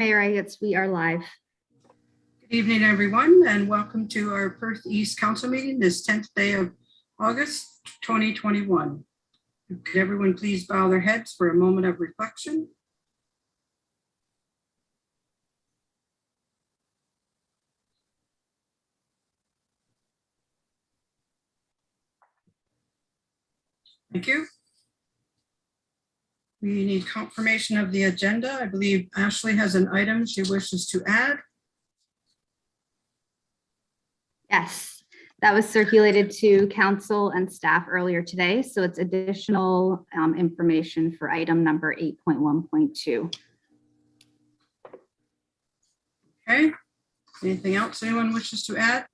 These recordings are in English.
Mayor Agates, we are live. Good evening, everyone, and welcome to our Perth East Council meeting this 10th day of August 2021. Could everyone please bow their heads for a moment of reflection? Thank you. We need confirmation of the agenda. I believe Ashley has an item she wishes to add. Yes, that was circulated to council and staff earlier today. So it's additional information for item number 8.1.2. Okay. Anything else anyone wishes to add?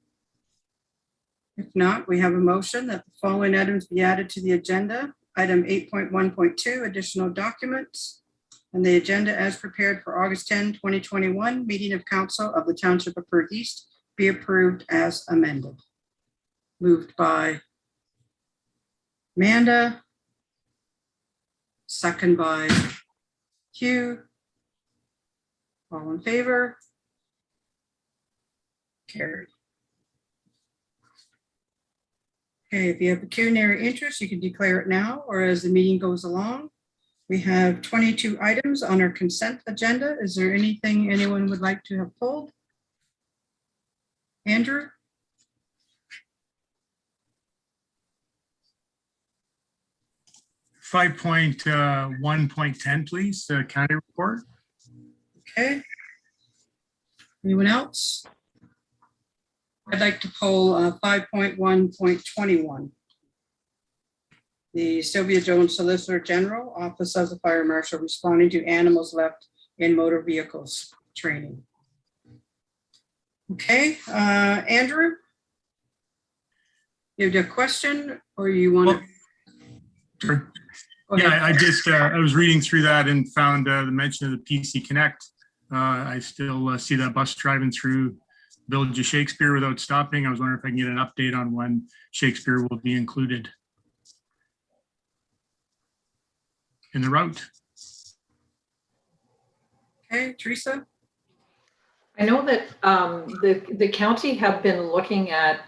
If not, we have a motion that the following items be added to the agenda. Item 8.1.2, additional documents, and the agenda as prepared for August 10, 2021, meeting of council of the Township of Perth East be approved as amended. Moved by Amanda, second by Hugh. All in favor? Carried. Okay, if you have pecuniary interest, you can declare it now or as the meeting goes along. We have 22 items on our consent agenda. Is there anything anyone would like to have pulled? Andrew? Five point 1.10, please, the county report. Okay. Anyone else? I'd like to pull 5.1.21. The Sylvia Jones Solicitor General, Office of the Fire Marshal, responding to animals left in motor vehicles training. Okay, Andrew, you have a question or you want to? Sure. Yeah, I was reading through that and found the mention of the PC Connect. I still see that bus driving through Village of Shakespeare without stopping. I was wondering if I can get an update on when Shakespeare will be included in the route. Okay, Teresa. I know that the county have been looking at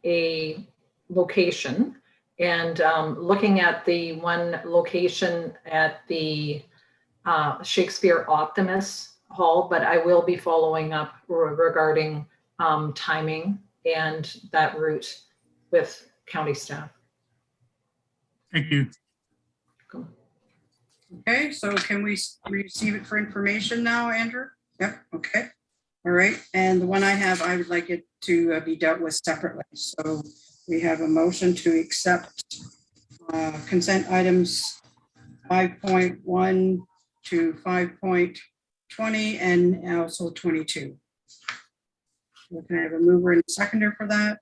a location and looking at the one location at the Shakespeare Optimus Hall, but I will be following up regarding timing and that route with county staff. Thank you. Cool. Okay, so can we receive it for information now, Andrew? Yep, okay. All right, and the one I have, I would like it to be dealt with separately. So we have a motion to accept consent items 5.1 to 5.20 and also 22. Can I have a mover and a seconder for that?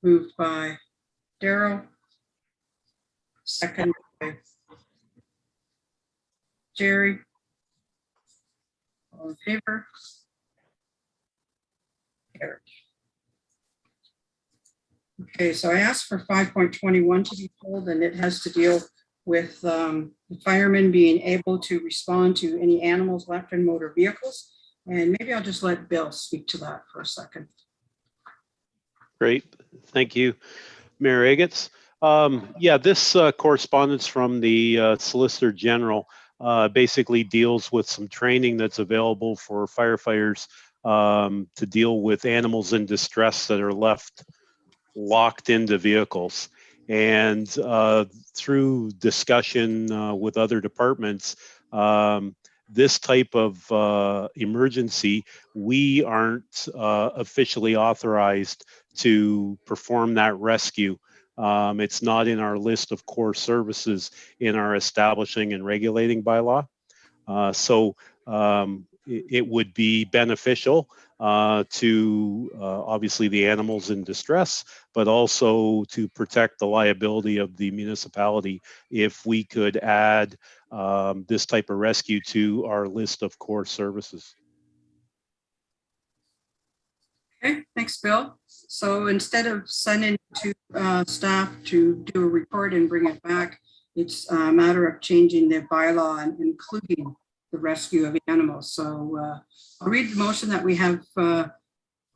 Moved by Daryl. Second by Jerry. All in favor? Carried. Okay, so I asked for 5.21 to be pulled, and it has to deal with the firemen being able to respond to any animals left in motor vehicles. And maybe I'll just let Bill speak to that for a second. Great, thank you, Mayor Agates. Yeah, this correspondence from the Solicitor General basically deals with some training that's available for firefighters to deal with animals in distress that are left locked into vehicles. And through discussion with other departments, this type of emergency, we aren't officially authorized to perform that rescue. It's not in our list of core services in our establishing and regulating bylaw. So it would be beneficial to obviously the animals in distress, but also to protect the liability of the municipality if we could add this type of rescue to our list of core services. Okay, thanks, Bill. So instead of sending to staff to do a report and bring it back, It's a matter of changing the bylaw and including the rescue of animals. So I'll read the motion that we have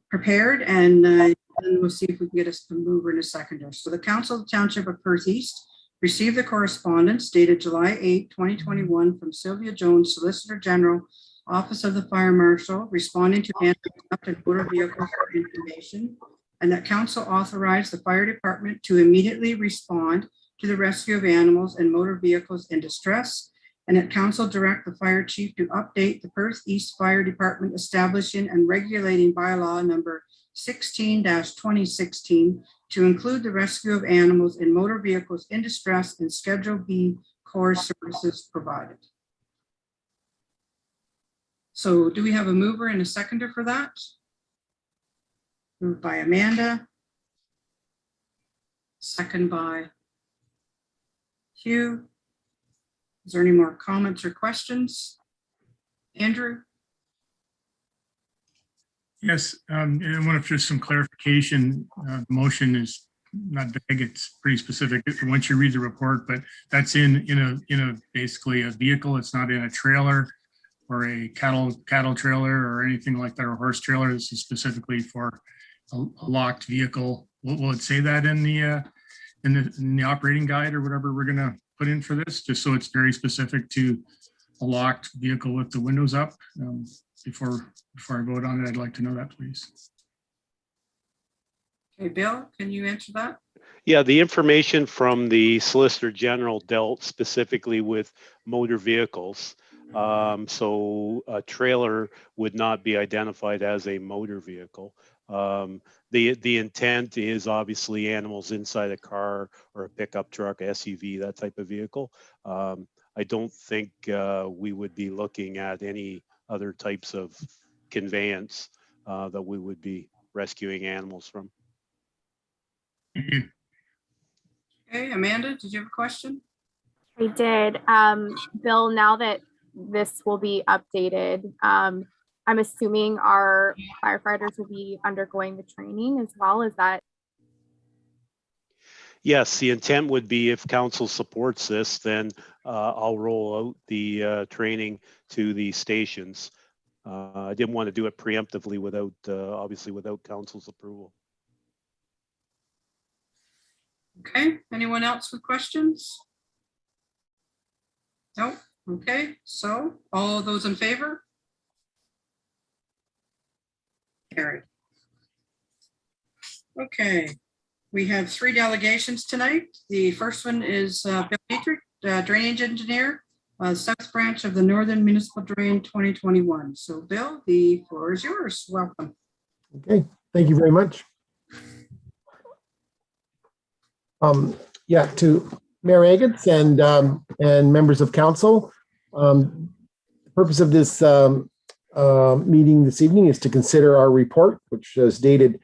prepared, and then we'll see if we can get a mover and a seconder. So the Council of the Township of Perth East received the correspondence dated July 8, 2021 from Sylvia Jones, Solicitor General, Office of the Fire Marshal, responding to animal theft and motor vehicles for information, and that Council authorized the Fire Department to immediately respond to the rescue of animals and motor vehicles in distress, and that Council direct the Fire Chief to update the Perth East Fire Department establishing and regulating bylaw number 16-2016 to include the rescue of animals and motor vehicles in distress in Schedule B core services provided. So do we have a mover and a seconder for that? Moved by Amanda. Second by Hugh. Is there any more comments or questions? Andrew? Yes, I want to just some clarification. The motion is not vague, it's pretty specific once you read the report, but that's in a basically a vehicle. It's not in a trailer or a cattle trailer or anything like that, or horse trailer. This is specifically for a locked vehicle. Will it say that in the operating guide or whatever we're going to put in for this, just so it's very specific to a locked vehicle with the windows up? Before I vote on it, I'd like to know that, please. Okay, Bill, can you answer that? Yeah, the information from the Solicitor General dealt specifically with motor vehicles. So a trailer would not be identified as a motor vehicle. The intent is obviously animals inside a car or a pickup truck, SUV, that type of vehicle. I don't think we would be looking at any other types of conveyance that we would be rescuing animals from. Mhm. Okay, Amanda, did you have a question? I did. Bill, now that this will be updated, I'm assuming our firefighters will be undergoing the training as well. Is that? Yes, the intent would be if council supports this, then I'll roll out the training to the stations. I didn't want to do it preemptively without, obviously without council's approval. Okay, anyone else with questions? No, okay, so all those in favor? Carried. Okay, we have 3 delegations tonight. The first one is Bill Dietrich, drainage engineer, South Branch of the Northern Municipal Drain 2021. So Bill, the floor is yours. Welcome. Okay, thank you very much. Yeah, to Mayor Agates and members of council, the purpose of this meeting this evening is to consider our report, which is dated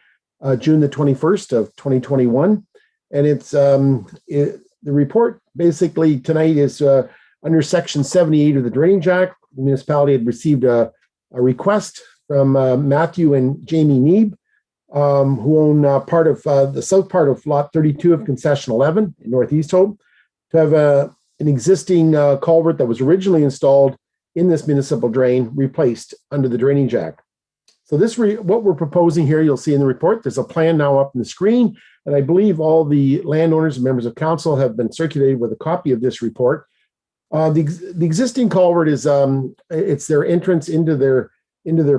June the 21st of 2021. And it's the report basically tonight is under Section 78 of the Drainage Act. The municipality had received a request from Matthew and Jamie Neeb, who own part of the south part of Lot 32 of Concession 11 in Northeast Hope, to have an existing culvert that was originally installed in this municipal drain replaced under the Drainage Act. So this what we're proposing here, you'll see in the report, there's a plan now up on the screen, and I believe all the landowners and members of council have been circulated with a copy of this report. The existing culvert is it's their entrance into their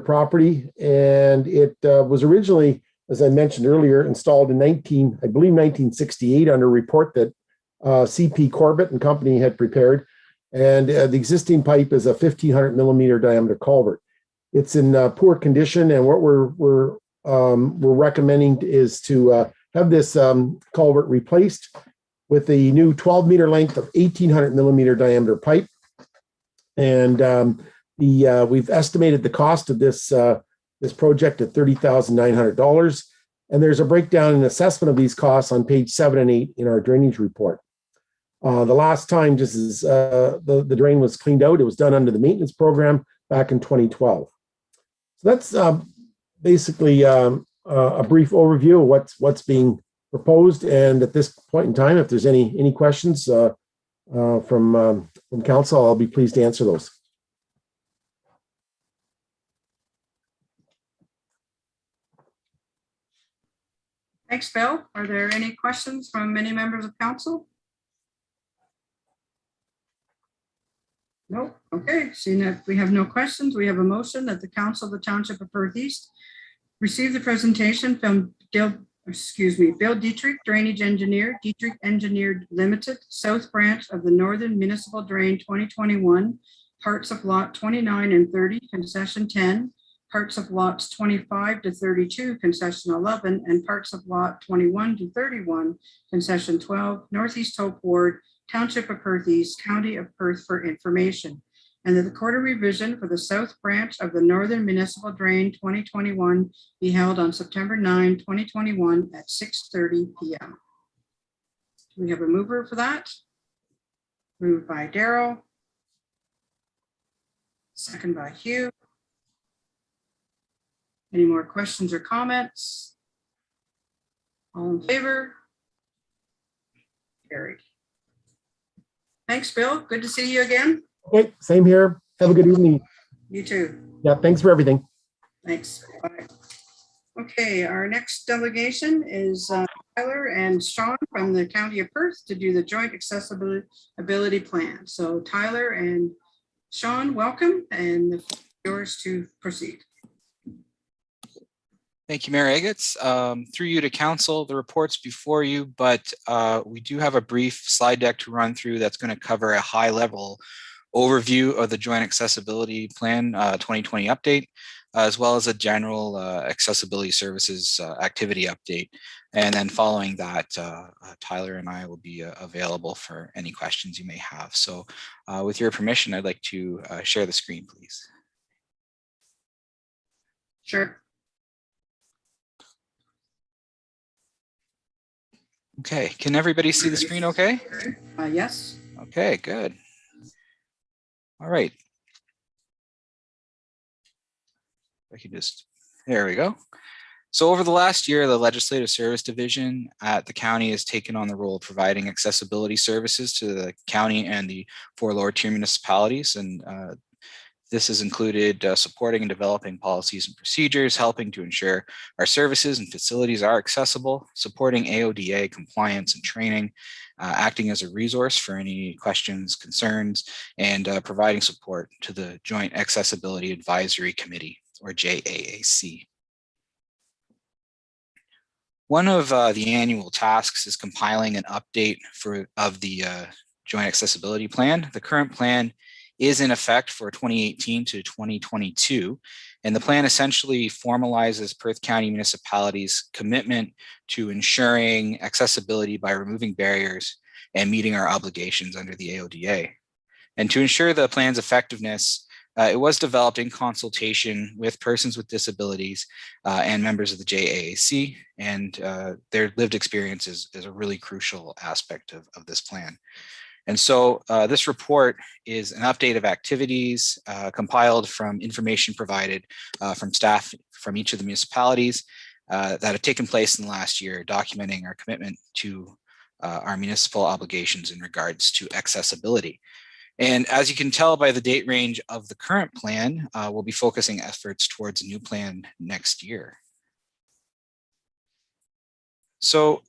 property, and it was originally, as I mentioned earlier, installed in 1968 under a report that CP Corbett and Company had prepared, and the existing pipe is a 1,500 millimeter diameter culvert. It's in poor condition, and what we're recommending is to have this culvert replaced with a new 12-meter length of 1,800 millimeter diameter pipe, and we've estimated the cost of this project at $30,900, and there's a breakdown and assessment of these costs on page 7 and 8 in our drainage report. The last time just as the drain was cleaned out, it was done under the maintenance program back in 2012. So that's basically a brief overview of what's being proposed. And at this point in time, if there's any questions, from council, I'll be pleased to answer those. Thanks, Bill. Are there any questions from any members of council? No. Okay, seeing that we have no questions, we have a motion that the council of the Township of Perth East receive the presentation from Bill Dietrich, Drainage Engineer, Dietrich Engineered Limited, South Branch of the Northern Municipal Drain 2021, parts of lot 29 and 30, concession 10, parts of lots 25 to 32, concession 11, and parts of lot 21 to 31, concession 12, Northeast Hope Ward, Township of Perth East, County of Perth for information. And that the quarter revision for the South Branch of the Northern Municipal Drain 2021 be held on September 9, 2021 at 6:30 p.m. Do we have a mover for that? Moved by Daryl. Second by Hugh. Any more questions or comments? All in favor? Carried. Thanks, Bill. Good to see you again. Okay, same here. Have a good evening. You too. Yeah, thanks for everything. Thanks. Bye. Okay, our next delegation is Tyler and Sean from the County of Perth to do the joint accessibility plan. So Tyler and Sean, welcome, and the floor is yours to proceed. Thank you, Mayor Agates. Through you to council, the report's before you, but we do have a brief slide deck to run through that's going to cover a high-level overview of the Joint Accessibility Plan 2020 update, as well as a general accessibility services activity update. And then following that, Tyler and I will be available for any questions you may have. So with your permission, I'd like to share the screen, please. Sure. Okay, can everybody see the screen okay? Yes. Okay, good. All right. I can just, there we go. So over the last year, the Legislative Service Division at the county has taken on the role of providing accessibility services to the county and the 4 lower tier municipalities. And this has included supporting and developing policies and procedures, helping to ensure our services and facilities are accessible, supporting AODA compliance and training, acting as a resource for any questions, concerns, and providing support to the Joint Accessibility Advisory Committee, or JAAC. One of the annual tasks is compiling an update of the Joint Accessibility Plan. The current plan is in effect for 2018 to 2022. And the plan essentially formalizes Perth County municipalities' commitment to ensuring accessibility by removing barriers and meeting our obligations under the AODA. And to ensure the plan's effectiveness, it was developed in consultation with persons with disabilities and members of the JAAC, and their lived experience is a really crucial aspect of this plan. And so this report is an update of activities compiled from information provided from staff from each of the municipalities that have taken place in the last year, documenting our commitment to our municipal obligations in regards to accessibility. And as you can tell by the date range of the current plan, we'll be focusing efforts towards a new plan next year. So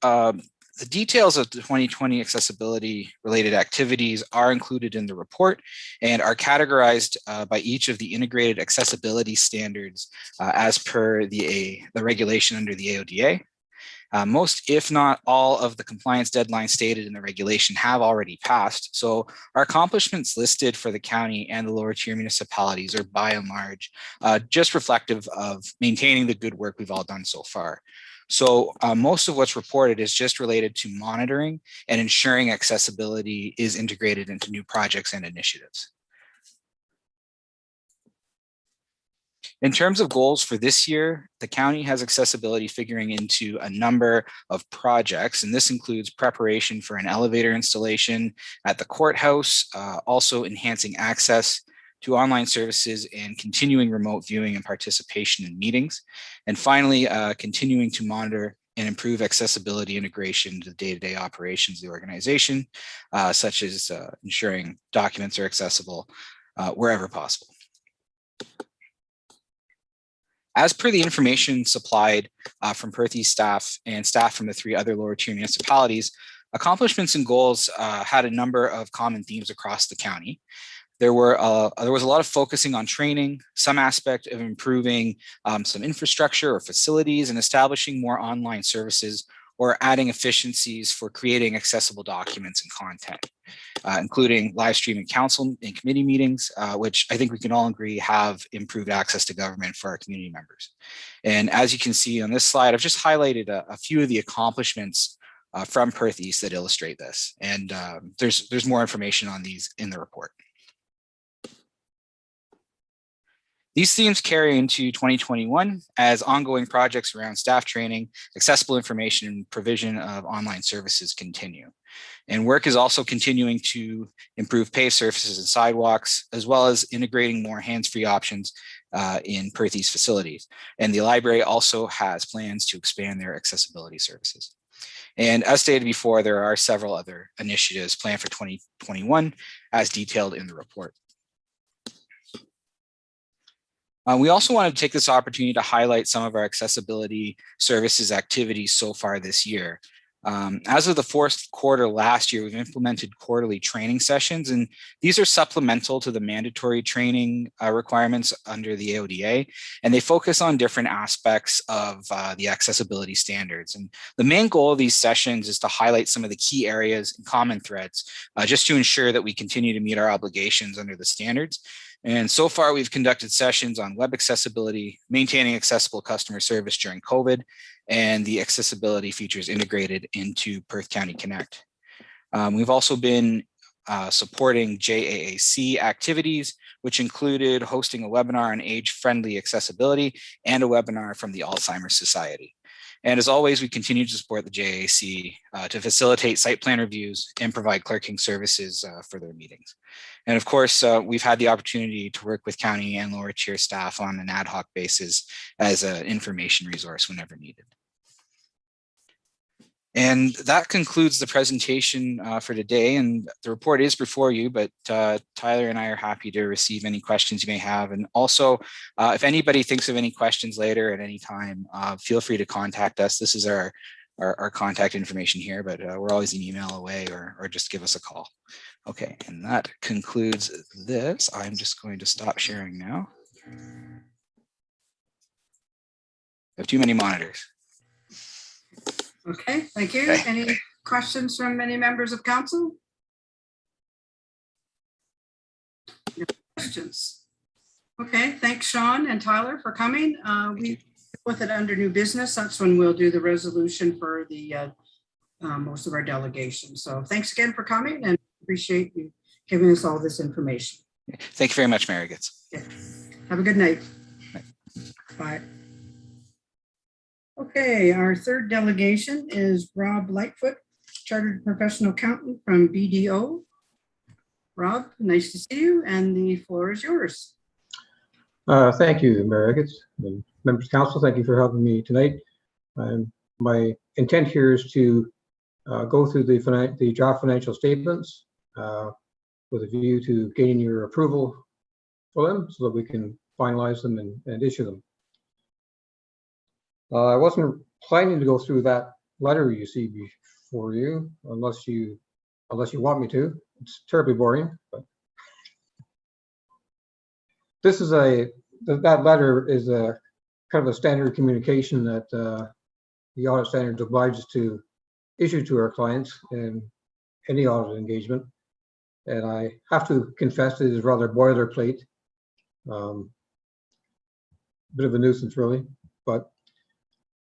the details of the 2020 accessibility related activities are included in the report and are categorized by each of the integrated accessibility standards as per the regulation under the AODA. Most, if not all, of the compliance deadlines stated in the regulation have already passed. So our accomplishments listed for the county and the lower tier municipalities are by and large just reflective of maintaining the good work we've all done so far. So most of what's reported is just related to monitoring and ensuring accessibility is integrated into new projects and initiatives. In terms of goals for this year, the county has accessibility figuring into a number of projects, and this includes preparation for an elevator installation at the courthouse, also enhancing access to online services and continuing remote viewing and participation in meetings. And finally, continuing to monitor and improve accessibility integration to the day-to-day operations of the organization, such as ensuring documents are accessible wherever possible. As per the information supplied from Perth East staff and staff from the 3 other lower tier municipalities, accomplishments and goals had a number of common themes across the county. There was a lot of focusing on training, some aspect of improving some infrastructure or facilities, and establishing more online services or adding efficiencies for creating accessible documents and content, including live streaming council and committee meetings, which I think we can all agree have improved access to government for our community members. And as you can see on this slide, I've just highlighted a few of the accomplishments from Perth East that illustrate this. And there's more information on these in the report. These themes carry into 2021 as ongoing projects around staff training, accessible information, and provision of online services continue. And work is also continuing to improve paved surfaces and sidewalks, as well as integrating more hands-free options in Perth East facilities. And the library also has plans to expand their accessibility services. And as stated before, there are several other initiatives planned for 2021 as detailed in the report. We also want to take this opportunity to highlight some of our accessibility services activities so far this year. As of the fourth quarter last year, we've implemented quarterly training sessions, and these are supplemental to the mandatory training requirements under the AODA, and they focus on different aspects of the accessibility standards. And the main goal of these sessions is to highlight some of the key areas and common threads, just to ensure that we continue to meet our obligations under the standards. And so far, we've conducted sessions on web accessibility, maintaining accessible customer service during COVID, and the accessibility features integrated into Perth County Connect. We've also been supporting JAAC activities, which included hosting a webinar on age-friendly accessibility and a webinar from the Alzheimer's Society. And as always, we continue to support the JAAC to facilitate site plan reviews and provide clerking services for their meetings. And of course, we've had the opportunity to work with county and lower tier staff on an ad hoc basis as an information resource whenever needed. And that concludes the presentation for today. And the report is before you, but Tyler and I are happy to receive any questions you may have. And also, if anybody thinks of any questions later at any time, feel free to contact us. This is our contact information here, but we're always an email away, or just give us a call. Okay, and that concludes this. I'm just going to stop sharing now. I have too many monitors. Okay, thank you. Okay. Any questions from any members of council? No questions. Okay, thanks, Sean and Tyler, for coming. We with it under new business. That's when we'll do the resolution for the most of our delegation. So thanks again for coming, and appreciate you giving us all this information. Thank you very much, Mary Gitz. Yeah. Have a good night. Bye. Okay, our third delegation is Rob Lightfoot, Chartered Professional Accountant from BDO. Rob, nice to see you, and the floor is yours. Thank you, Mary Gitz. Members of Council, thank you for helping me tonight. My intent here is to go through the draft financial statements with a view to gaining your approval for them so that we can finalize them and issue them. I wasn't planning to go through that letter you see before you, unless you want me to. It's terribly boring, but this is that letter is a kind of a standard communication that the audit standards oblige us to issue to our clients in any audit engagement. And I have to confess it is rather boilerplate, bit of a nuisance really, but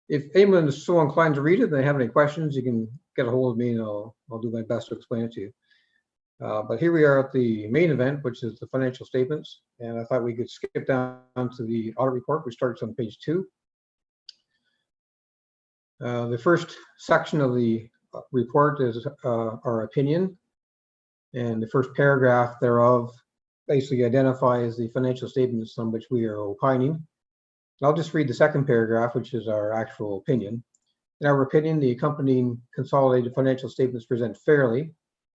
if anyone is so inclined to read it and they have any questions, you can get a hold of me and I'll do my best to explain it to you. But here we are at the main event, which is the financial statements. And I thought we could skip down to the audit report, which starts on page 2. The first section of the report is our opinion. And the first paragraph thereof basically identifies the financial statements on which we are opining. I'll just read the second paragraph, which is our actual opinion. In our opinion, the accompanying consolidated financial statements present fairly,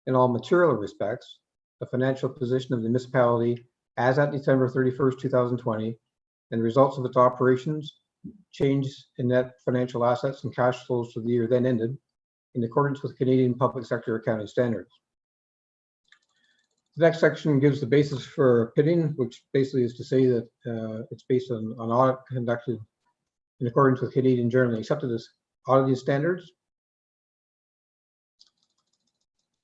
in all material respects, the financial position of the municipality as at December 31st, 2020, and the results of its operations, changes in net financial assets and cash flows for the year then ended, in accordance with Canadian public sector accounting standards. The next section gives the basis for opinion, which basically is to say that it's based on an audit conducted in accordance with Canadian generally accepted as auditing standards.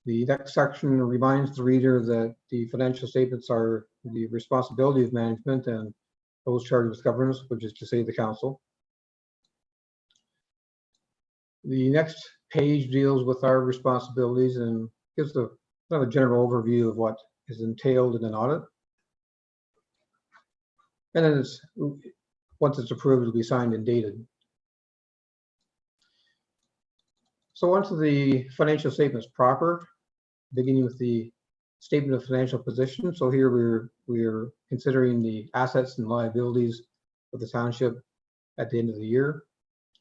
The next section reminds the reader that the financial statements are the responsibility of management and those charged with governance, which is to say the council. The next page deals with our responsibilities and gives the kind of a general overview of what is entailed in an audit. And then once it's approved, it'll be signed and dated. So onto the financial statements proper, beginning with the statement of financial position. So here we're considering the assets and liabilities of the township at the end of the year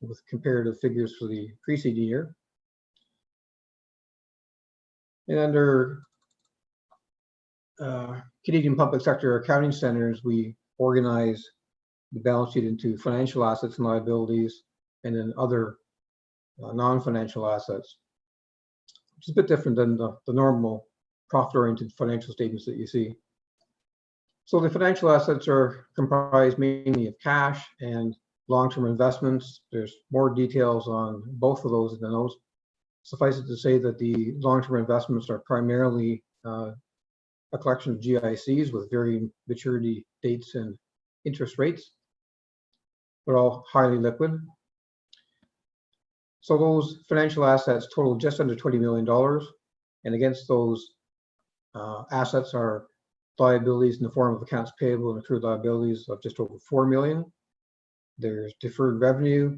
with comparative figures for the preceding year. And under Canadian public sector accounting standards, we organize the balance sheet into financial assets and liabilities and then other non-financial assets, which is a bit different than the normal profit-oriented financial statements that you see. So the financial assets are comprised mainly of cash and long-term investments. There's more details on both of those in the notes. Suffice it to say that the long-term investments are primarily a collection of GICs with varying maturity dates and interest rates. They're all highly liquid. So those financial assets total just under $20 million. And against those assets are liabilities in the form of accounts payable and accrued liabilities of just over $4 million. There's deferred revenue.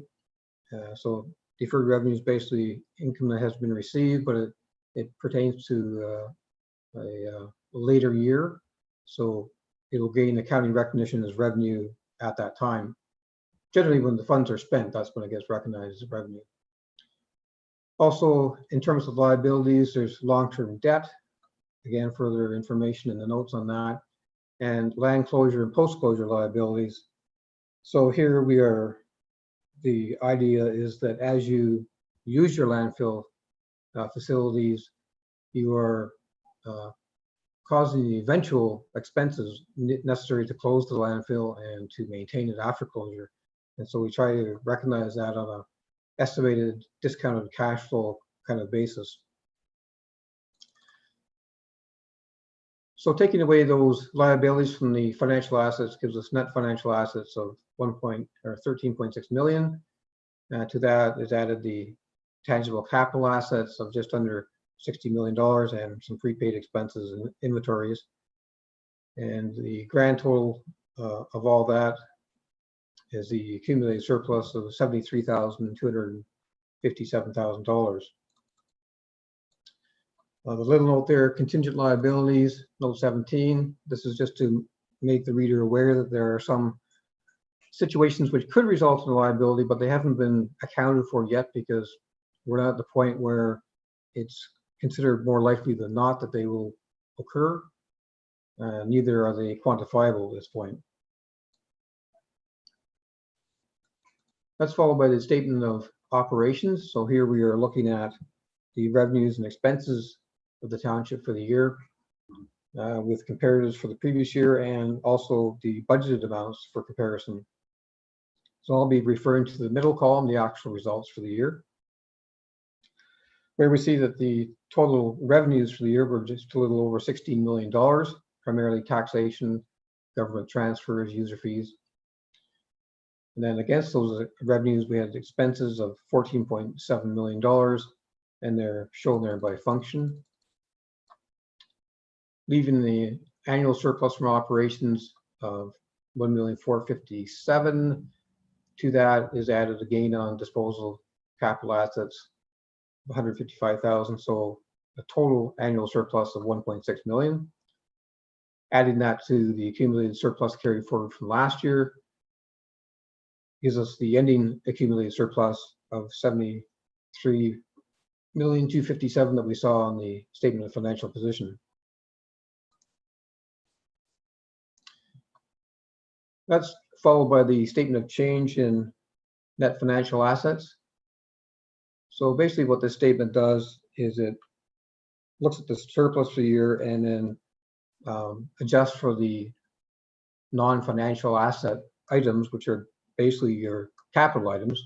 So deferred revenue is basically income that has been received, but it pertains to a later year. So it will gain accounting recognition as revenue at that time. Generally, when the funds are spent, that's when it gets recognized as revenue. Also, in terms of liabilities, there's long-term debt. Again, further information in the notes on that. And land closure and post-closure liabilities. So here we are, the idea is that as you use your landfill facilities, you are causing the eventual expenses necessary to close the landfill and to maintain it after closure. And so we try to recognize that on a estimated discounted cash flow kind of basis. So taking away those liabilities from the financial assets gives us net financial assets of 13.6 million. To that is added the tangible capital assets of just under $60 million and some prepaid expenses and inventories. And the grand total of all that is the accumulated surplus of $73,257,000. The little note there, contingent liabilities, note 17. This is just to make the reader aware that there are some situations which could result in a liability, but they haven't been accounted for yet because we're not at the point where it's considered more likely than not that they will occur. Neither are they quantifiable at this point. That's followed by the statement of operations. So here we are looking at the revenues and expenses of the township for the year with comparatives for the previous year and also the budgeted amounts for comparison. So I'll be referring to the middle column, the actual results for the year, where we see that the total revenues for the year were just a little over $16 million, primarily taxation, government transfers, user fees. And then against those revenues, we had expenses of $14.7 million, and they're shown there by function. Leaving the annual surplus from operations of $1,457,000. To that is added a gain on disposal of capital assets of $155,000. So a total annual surplus of $1.6 million. Adding that to the accumulated surplus carried forward from last year gives us the ending accumulated surplus of 73,257,000 that we saw on the statement of financial position. That's followed by the statement of change in net financial assets. So basically what this statement does is it looks at the surplus for the year and then adjusts for the non-financial asset items, which are basically your capital items,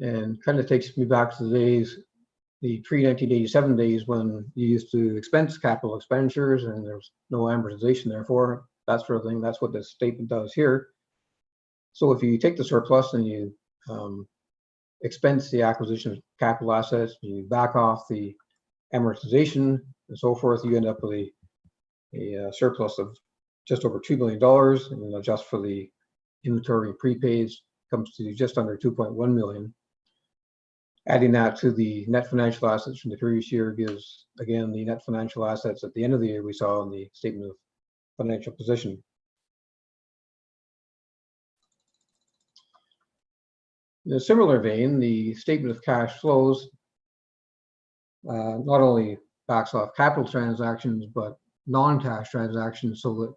and kind of takes me back to the days, the pre-1987 days, when you used to expense capital expenditures and there's no amortization therefore, that sort of thing. That's what this statement does here. So if you take the surplus and you expense the acquisition of capital assets, you back off the amortization and so forth, you end up with a surplus of just over $2 million, and then adjust for the inventory and prepaids, comes to just under 2.1 million. Adding that to the net financial assets from the previous year gives, again, the net financial assets at the end of the year we saw in the statement of financial position. In a similar vein, the statement of cash flows not only backs off capital transactions, but non-cash transactions so that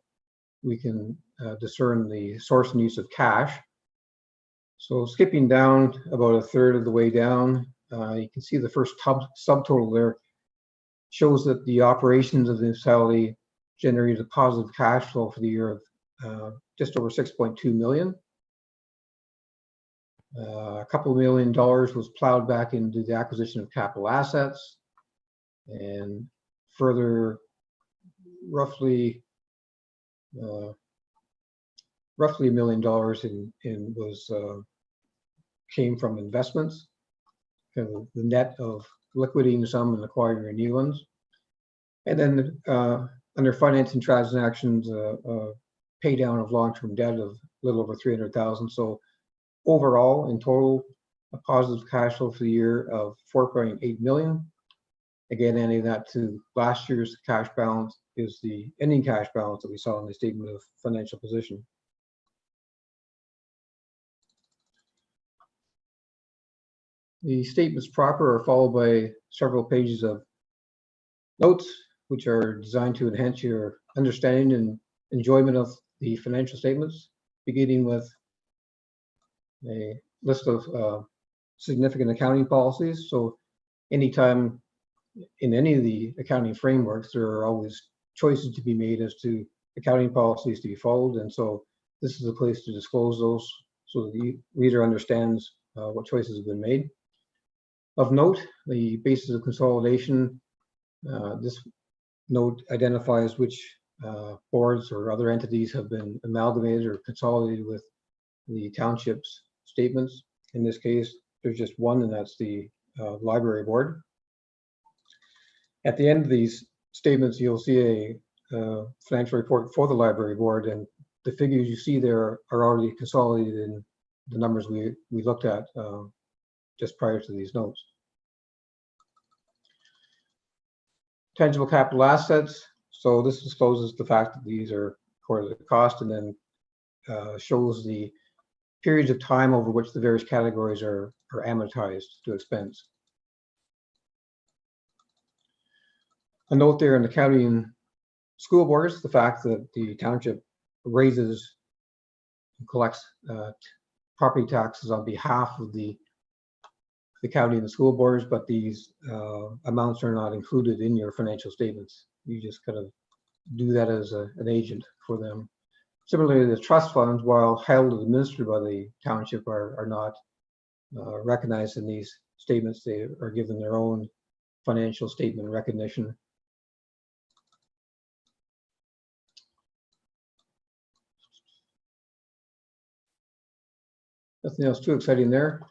we can discern the source and use of cash. So skipping down about a third of the way down, you can see the first subtotal there shows that the operations of the municipality generated a positive cash flow for the year of just over 6.2 million. A couple of $1 million was plowed back into the acquisition of capital assets, and further roughly $1 million came from investments, kind of the net of liquidating some and acquiring new ones. And then under financing transactions, pay down of long-term debt of a little over 300,000. So overall, in total, a positive cash flow for the year of 4.8 million. Again, adding that to last year's cash balance is the ending cash balance that we saw in the statement of financial position. The statements proper are followed by several pages of notes, which are designed to enhance your understanding and enjoyment of the financial statements, beginning with a list of significant accounting policies. So anytime in any of the accounting frameworks, there are always choices to be made as to accounting policies to be followed. And so this is a place to disclose those so that the reader understands what choices have been made. Of note, the basis of consolidation, this note identifies which boards or other entities have been amalgamated or consolidated with the township's statements. In this case, there's just one, and that's the library board. At the end of these statements, you'll see a financial report for the library board, and the figures you see there are already consolidated in the numbers we looked at just prior to these notes. Tangible capital assets. So this discloses the fact that these are according to the cost, and then shows the periods of time over which the various categories are amortized to expense. A note there in the county and school boards, the fact that the township raises and collects property taxes on behalf of the county and the school boards, but these amounts are not included in your financial statements. You just kind of do that as an agent for them. Similarly, the trust funds, while held and administered by the township, are not recognized in these statements. They are given their own financial statement recognition. Nothing else too exciting there.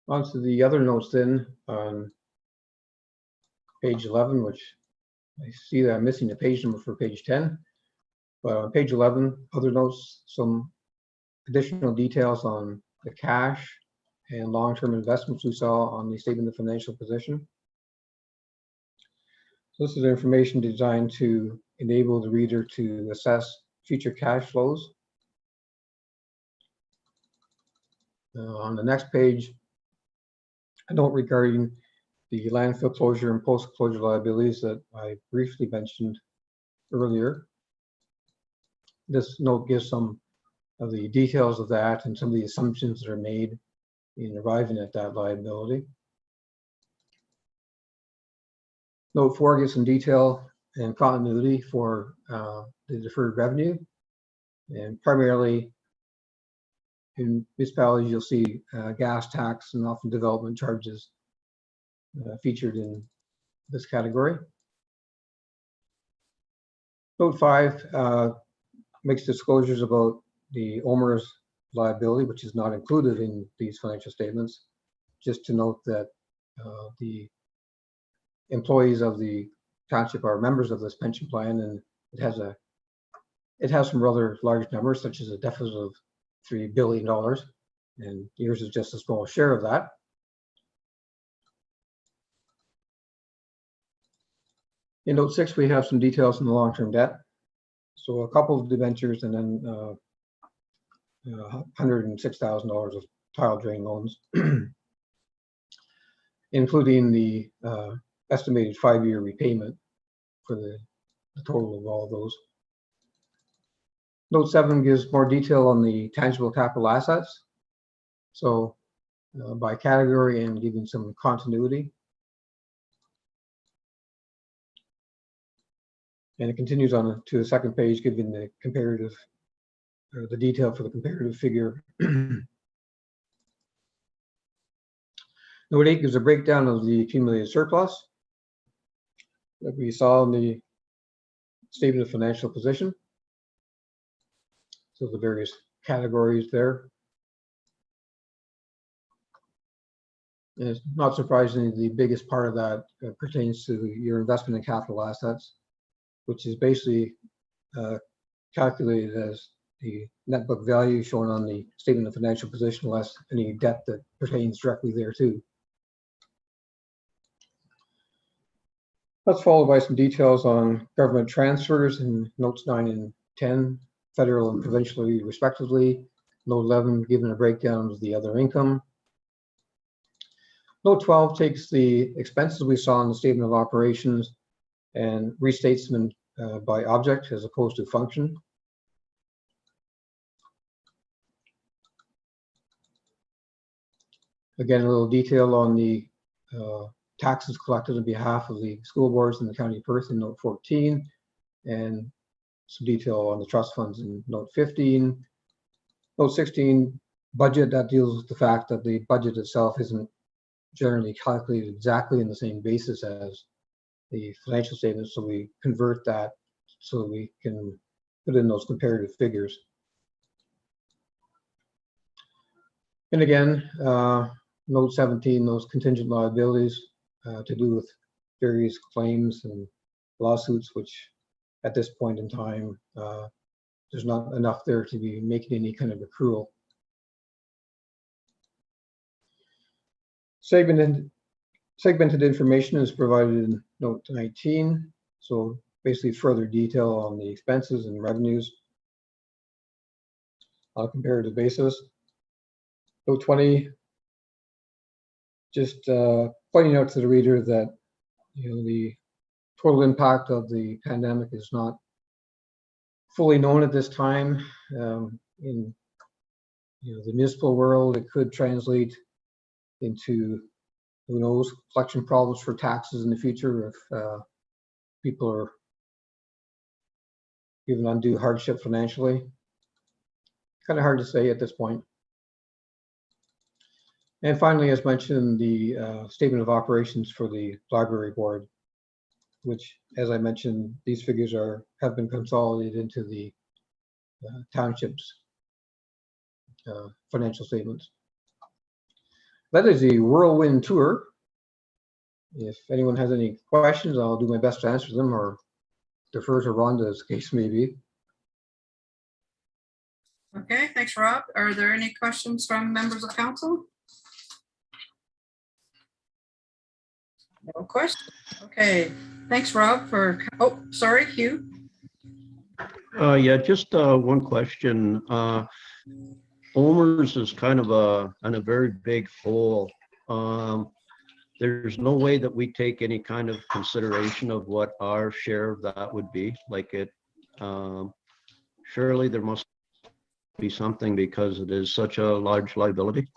On to the other notes then on page 11, which I see that I'm missing a page number for page 10. But on page 11, other notes, some additional details on the cash and long-term investments we saw on the statement of financial position. So this is information designed to enable the reader to assess future cash flows. On the next page, a note regarding the landfill closure and post-closure liabilities that I briefly mentioned earlier. This note gives some of the details of that and some of the assumptions that are made in arriving at that liability. Note 4 gives some detail and continuity for the deferred revenue, and primarily in municipalities you'll see gas tax and often development charges featured in this category. Note 5 makes disclosures about the owner's liability, which is not included in these financial statements. Just to note that the employees of the township are members of this pension plan, and it has some rather large numbers, such as a deficit of $3 billion, and yours is just a small share of that. In note 6, we have some details on the long-term debt. So a couple of debentures and then $106,000 of tile drain loans, including the estimated 5-year repayment for the total of all of those. Note 7 gives more detail on the tangible capital assets. So by category and giving some continuity. And it continues on to the second page, giving the comparative, or the detail for the comparative figure. Note 8 gives a breakdown of the accumulated surplus that we saw in the statement of financial position. So the various categories there. And it's not surprisingly, the biggest part of that pertains to your investment in capital assets, which is basically calculated as the net book value shown on the statement of financial position less any debt that pertains directly there too. That's followed by some details on government transfers in notes 9 and 10, federal and provincially respectively. Note 11 giving a breakdown of the other income. Note 12 takes the expenses we saw in the statement of operations and restates them by object as opposed to function. Again, a little detail on the taxes collected on behalf of the school boards in the County of Perth in note 14, and some detail on the trust funds in note 15. Note 16, budget, that deals with the fact that the budget itself isn't generally calculated exactly in the same basis as the financial statements, so we convert that so that we can put in those comparative figures. And again, note 17, those contingent liabilities to do with various claims and lawsuits, which at this point in time, there's not enough there to be making any kind of accrual. Segmented information is provided in note 19. So basically further detail on the expenses and revenues on a comparative basis. Note 20, just pointing out to the reader that the total impact of the pandemic is not fully known at this time. In the municipal world, it could translate into, who knows, collection problems for taxes in the future if people are given undue hardship financially. Kind of hard to say at this point. And finally, as mentioned, the statement of operations for the library board, which, as I mentioned, these figures have been consolidated into the township's financial statements. That is the whirlwind tour. If anyone has any questions, I'll do my best to answer them or defer to Rhonda, as the case may be. Okay, thanks, Rob. Are there any questions from members of council? No question. Okay, thanks, Rob, for, oh, sorry, Hugh. Yeah, just one question. Omer's is kind of on a very big hole. There's no way that we take any kind of consideration of what our share of that would be. Like it, surely there must be something because it is such a large liability.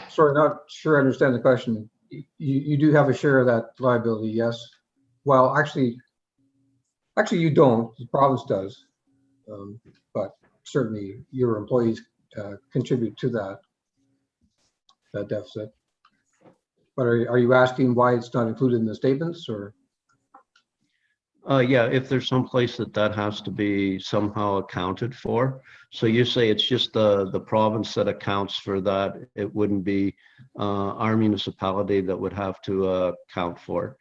Sorry, not sure I understand the question. You do have a share of that liability, yes? Well, actually you don't. The province does. But certainly your employees contribute to that deficit. But are you asking why it's not included in the statements, or? Yeah, if there's some place that has to be somehow accounted for. So you say it's just the province that accounts for that. It wouldn't be our municipality that would have to account for it.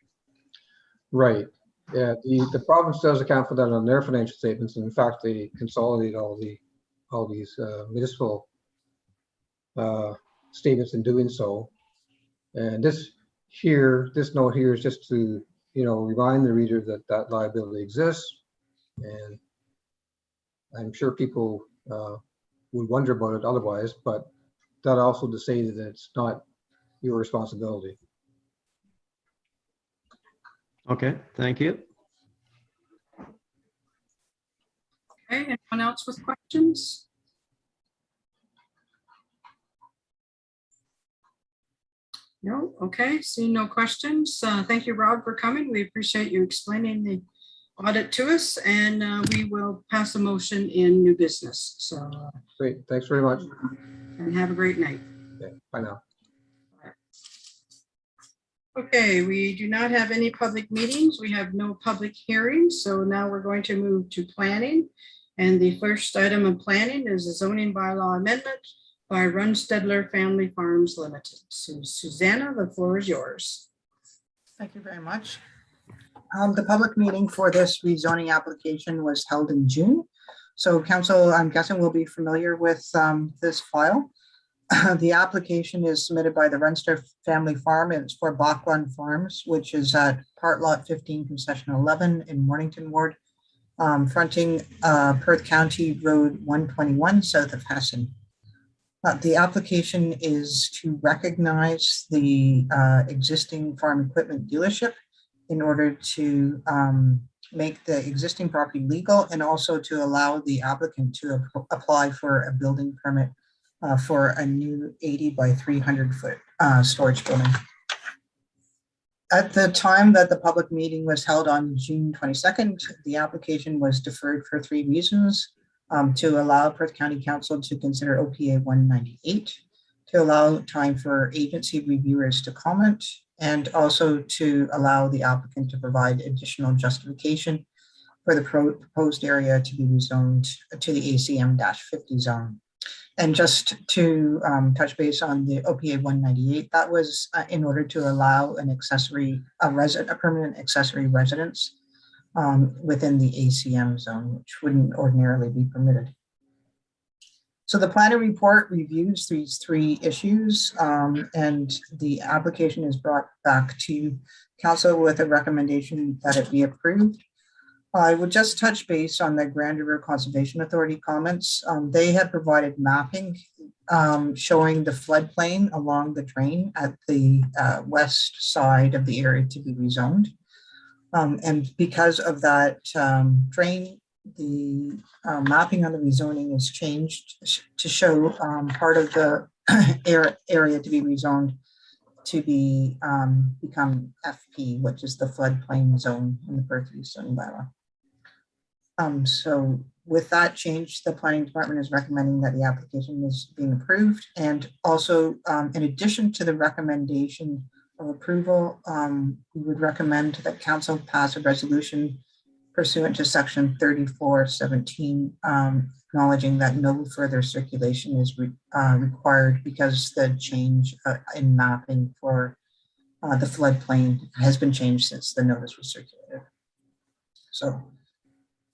Right. Yeah, the province does account for that on their financial statements. And in fact, they consolidate all these municipal statements in doing so. And this note here is just to, remind the reader that that liability exists. And I'm sure people would wonder about it otherwise, but that also to say that it's not your responsibility. Okay, thank you. Okay, anyone else with questions? No, okay, seeing no questions. Thank you, Rob, for coming. We appreciate you explaining the audit to us, and we will pass a motion in new business. So Great, thanks very much. and have a great night. Okay, bye now. Okay, we do not have any public meetings. We have no public hearings. So now we're going to move to planning. And the first item of planning is a zoning bylaw amendment by Runstedler Family Farms Limited. So Susanna, the floor is yours. Thank you very much. The public meeting for this rezoning application was held in June. So council, I'm guessing, will be familiar with this file. The application is submitted by the Runster Family Farm. It's for Bachlan Farms, which is at part lot 15, concession 11 in Mornington Ward, fronting Perth County Road 121 south of Hessen. The application is to recognize the existing farm equipment dealership in order to make the existing property legal, and also to allow the applicant to apply for a building permit for a new 80 by 300 foot storage building. At the time that the public meeting was held on June 22nd, the application was deferred for 3 reasons. To allow Perth County Council to consider OPA 198, to allow time for agency reviewers to comment, and also to allow the applicant to provide additional justification for the proposed area to be rezoned to the ACM-50 zone. And just to touch base on the OPA 198, that was in order to allow a permanent accessory residence within the ACM zone, which wouldn't ordinarily be permitted. So the planning report reviews these 3 issues, and the application is brought back to council with a recommendation that it be approved. I would just touch base on the Grand River Conservation Authority comments. They have provided mapping showing the floodplain along the drain at the west side of the area to be rezoned. And because of that drain, the mapping on the rezoning is changed to show part of the area to be rezoned to be become FP, which is the floodplain zone in the Perth East zoning bylaw. So with that change, the planning department is recommending that the application is being approved. And also, in addition to the recommendation of approval, we would recommend that council pass a resolution pursuant to section 3417, acknowledging that no further circulation is required because the change in mapping for the floodplain has been changed since the notice was circulated. So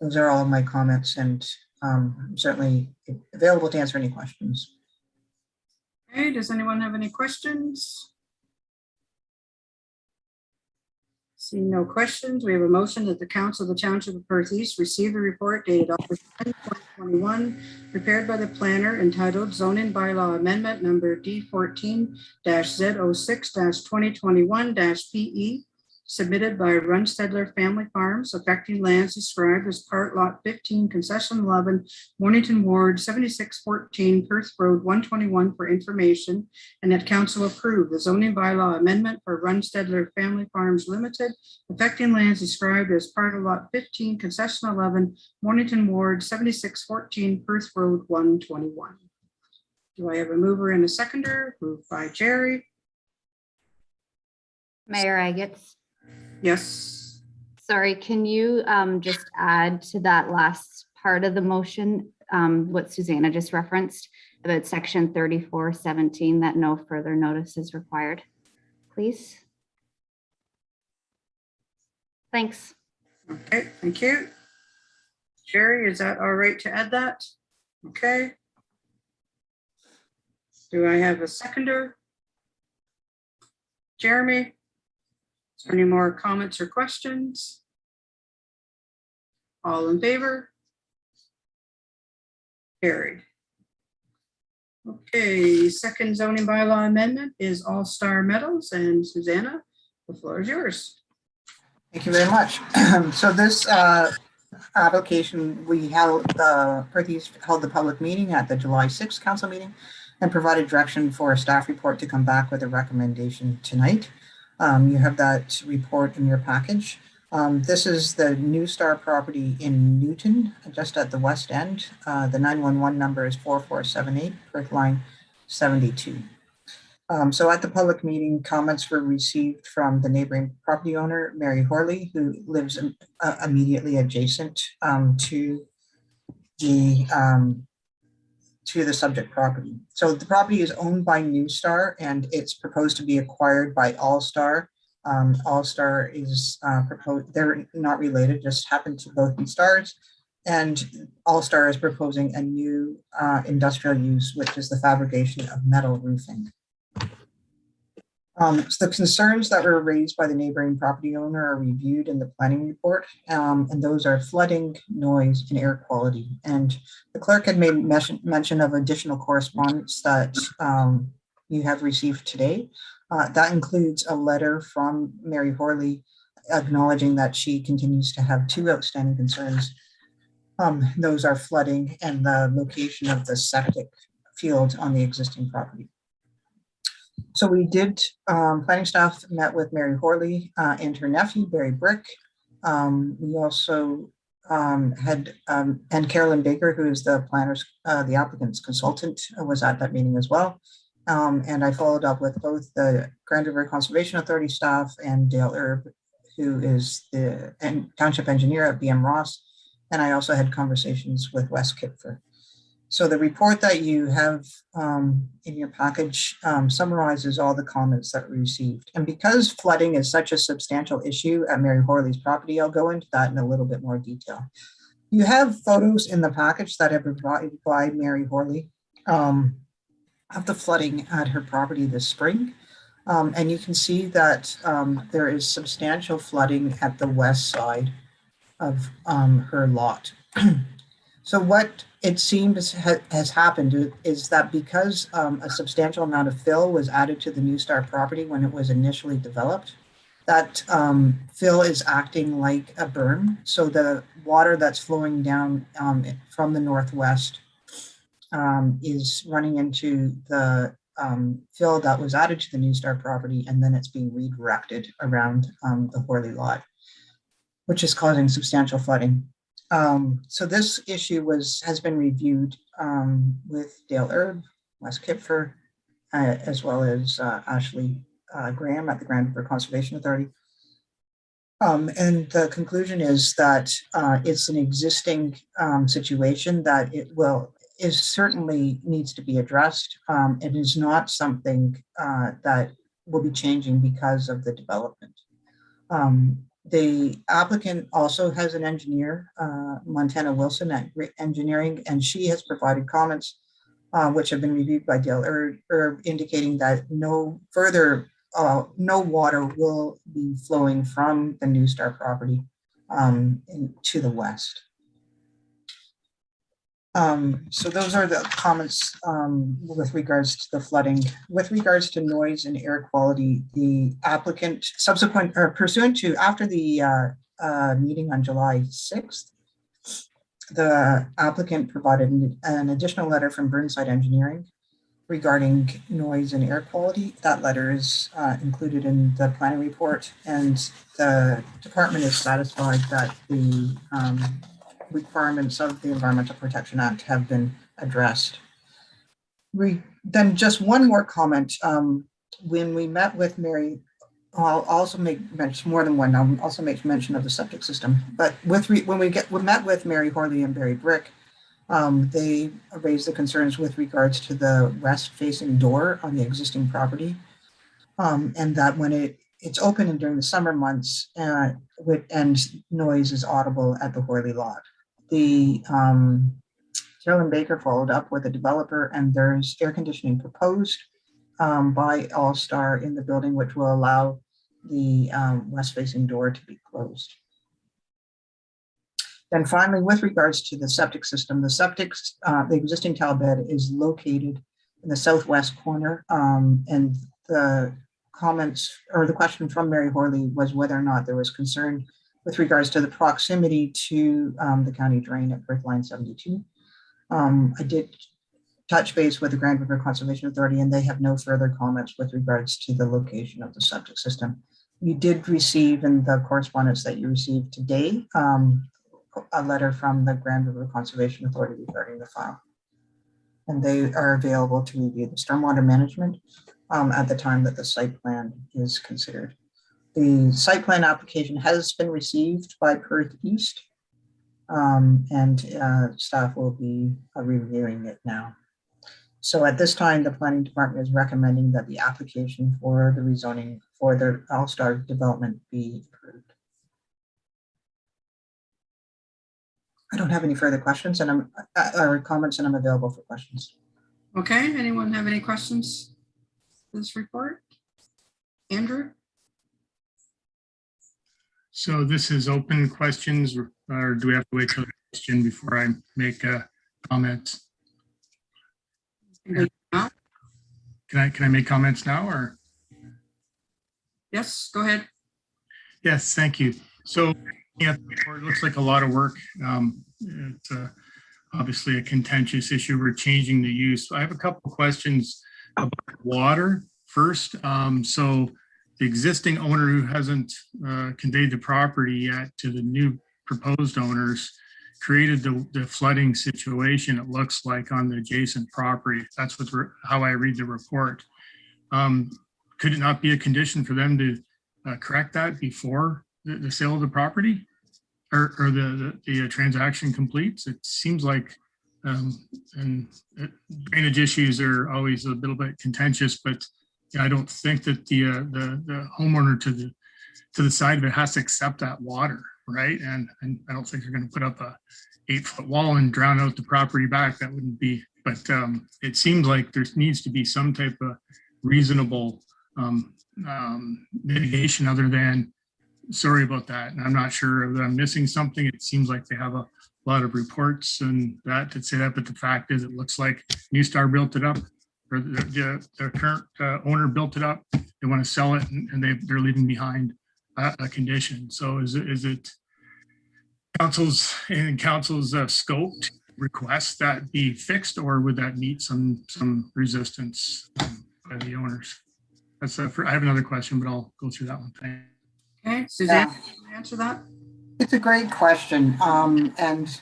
those are all of my comments, and I'm certainly available to answer any questions. Okay, does anyone have any questions? Seeing no questions, we have a motion that the Council of the Township of Perth East receive the report dated August 10, 2021, prepared by the planner entitled Zoning Bylaw Amendment Number D14-Z06-2021-PE, submitted by Runstedler Family Farms, affecting lands described as Part Lot 15, Concession 11, Mornington Ward, 7614, Perth Road, 121 for information, and that council approve the zoning bylaw amendment for Runstedler Family Farms Limited, affecting lands described as part of Lot 15, Concession 11, Mornington Ward, 7614, Perth Road, 121. Do I have a mover and a seconder? Moved by Jerry. Mayor Agates. Yes. Sorry, can you just add to that last part of the motion, what Susanna just referenced about section 3417, that no further notice is required, please? Thanks. Okay, thank you. Jerry, is that all right to add that? Okay. Do I have a seconder? Jeremy? Is there any more comments or questions? All in favor? Carried. Okay, second zoning bylaw amendment is All Star Metals, and Susanna, the floor is yours. Thank you very much. So this application, we held, Perth East held the public meeting at the July 6th council meeting and provided direction for a staff report to come back with a recommendation tonight. You have that report in your package. This is the New Star property in Newton, just at the west end. The 911 number is 4478, Perth line 72. So at the public meeting, comments were received from the neighboring property owner, Mary Horley, who lives immediately adjacent to the subject property. So the property is owned by New Star and it's proposed to be acquired by All Star. All Star is proposed, they're not related, just happen to both be stars. And All Star is proposing a new industrial use, which is the fabrication of metal roofing. So the concerns that were raised by the neighboring property owner are reviewed in the planning report, and those are flooding, noise, and air quality. And the clerk had made mention of additional correspondence that you have received today. That includes a letter from Mary Horley acknowledging that she continues to have two outstanding concerns. Those are flooding and the location of the septic field on the existing property. So we did, planning staff met with Mary Horley and her nephew, Barry Brick. We also had, and Carolyn Baker, who is the planner's, the applicant's consultant, was at that meeting as well. And I followed up with both the Grand River Conservation Authority staff and Dale Erb, who is the township engineer at BM Ross. And I also had conversations with Wes Kipfer. So the report that you have in your package summarizes all the comments that we received. And because flooding is such a substantial issue at Mary Horley's property, I'll go into that in a little bit more detail. You have photos in the package that have been provided by Mary Horley of the flooding at her property this spring. And you can see that there is substantial flooding at the west side of her lot. So what it seems has happened is that because a substantial amount of fill was added to the New Star property when it was initially developed, that fill is acting like a berm. So the water that's flowing down from the northwest is running into the fill that was added to the New Star property, and then it's being redirected around the Horley lot, which is causing substantial flooding. So this issue has been reviewed with Dale Erb, Wes Kipfer, as well as Ashley Graham at the Grand River Conservation Authority. And the conclusion is that it's an existing situation that is certainly needs to be addressed. It is not something that will be changing because of the development. The applicant also has an engineer, Montana Wilson at Grit Engineering, and she has provided comments which have been reviewed by Dale Erb, indicating that no further no water will be flowing from the New Star property to the west. So those are the comments with regards to the flooding. With regards to noise and air quality, the applicant subsequent or pursuant to after the meeting on July 6th, the applicant provided an additional letter from Burnside Engineering regarding noise and air quality. That letter is included in the planning report, and the department is satisfied that the requirements of the Environmental Protection Act have been addressed. Then just one more comment. When we met with Mary, I'll also make mention, more than one, I'll also make mention of the septic system. But when we met with Mary Horley and Barry Brick, they raised the concerns with regards to the west-facing door on the existing property, and that when it's open and during the summer months, and noise is audible at the Horley lot. The Carolyn Baker followed up with a developer, and there's air conditioning proposed by All Star in the building, which will allow the west-facing door to be closed. Then finally, with regards to the septic system, the existing tile bed is located in the southwest corner, and the comments or the question from Mary Horley was whether or not there was concern with regards to the proximity to the county drain at Perth Line 72. I did touch base with the Grand River Conservation Authority, and they have no further comments with regards to the location of the septic system. You did receive in the correspondence that you received today a letter from the Grand River Conservation Authority regarding the file. And they are available to review the stormwater management at the time that the site plan is considered. The site plan application has been received by Perth East, and staff will be reviewing it now. So at this time, the planning department is recommending that the application for the rezoning for the All-Star development be approved. I don't have any further questions or comments, and I'm available for questions. Okay, anyone have any questions for this report? Andrew? So this is open questions, or do we have to wait till the question before I make a comment? Can I make comments now, or? Yes, go ahead. Yes, thank you. So yeah, it looks like a lot of work. It's obviously a contentious issue. We're changing the use. I have a couple of questions about water first. So the existing owner who hasn't conveyed the property yet to the new proposed owners created the flooding situation, it looks like, on the adjacent property. That's how I read the report. Could it not be a condition for them to correct that before the sale of the property or the transaction completes? It seems like drainage issues are always a little bit contentious, but I don't think that the homeowner to the side of it has to accept that water, right? And I don't think they're going to put up a 8-foot wall and drown out the property back. That wouldn't be. But it seems like there needs to be some type of reasonable mitigation other than sorry about that. And I'm not sure that I'm missing something. It seems like they have a lot of reports and that to say that, but the fact is, it looks like New Star built it up, or the current owner built it up. They want to sell it, and they're leaving behind a condition. So is it council's scope to request that be fixed, or would that meet some resistance by the owners? That's I have another question, but I'll go through that one. Thanks. Okay, Suzanne, can you answer that? It's a great question. And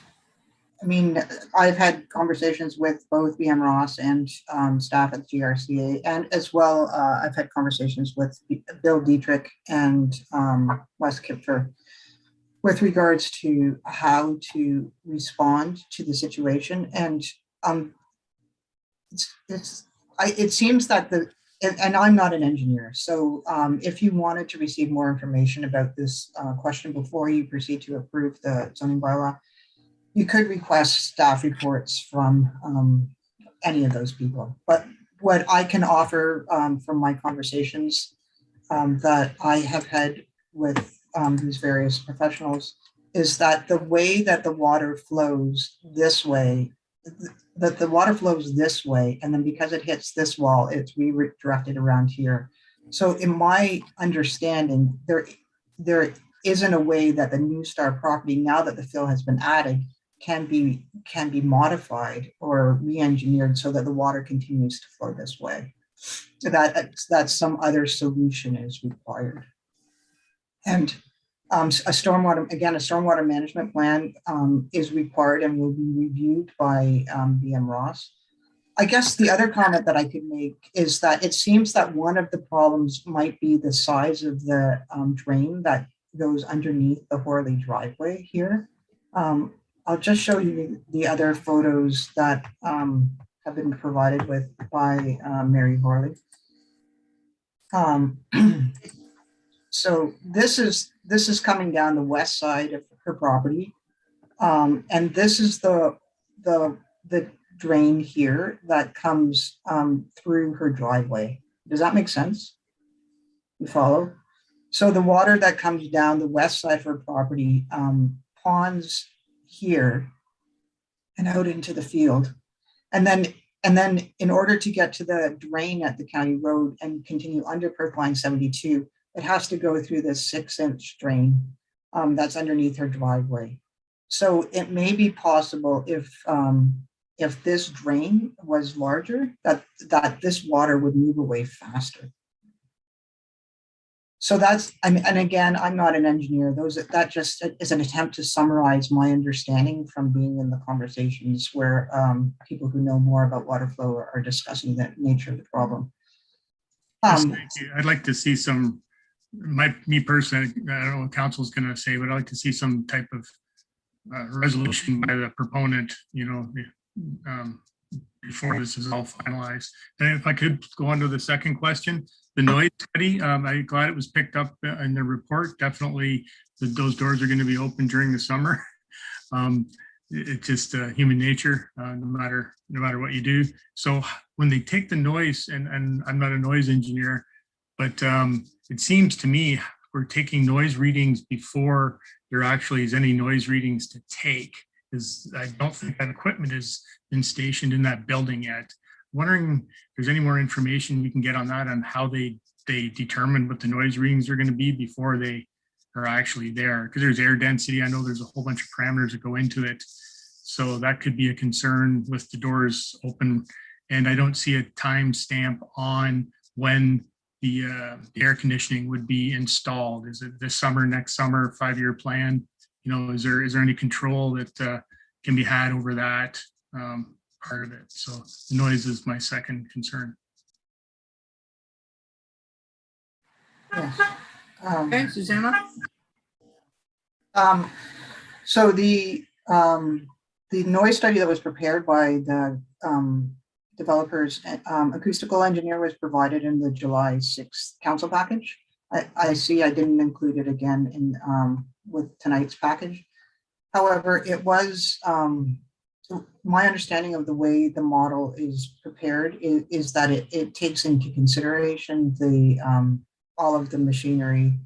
I mean, I've had conversations with both BM Ross and staff at the GRCA, and as well, I've had conversations with Bill Dietrich and Wes Kipfer with regards to how to respond to the situation. And it seems that and I'm not an engineer, so if you wanted to receive more information about this question before you proceed to approve the zoning bylaw, you could request staff reports from any of those people. But what I can offer from my conversations that I have had with these various professionals is that the way that the water flows this way, that the water flows this way, and then because it hits this wall, it's redirected around here. So in my understanding, there isn't a way that the New Star property, now that the fill has been added, can be modified or re-engineered so that the water continues to flow this way. So that some other solution is required. And a stormwater management plan is required and will be reviewed by BM Ross. I guess the other comment that I could make is that it seems that one of the problems might be the size of the drain that goes underneath the Horley driveway here. I'll just show you the other photos that have been provided with by Mary Horley. So this is coming down the west side of her property, and this is the drain here that comes through her driveway. Does that make sense? You follow? So the water that comes down the west side of her property ponds here and out into the field, and then in order to get to the drain at the county road and continue under Perth line 72, it has to go through this 6-inch drain that's underneath her driveway. So it may be possible if this drain was larger, that this water would move away faster. So that's, and again, I'm not an engineer. That just is an attempt to summarize my understanding from being in the conversations where people who know more about water flow are discussing the nature of the problem. Yes, thank you. I'd like to see some, me personally, I don't know what council's going to say, but I'd like to see some type of resolution by the proponent, before this is all finalized. And if I could go on to the second question, the noise study, I'm glad it was picked up in the report. Definitely those doors are going to be open during the summer. It's just human nature, no matter what you do. So when they take the noise, and I'm not a noise engineer, but it seems to me we're taking noise readings before there actually is any noise readings to take, because I don't think that equipment has been stationed in that building yet. Wondering if there's any more information we can get on that, on how they determine what the noise readings are going to be before they are actually there, because there's air density. I know there's a whole bunch of parameters that go into it. So that could be a concern with the doors open. And I don't see a time stamp on when the air conditioning would be installed. Is it this summer, next summer, 5-year plan? Is there any control that can be had over that part of it? So the noise is my second concern. Yes. Okay, Susanna? So the noise study that was prepared by the developers, acoustical engineer, was provided in the July 6th council package. I see I didn't include it again in with tonight's package. However, it was my understanding of the way the model is prepared is that it takes into consideration the all of the machinery,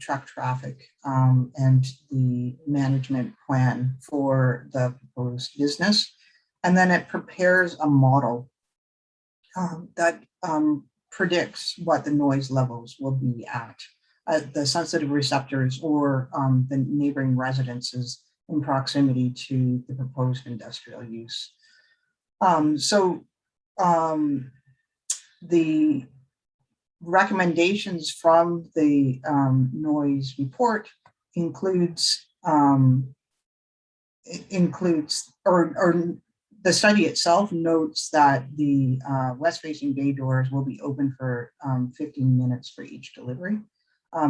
truck traffic, and the management plan for the proposed business. And then it prepares a model that predicts what the noise levels will be at the sensitive receptors or the neighboring residences in proximity to the proposed industrial use. The recommendations from the noise report includes the study itself notes that the west-facing bay doors will be open for 15 minutes for each delivery.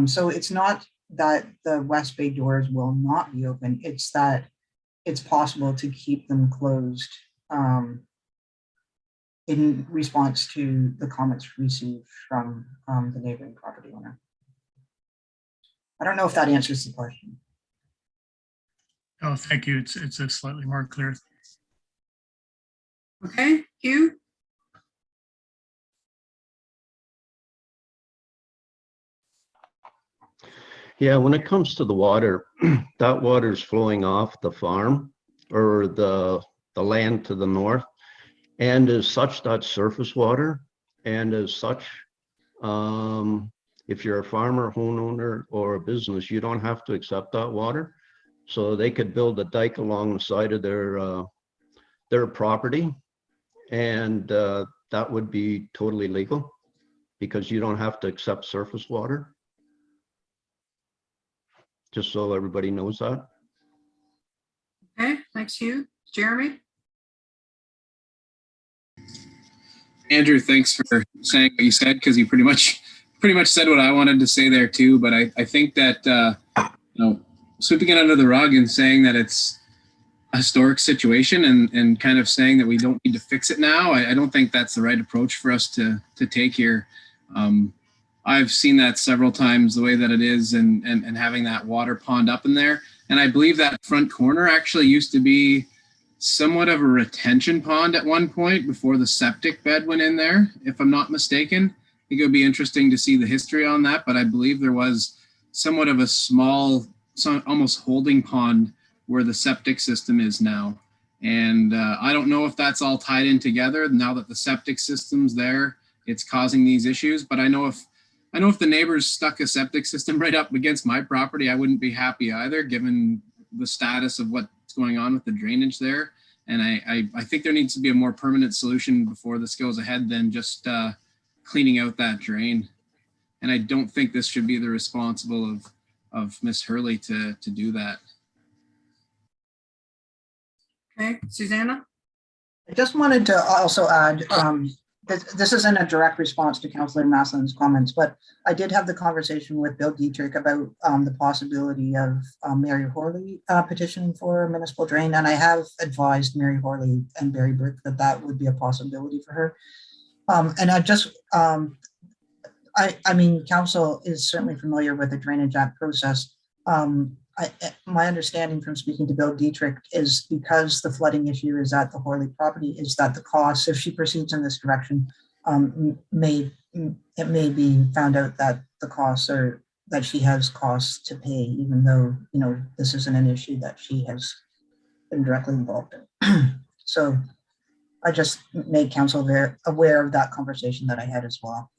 So it's not that the west bay doors will not be open, it's that it's possible to keep them closed in response to the comments received from the neighboring property owner. I don't know if that answers the question. Oh, thank you. It's a slightly more clear. Okay, Hugh? Yeah, when it comes to the water, that water is flowing off the farm or the land to the north. And as such, that's surface water. And as such, if you're a farmer, homeowner, or a business, you don't have to accept that water. So they could build a dike along the side of their property, and that would be totally legal because you don't have to accept surface water. Just so everybody knows that. Okay, thanks, Hugh. Jeremy? Andrew, thanks for saying what you said, because you pretty much said what I wanted to say there too. But I think that sweeping it under the rug and saying that it's a historic situation and kind of saying that we don't need to fix it now, I don't think that's the right approach for us to take here. I've seen that several times, the way that it is, and having that water pond up in there. And I believe that front corner actually used to be somewhat of a retention pond at one point before the septic bed went in there, if I'm not mistaken. I think it would be interesting to see the history on that, but I believe there was somewhat of a small, almost holding pond where the septic system is now. And I don't know if that's all tied in together now that the septic system's there, it's causing these issues. But I know if the neighbors stuck a septic system right up against my property, I wouldn't be happy either, given the status of what's going on with the drainage there. And I think there needs to be a more permanent solution before this goes ahead than just cleaning out that drain. And I don't think this should be the responsible of Miss Hurley to do that. Okay, Susanna? I just wanted to also add, this isn't a direct response to Councillor Masslin's comments, but I did have the conversation with Bill Dietrich about the possibility of Mary Horley petitioning for a municipal drain, and I have advised Mary Horley and Barry Brick that that would be a possibility for her. And I just, I mean, council is certainly familiar with the Drainage Act process. My understanding from speaking to Bill Dietrich is because the flooding issue is at the Horley property, is that the costs, if she proceeds in this direction, it may be found out that the costs are, that she has costs to pay, even though, you know, this isn't an issue that she has been directly involved in. So I just made council aware of that conversation that I had as well.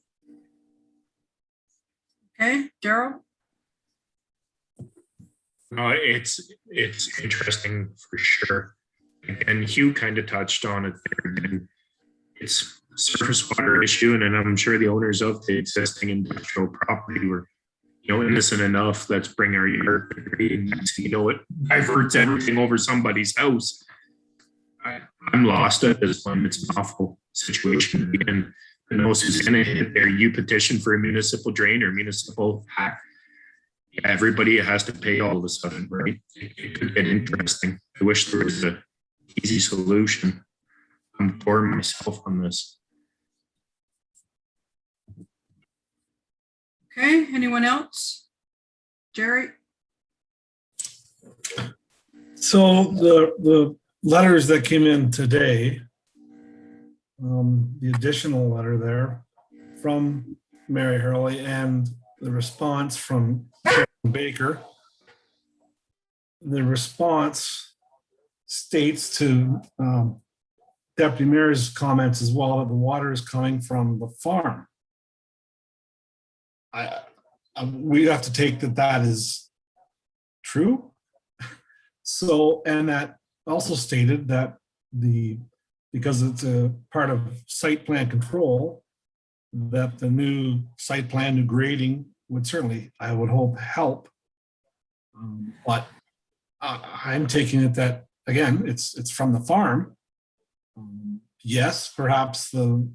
Okay, Daryl? It's interesting for sure. And Hugh kind of touched on it there. And it's a surface water issue, and I'm sure the owners of the existing industrial property were, innocent enough. Let's bring our yard. It diverts everything over somebody's house. I'm lost at this point. It's an awful situation. And I know Susanna hit there. You petition for a municipal drain or municipal hack. Yeah, everybody has to pay all of a sudden, right? It could get interesting. I wish there was an easy solution. I'm torn myself on this. Okay, anyone else? Jerry? So the letters that came in today, the additional letter there from Mary Hurley and the response from Baker. The response states to Deputy Mayor's comments as well that the water is coming from the farm. We have to take that is true. So, and that also stated that because it's a part of site plan control, that the new site plan, new grading would certainly, I would hope, help. But I'm taking it that, again, it's from the farm. Yes, perhaps the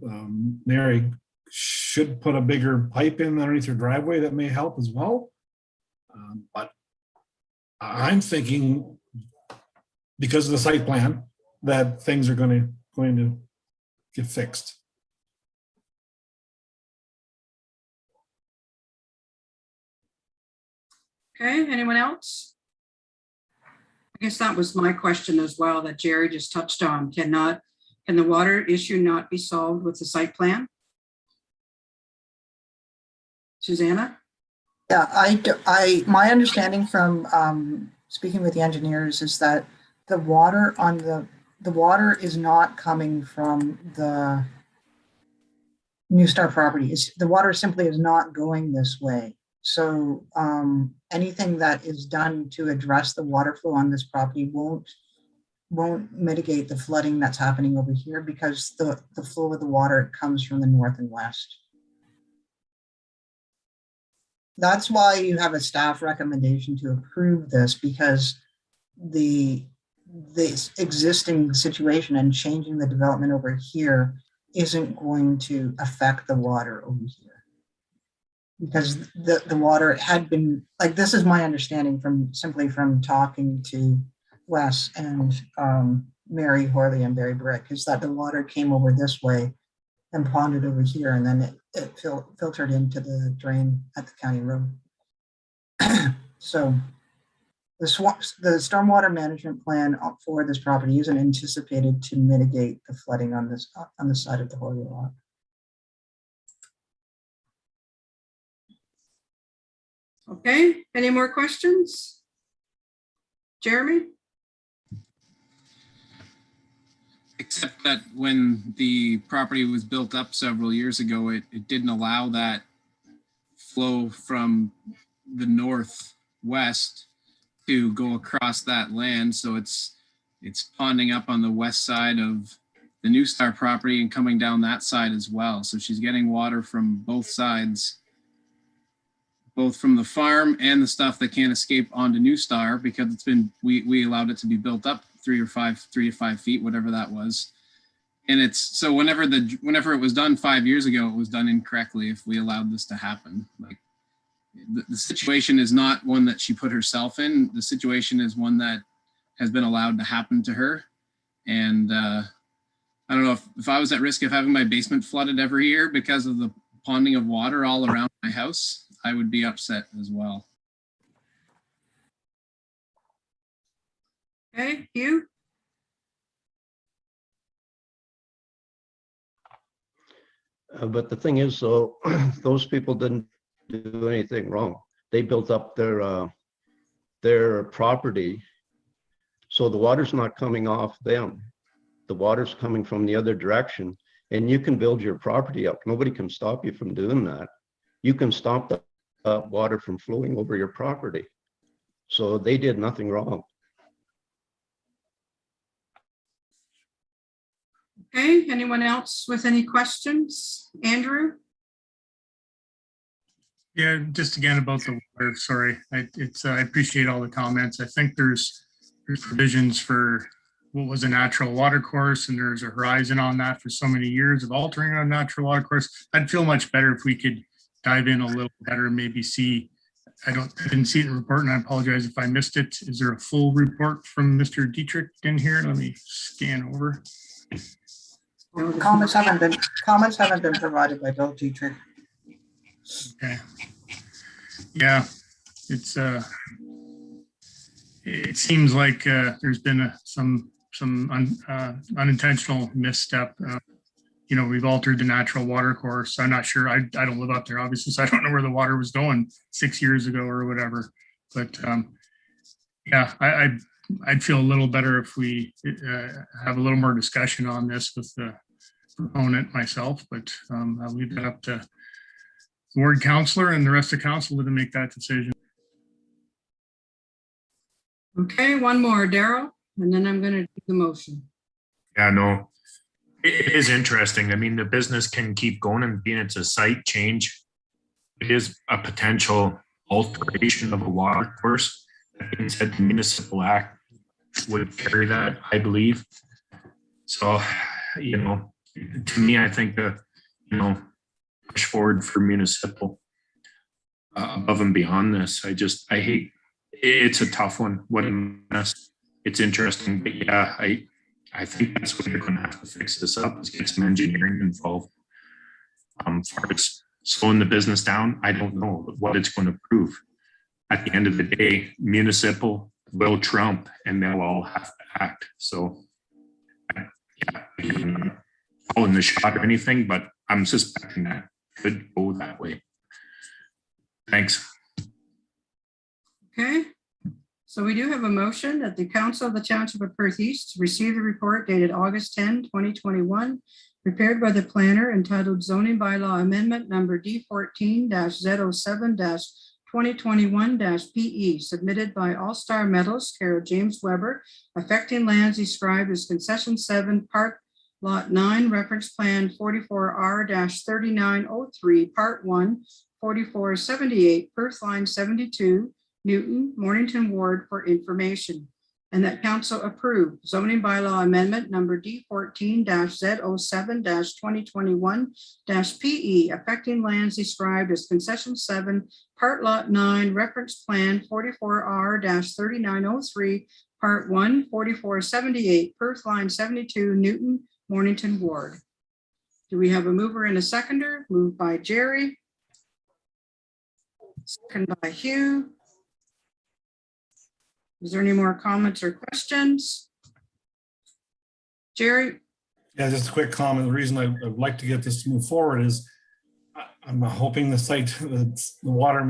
Mary should put a bigger pipe in underneath her driveway that may help as well. But I'm thinking, because of the site plan, that things are going to get fixed. Okay, anyone else? I guess that was my question as well that Jerry just touched on. Can the water issue not be solved with the site plan? Susanna? Yeah, my understanding from speaking with the engineers is that the water is not coming from the New Star property. The water simply is not going this way. So anything that is done to address the water flow on this property won't mitigate the flooding that's happening over here, because the flow of the water comes from the north and west. That's why you have a staff recommendation to approve this, because the existing situation and changing the development over here isn't going to affect the water over here. Because the water had been, like, this is my understanding from talking to Wes and Mary Horley and Barry Brick, is that the water came over this way and ponded over here, and then it filtered into the drain at the county road. So the stormwater management plan for this property isn't anticipated to mitigate the flooding on the side of the Horley lot. Okay, any more questions? Jeremy? Except that when the property was built up several years ago, it didn't allow that flow from the northwest to go across that land. So it's ponding up on the west side of the New Star property and coming down that side as well. So she's getting water from both sides, both from the farm and the stuff that can't escape onto New Star, because it's been, we allowed it to be built up 3 to 5 feet, whatever that was. And it's, so whenever it was done 5 years ago, it was done incorrectly if we allowed this to happen. Like, the situation is not one that she put herself in. The situation is one that has been allowed to happen to her. And I don't know if I was at risk of having my basement flooded every year because of the ponding of water all around my house, I would be upset as well. Okay, Hugh? But the thing is, though, those people didn't do anything wrong. They built up their property, so the water's not coming off them. The water's coming from the other direction, and you can build your property up. Nobody can stop you from doing that. You can stop the water from flowing over your property. So they did nothing wrong. Okay, anyone else with any questions? Andrew? Yeah, just again about the water, sorry. I appreciate all the comments. I think there's provisions for what was a natural water course, and there's a horizon on that for so many years of altering a natural water course. I'd feel much better if we could dive in a little better, maybe see, I didn't see it in the report, and I apologize if I missed it. Is there a full report from Mr. Dietrich in here? Let me scan over. Comments haven't been provided by Bill Dietrich. Okay. Yeah, it seems like there's been some unintentional misstep. We've altered the natural water course. I'm not sure. I don't live up there, obviously, so I don't know where the water was going 6 years ago or whatever. But yeah, I'd feel a little better if we have a little more discussion on this with the proponent myself. But I'll leave that up to the ward councillor and the rest of council to make that decision. Okay, one more, Daryl, and then I'm going to do the motion. Yeah, no, it is interesting. I mean, the business can keep going, and being it's a site change, it is a potential alteration of a water course. That being said, the municipal act would carry that, I believe. So, to me, I think push forward for municipal above and beyond this. I hate, it's a tough one. What a mess. It's interesting, but yeah, I think that's what they're going to have to fix this up, is get some engineering involved. As far as slowing the business down, I don't know what it's going to prove. At the end of the day, municipal will trump, and they'll all have to act. So, yeah, I'm not calling the shot or anything, but I'm suspecting that could go that way. Thanks. Okay, so we do have a motion that the Council of the Township of Perth East receive the report dated August 10, 2021, prepared by the planner entitled Zoning Bylaw Amendment Number D14-Z07-2021-PE, submitted by All Star Metals, Carol James Weber, affecting lands described as Concession 7, Part Lot 9, Reference Plan 44R-3903, Part 1, 4478, Perth Line 72, Newton, Mornington Ward for information, and that council approved zoning bylaw amendment number D14-Z07-2021-PE, affecting lands described as Concession 7, Part Lot 9, Reference Plan 44R-3903, Part 1, 4478, Perth Line 72, Newton, Mornington Ward. Do we have a mover and a seconder? Moved by Jerry. Second by Hugh. Is there any more comments or questions? Jerry? Yeah, just a quick comment. The reason I'd like to get this to move forward is I'm hoping the site, the water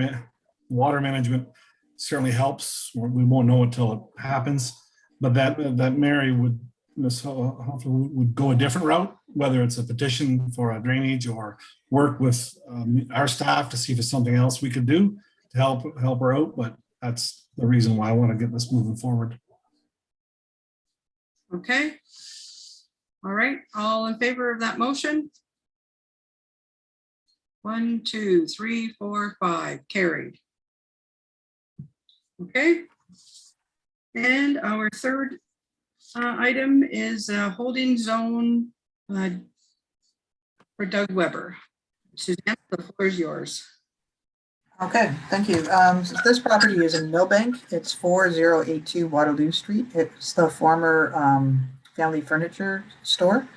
management certainly helps. We won't know until it happens, but that Mary would hopefully would go a different route, whether it's a petition for a drainage or work with our staff to see if it's something else we could do to help her out. But that's the reason why I want to get this moving forward. Okay. All right. All in favor of that motion? 1, 2, 3, 4, 5. Carried. Okay. And our third item is a holding zone for Doug Weber. Suzanne, the floor is yours. Okay, thank you. So this property is in Millbank. It's 4082 Waterloo Street. It's the former family furniture store.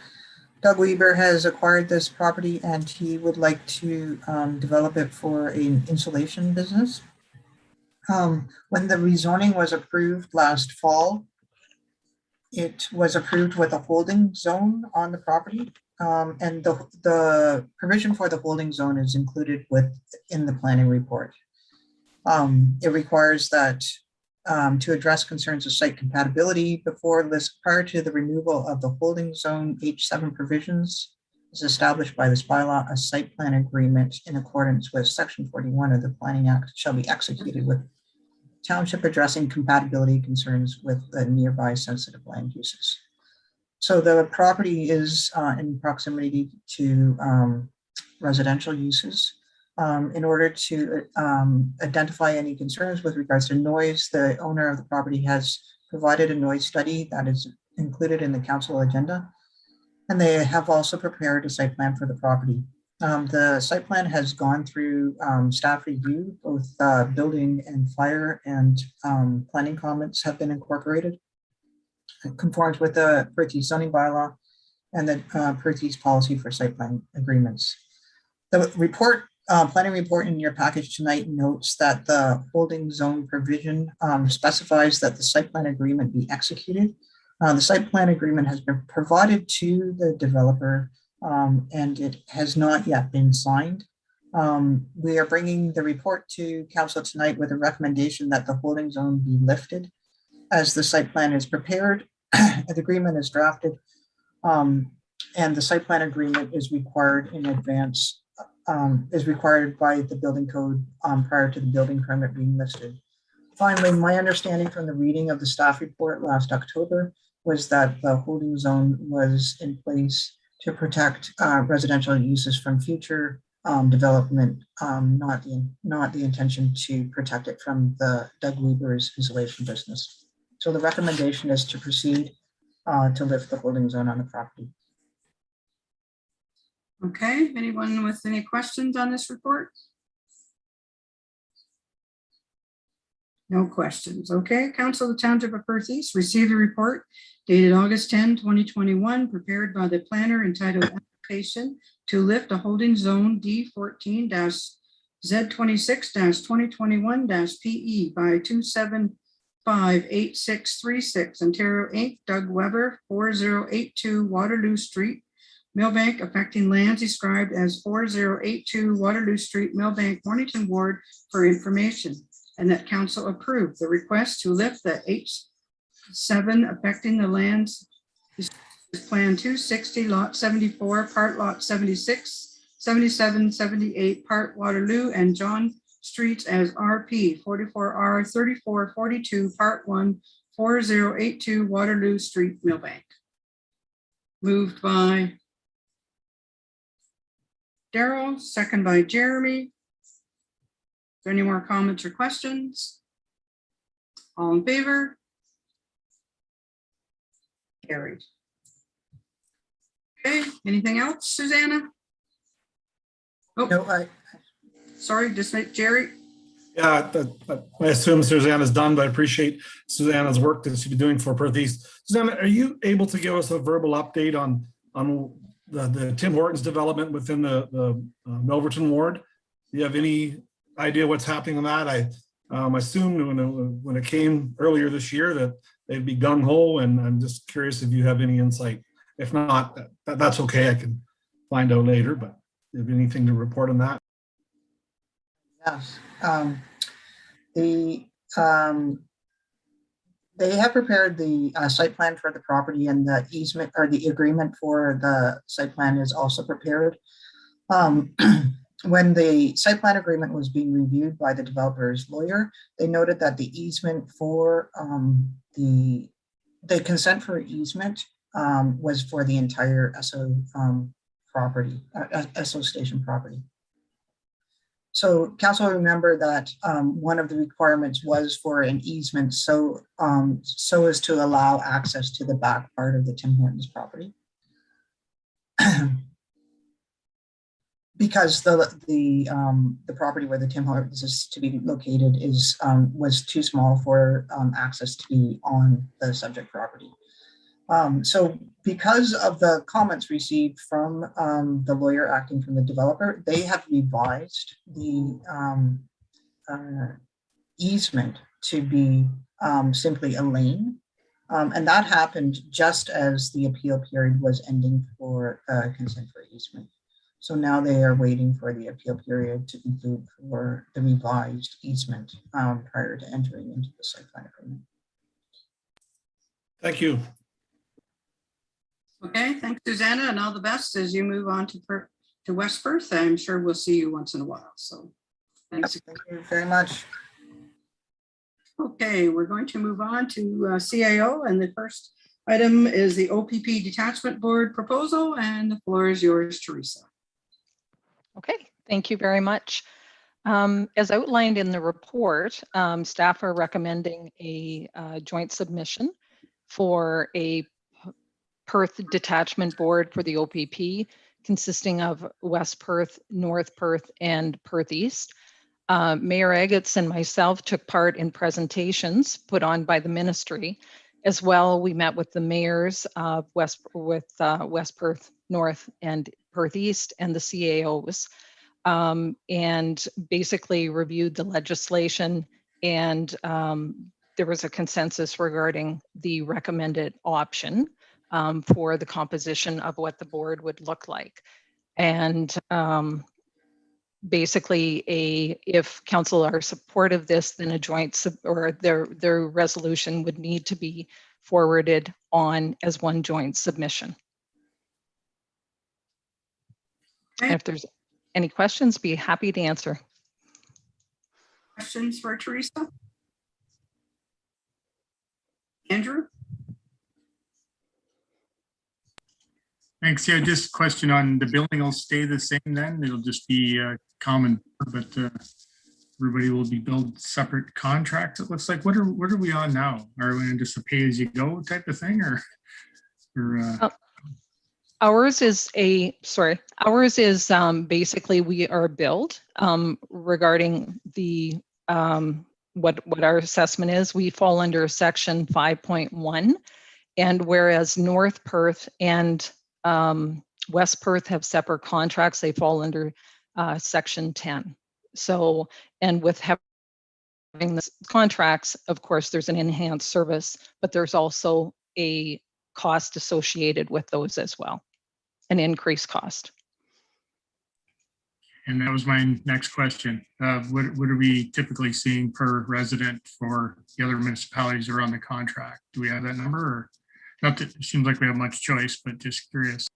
Doug Weber has acquired this property and he would like to develop it for an insulation business. When the rezoning was approved last fall, it was approved with a holding zone on the property. And the provision for the holding zone is included in the planning report. It requires that to address concerns of site compatibility prior to the removal of the holding zone H7 provisions is established by this bylaw, a site plan agreement in accordance with Section 41 of the Planning Act shall be executed with Township addressing compatibility concerns with the nearby sensitive land uses. So the property is in proximity to residential uses. In order to identify any concerns with regards to noise, the owner of the property has provided a noise study that is included in the council agenda. And they have also prepared a site plan for the property. The site plan has gone through staff review, both building and fire and planning comments have been incorporated. It conforms with the Perth East zoning bylaw and the Perth East policy for site plan agreements. The report, planning report in your package tonight notes that the holding zone provision specifies that the site plan agreement be executed. The site plan agreement has been provided to the developer and it has not yet been signed. We are bringing the report to council tonight with a recommendation that the holding zone be lifted as the site plan is prepared, the agreement is drafted, and the site plan agreement is required in advance, is required by the building code prior to the building permit being listed. Finally, my understanding from the reading of the staff report last October was that the holding zone was in place to protect residential uses from future development, not the intention to protect it from the Doug Weber's insulation business. So the recommendation is to proceed to lift the holding zone on the property. Okay, anyone with any questions on this report? No questions. Okay, Council of the Township of Perth East received a report dated August 10, 2021, prepared by the planner entitled Application to Lift a Holding Zone D14-Z26-2021-PE by 2758636 Ontario Inc., Doug Weber, 4082 Waterloo Street, Millbank, affecting lands described as 4082 Waterloo Street, Millbank, Mornington Ward for information. and that council approve the request to lift the H7 affecting the lands Plan 260, Lot 74, Part Lot 76, 77, 78, Part Waterloo, and John Streets as RP 44R 3442, Part 1, 4082 Waterloo Street, Millbank. Moved by Daryl, second by Jeremy. Is there any more comments or questions? All in favor? Carried. Okay, anything else, Susanna? Oh, No, sorry, just make Jerry. Yeah, I assume Susanna's done, but I appreciate Susanna's work that she's been doing for Perth East. Susanna, are you able to give us a verbal update on the Tim Hortons development within the Milverton ward? Do you have any idea what's happening on that? I assumed when it came earlier this year that they'd be gung ho, and I'm just curious if you have any insight. If not, that's okay. I can find out later, but do you have anything to report on that? yes. They have prepared the site plan for the property, and the easement or the agreement for the site plan is also prepared. When the site plan agreement was being reviewed by the developer's lawyer, they noted that the easement for the consent for easement was for the entire Esso property, Esso station property. So council remember that one of the requirements was for an easement, so as to allow access to the back part of the Tim Hortons property. Because the property where the Tim Hortons is to be located was too small for access to be on the subject property. So because of the comments received from the lawyer acting from the developer, they have revised the easement to be simply a lane. And that happened just as the appeal period was ending for consent for easement. So now they are waiting for the appeal period to conclude for the revised easement prior to entering into the site plan agreement. Thank you. Okay, thanks, Susanna, and all the best as you move on to West Perth. I'm sure we'll see you once in a while. So thanks. Thank you very much. Okay, we're going to move on to CAO, and the first item is the OPP Detachment Board proposal, and the floor is yours, Teresa. Okay, thank you very much. As outlined in the report, staff are recommending a joint submission for a Perth Detachment Board for the OPP, consisting of West Perth, North Perth, and Perth East. Mayor Agates and myself took part in presentations put on by the ministry. As well, we met with the mayors of West Perth North and Perth East and the CAOs, and basically reviewed the legislation, and there was a consensus regarding the recommended option for the composition of what the board would look like. And basically, if council are supportive of this, then a joint or their resolution would need to be forwarded on as one joint submission. And if there's any questions, be happy to answer. Questions for Teresa? Andrew? Thanks. Yeah, just a question on the building will stay the same then? It'll just be common, but everybody will be billed separate contracts. It looks like. What are we on now? Are we in just a pay as you go type of thing, or Ours is basically we are billed regarding the what our assessment is. We fall under section 5.1, and whereas North Perth and West Perth have separate contracts, they fall under section 10. So, and with having the contracts, of course, there's an enhanced service, but there's also a cost associated with those as well, an increased cost. And that was my next question. What are we typically seeing per resident for the other municipalities that are on the contract? Do we have that number, or not that it seems like we have much choice, but just curious.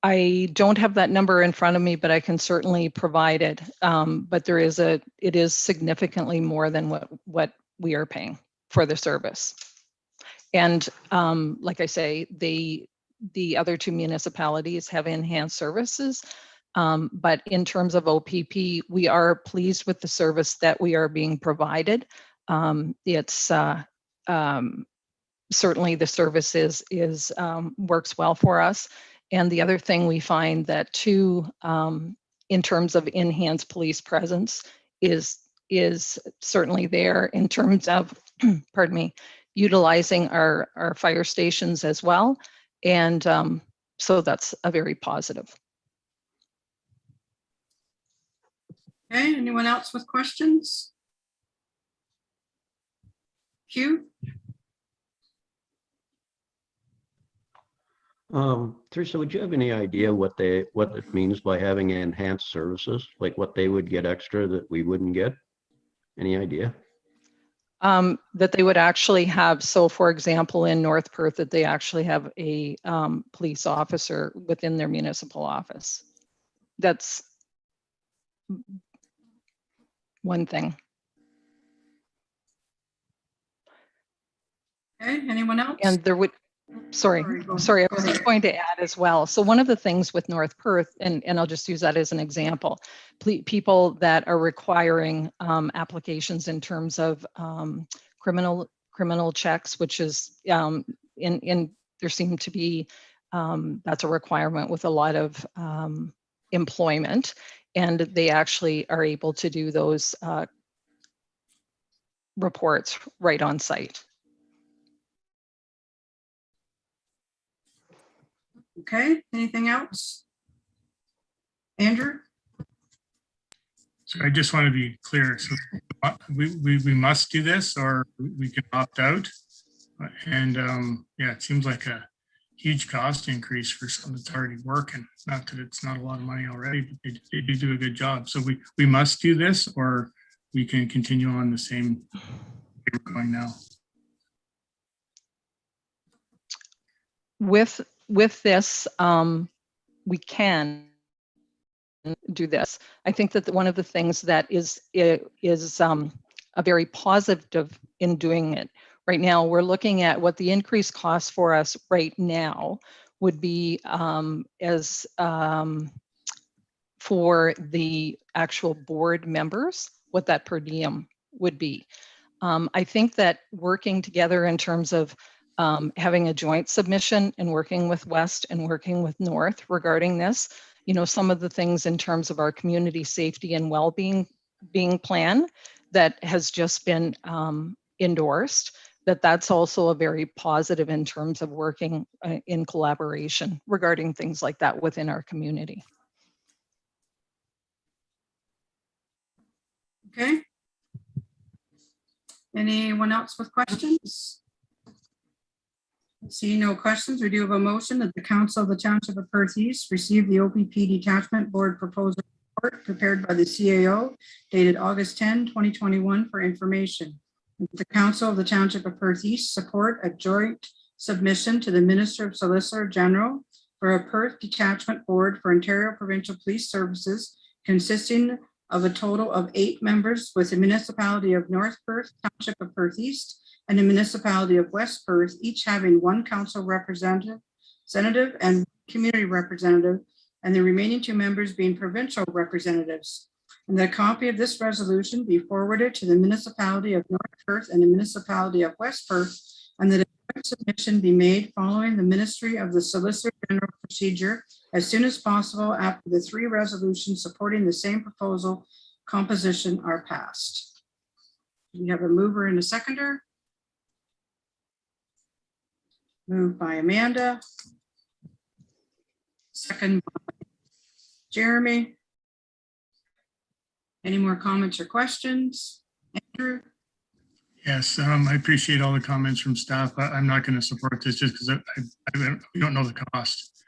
I don't have that number in front of me, but I can certainly provide it. But it is significantly more than what we are paying for the service. And like I say, the other two municipalities have enhanced services. But in terms of OPP, we are pleased with the service that we are being provided. It's certainly the service is works well for us. And the other thing we find that too, in terms of enhanced police presence, is certainly there in terms of, pardon me, utilizing our fire stations as well. And so that's a very positive. Okay, anyone else with questions? Hugh? Teresa, would you have any idea what it means by having enhanced services? Like what they would get extra that we wouldn't get? Any idea? That they would actually have, so for example, in North Perth, that they actually have a police officer within their municipal office. That's one thing. Okay, anyone else? And there would, sorry, I was just going to add as well. So one of the things with North Perth, and I'll just use that as an example, people that are requiring applications in terms of criminal checks, which is there seem to be, that's a requirement with a lot of employment, and they actually are able to do those reports right on site. Okay, anything else? Andrew? So I just want to be clear. So we must do this, or we can opt out. And yeah, it seems like a huge cost increase for something that's already working. Not that it's not a lot of money already, but they do a good job. So we must do this, or we can continue on the same way we're going now. With this, we can do this. I think that one of the things that is a very positive in doing it right now, we're looking at what the increased cost for us right now would be as for the actual board members, what that per diem would be. I think that working together in terms of having a joint submission and working with West and working with North regarding this, some of the things in terms of our community safety and well-being plan that has just been endorsed, that's also a very positive in terms of working in collaboration regarding things like that within our community. Okay. Anyone else with questions? See no questions. We do have a motion that the Council of the Township of Perth East receive the OPP Detachment Board Proposal Report prepared by the CAO dated August 10, 2021 for information. The Council of the Township of Perth East support a joint submission to the Minister of Solicitor General for a Perth Detachment Board for Ontario Provincial Police Services consisting of a total of 8 members, with the Municipality of North Perth, Township of Perth East, and the Municipality of West Perth, each having 1 council representative and community representative, and the remaining 2 members being provincial representatives. And that a copy of this resolution be forwarded to the Municipality of North Perth and the Municipality of West Perth, and that a submission be made following the Ministry of the Solicitor General procedure as soon as possible after the 3 resolutions supporting the same proposal composition are passed. We have a mover and a seconder. Moved by Amanda. Second by Jeremy. Any more comments or questions? Andrew? Yes, I appreciate all the comments from staff. I'm not going to support this just because we don't know the cost.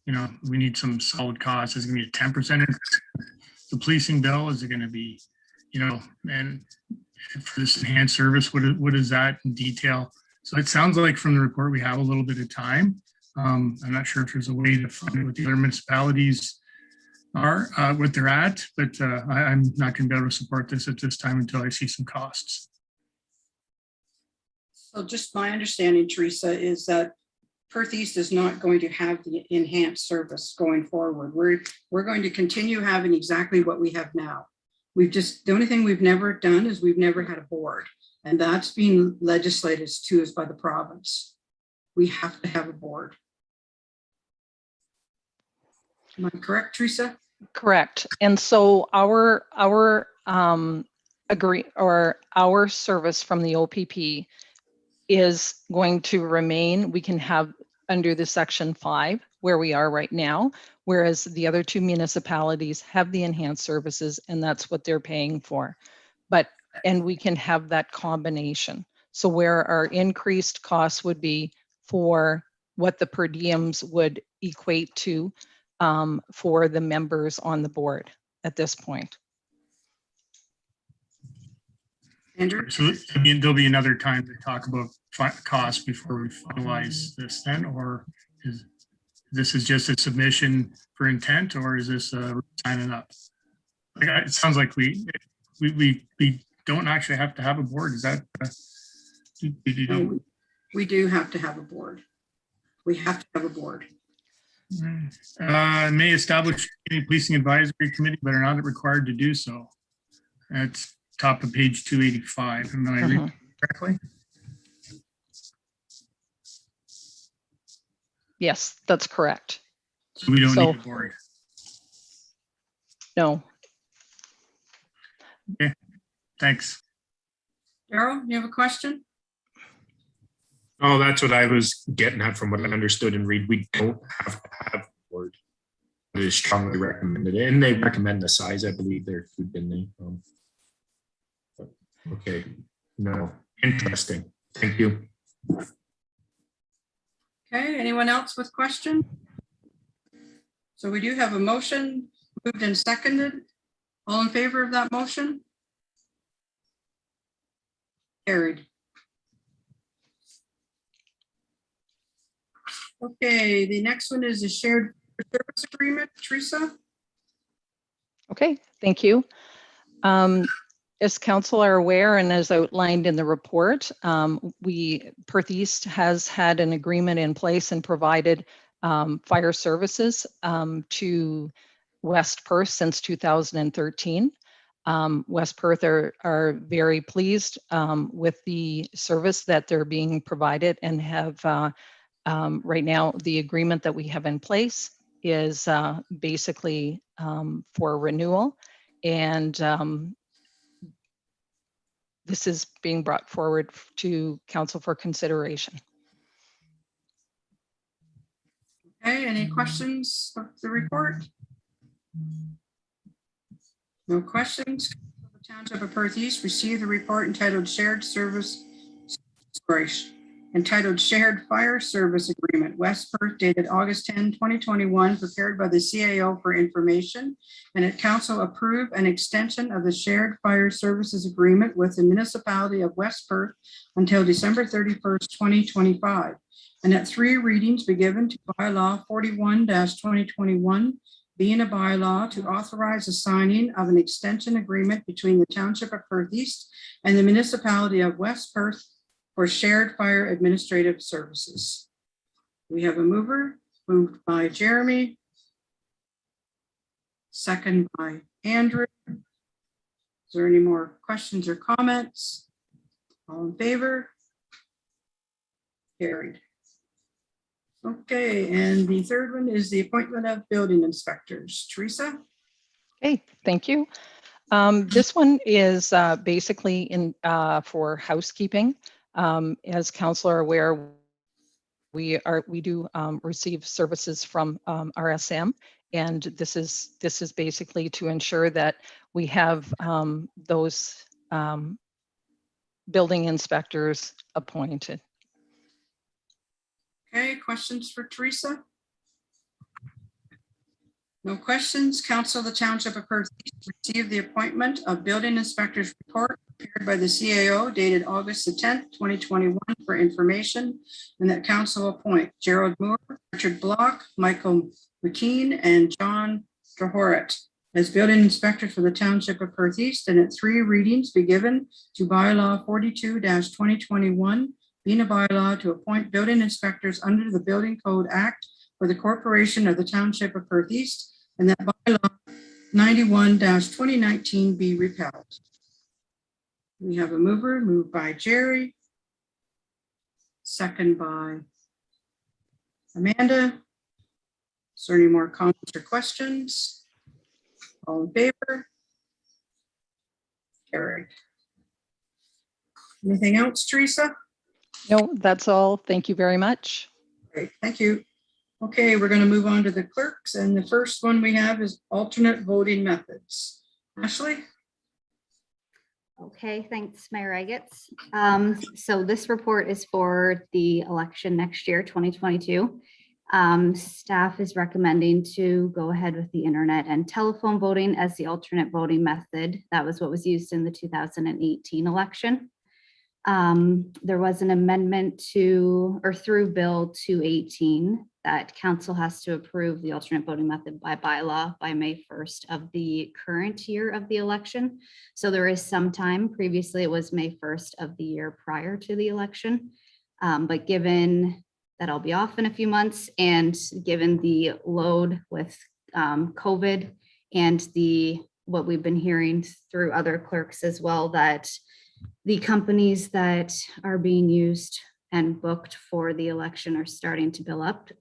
we need some solid costs. Is it gonna be a 10% increase? The policing bill, is it gonna be, and for this enhanced service, what is that in detail? So it sounds like from the report, we have a little bit of time. I'm not sure if there's a way to find what the other municipalities are, what they're at, but I'm not going to be able to support this at this time until I see some costs. So just my understanding, Teresa, is that Perth East is not going to have the enhanced service going forward. We're going to continue having exactly what we have now. The only thing we've never done is we've never had a board, and that's being legislated to us by the province. We have to have a board. Am I correct, Teresa? Correct. And so our service from the OPP is going to remain. We can have under the Section 5 where we are right now, whereas the other two municipalities have the enhanced services, and that's what they're paying for. And we can have that combination. So where our increased costs would be for what the per diems would equate to for the members on the board at this point. Andrew? So there'll be another time to talk about costs before we finalize this then, or is this just a submission for intent, or is this signing up? It sounds like we don't actually have to have a board. Is that? We do have to have a board. We have to have a board. May establish a policing advisory committee, but are not required to do so. That's top of page 285. Am I reading correctly? Yes, that's correct. So we don't need a board. No. Okay, thanks. Daryl, you have a question? Oh, that's what I was getting at from what I understood and read. We don't have to have a board. It is strongly recommended, and they recommend the size. I believe they're food bin. Okay, no, interesting. Thank you. Okay, anyone else with question? So we do have a motion moved and seconded. All in favor of that motion? Carried. Okay, the next one is a shared service agreement. Teresa? Okay, thank you. As council are aware, and as outlined in the report, Perth East has had an agreement in place and provided fire services to West Perth since 2013. West Perth are very pleased with the service that they're being provided and have right now the agreement that we have in place is basically for renewal, and this is being brought forward to council for consideration. Okay, any questions of the report? No questions. The Township of Perth East received the report entitled Shared Fire Service Agreement, West Perth, dated August 10, 2021, prepared by the CAO for information, and that council approve an extension of the Shared Fire Services Agreement with the municipality of West Perth until December 31st, 2025, and that 3 readings be given to bylaw 41-2021, being a bylaw to authorize the signing of an extension agreement between the Township of Perth East and the municipality of West Perth for shared fire administrative services. We have a mover, moved by Jeremy, second by Andrew. Is there any more questions or comments? All in favor? Carried. Okay, and the third one is the appointment of building inspectors. Teresa? Okay, thank you. This one is basically in for housekeeping. As council are aware, we do receive services from RSM, and this is basically to ensure that we have those building inspectors appointed. Okay, questions for Teresa? No questions. Council of the Township of Perth received the appointment of building inspector's report prepared by the CAO dated August the 10th, 2021 for information, and that council appoint Gerald Moore, Richard Block, Michael McKean, and John Drahoret as building inspector for the Township of Perth East, and at 3 readings be given to bylaw 42-2021, being a bylaw to appoint building inspectors under the Building Code Act for the Corporation of the Township of Perth East, and that bylaw 91-2019 be repealed. We have a moved by Jerry, second by Amanda. Is there any more comments or questions? All in favor? Carried. Anything else, Teresa? No, that's all. Thank you very much. Great, thank you. Okay, we're going to move on to the clerks, and the first one we have is alternate voting methods. Ashley? Okay, thanks, Mayor Agates. So this report is for the election next year, 2022. Staff is recommending to go ahead with the internet and telephone voting as the alternate voting method. That was what was used in the 2018 election. There was an amendment to, or through Bill 218, that council has to approve the alternate voting method by bylaw by May 1st of the current year of the election. So there is some time. Previously, it was May 1st of the year prior to the election. But given that I'll be off in a few months, and given the load with COVID and what we've been hearing through other clerks as well, that the companies that are being used and booked for the election are starting to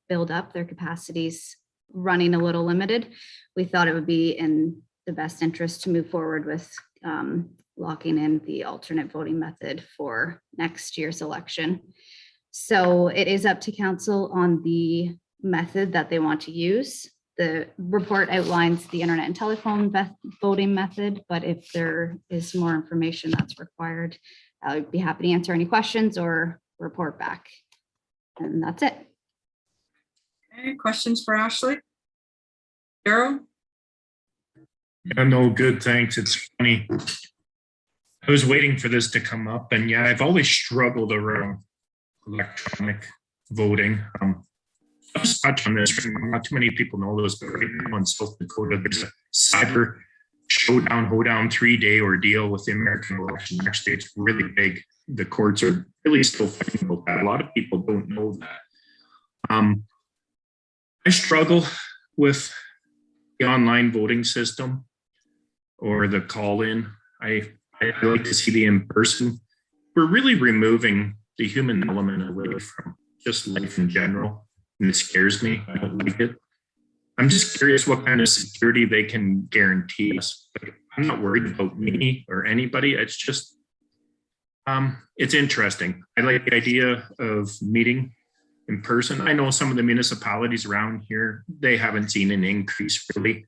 build up their capacities, running a little limited. We thought it would be in the best interest to move forward with locking in the alternate voting method for next year's election. So it is up to council on the method that they want to use. The report outlines the internet and telephone voting method, but if there is more information that's required, I would be happy to answer any questions or report back. And that's it. Okay, questions for Ashley? Daryl? Yeah, no, good, thanks. It's funny. I was waiting for this to come up, and yeah, I've always struggled around electronic voting. I'll just touch on this. Not too many people know this, but right now in South Dakota, there's a cyber showdown, hoedown 3-day ordeal with the American election. Actually, it's really big. The courts are really still fighting about that. A lot of people don't know that. I struggle with the online voting system or the call-in. I like to see the in-person. We're really removing the human element away from just life in general, and it scares me. I don't like it. I'm just curious what kind of security they can guarantee us. But I'm not worried about me or anybody. It's just, it's interesting. I like the idea of meeting in person. I know some of the municipalities around here, they haven't seen an increase really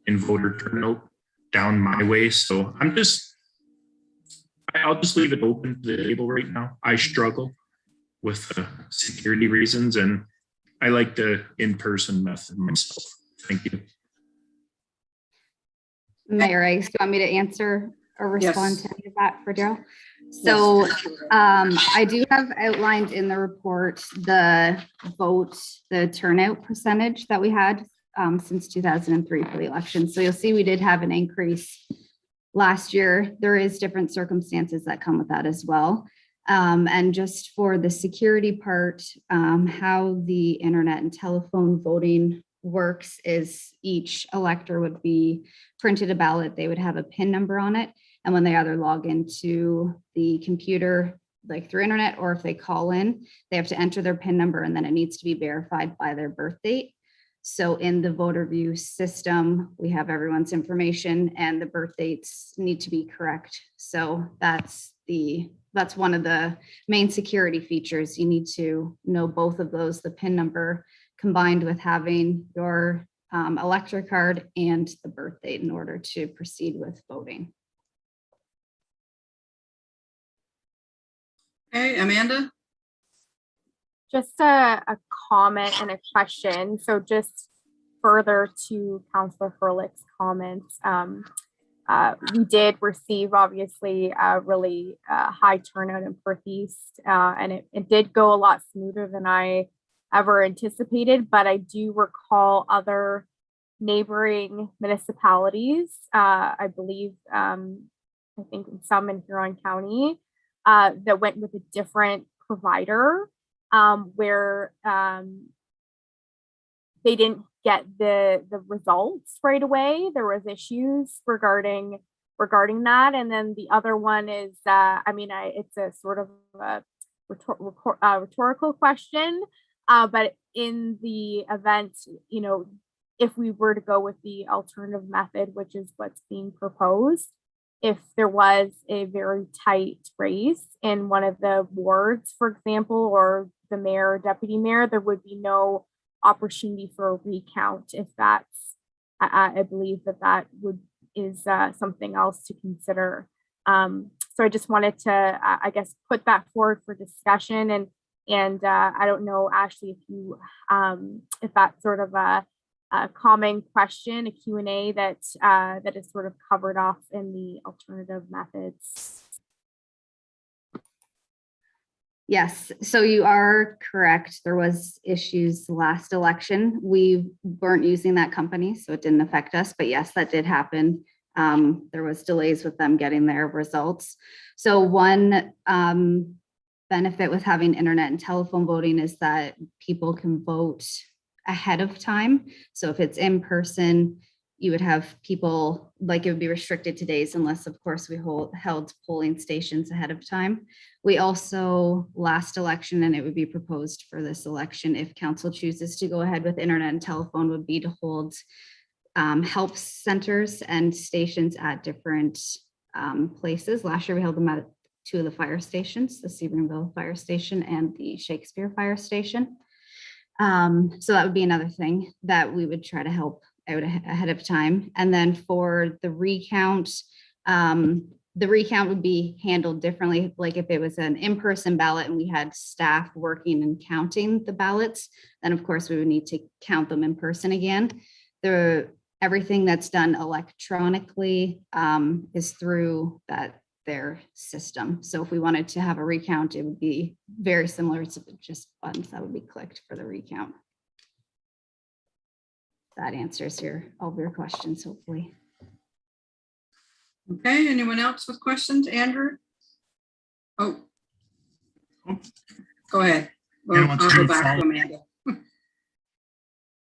in voter turnout down my way. So I'll just leave it open to the table right now. I struggle with security reasons, and I like the in-person method myself. Thank you. Mayor, do you want me to answer or respond Yes. to any of that for Daryl? So I do have outlined in the report the turnout percentage that we had since 2003 for the election. So you'll see we did have an increase last year. There is different circumstances that come with that as well. And just for the security part, how the internet and telephone voting works is each elector would be printed a ballot. They would have a PIN number on it. And when they either log into the computer, like through internet, or if they call in, they have to enter their PIN number, and then it needs to be verified by their birth date. So in the voter view system, we have everyone's information, and the birth dates need to be correct. So that's one of the main security features. You need to know both of those, the PIN number combined with having your elector card and the birth date in order to proceed with voting. Okay, Amanda? Just a comment and a question. So just further to Councillor Froelich's comments, we did receive obviously a really high turnout in Perth East, and it did go a lot smoother than I ever anticipated, but I do recall other neighboring municipalities, I believe, I think some in Huron County, that went with a different provider, where they didn't get the results right away. There was issues regarding that. And then the other one is, it's a sort of a rhetorical question, but in the event, if we were to go with the alternative method, which is what's being proposed, if there was a very tight race in one of the wards, for example, or the mayor or deputy mayor, there would be no opportunity for a recount. If that's, I believe that is something else to consider. So I just wanted to, I guess, put that forward for discussion. And I don't know, Ashley, if that's sort of a common question, a Q&A that is sort of covered off in the alternative methods. Yes, so you are correct. There was issues last election. We weren't using that company, so it didn't affect us. But yes, that did happen. There was delays with them getting their results. So one benefit with having internet and telephone voting is that people can vote ahead of time. So if it's in person, you would have people, like, it would be restricted to days unless, of course, we held polling stations ahead of time. We also, last election, and it would be proposed for this election, if council chooses to go ahead with internet and telephone, would be to hold help centers and stations at different places. Last year, we held them at two of the fire stations, the Sebringville Fire Station and the Shakespeare Fire Station. So that would be another thing that we would try to help out ahead of time. And then for the recount would be handled differently. Like if it was an in-person ballot and we had staff working and counting the ballots, then of course we would need to count them in person again. Everything that's done electronically is through their system. So if we wanted to have a recount, it would be very similar to just buttons that would be clicked for the recount. That answers all of your questions, hopefully. Okay, anyone else with questions? Andrew? Oh, go ahead. Well, I'll go back to Amanda.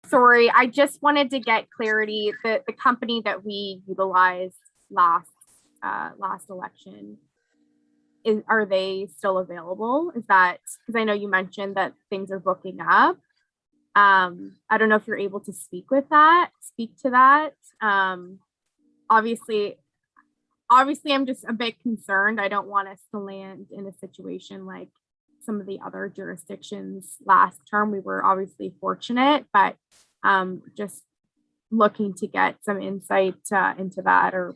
Sorry, I just wanted to get clarity. The company that we utilized last election, are they still available? Is that, because I know you mentioned that things are booking up. I don't know if you're able to speak to that. Obviously I'm just a bit concerned. I don't want us to land in a situation like some of the other jurisdictions last term. We were obviously fortunate, but just looking to get some insight into that. Or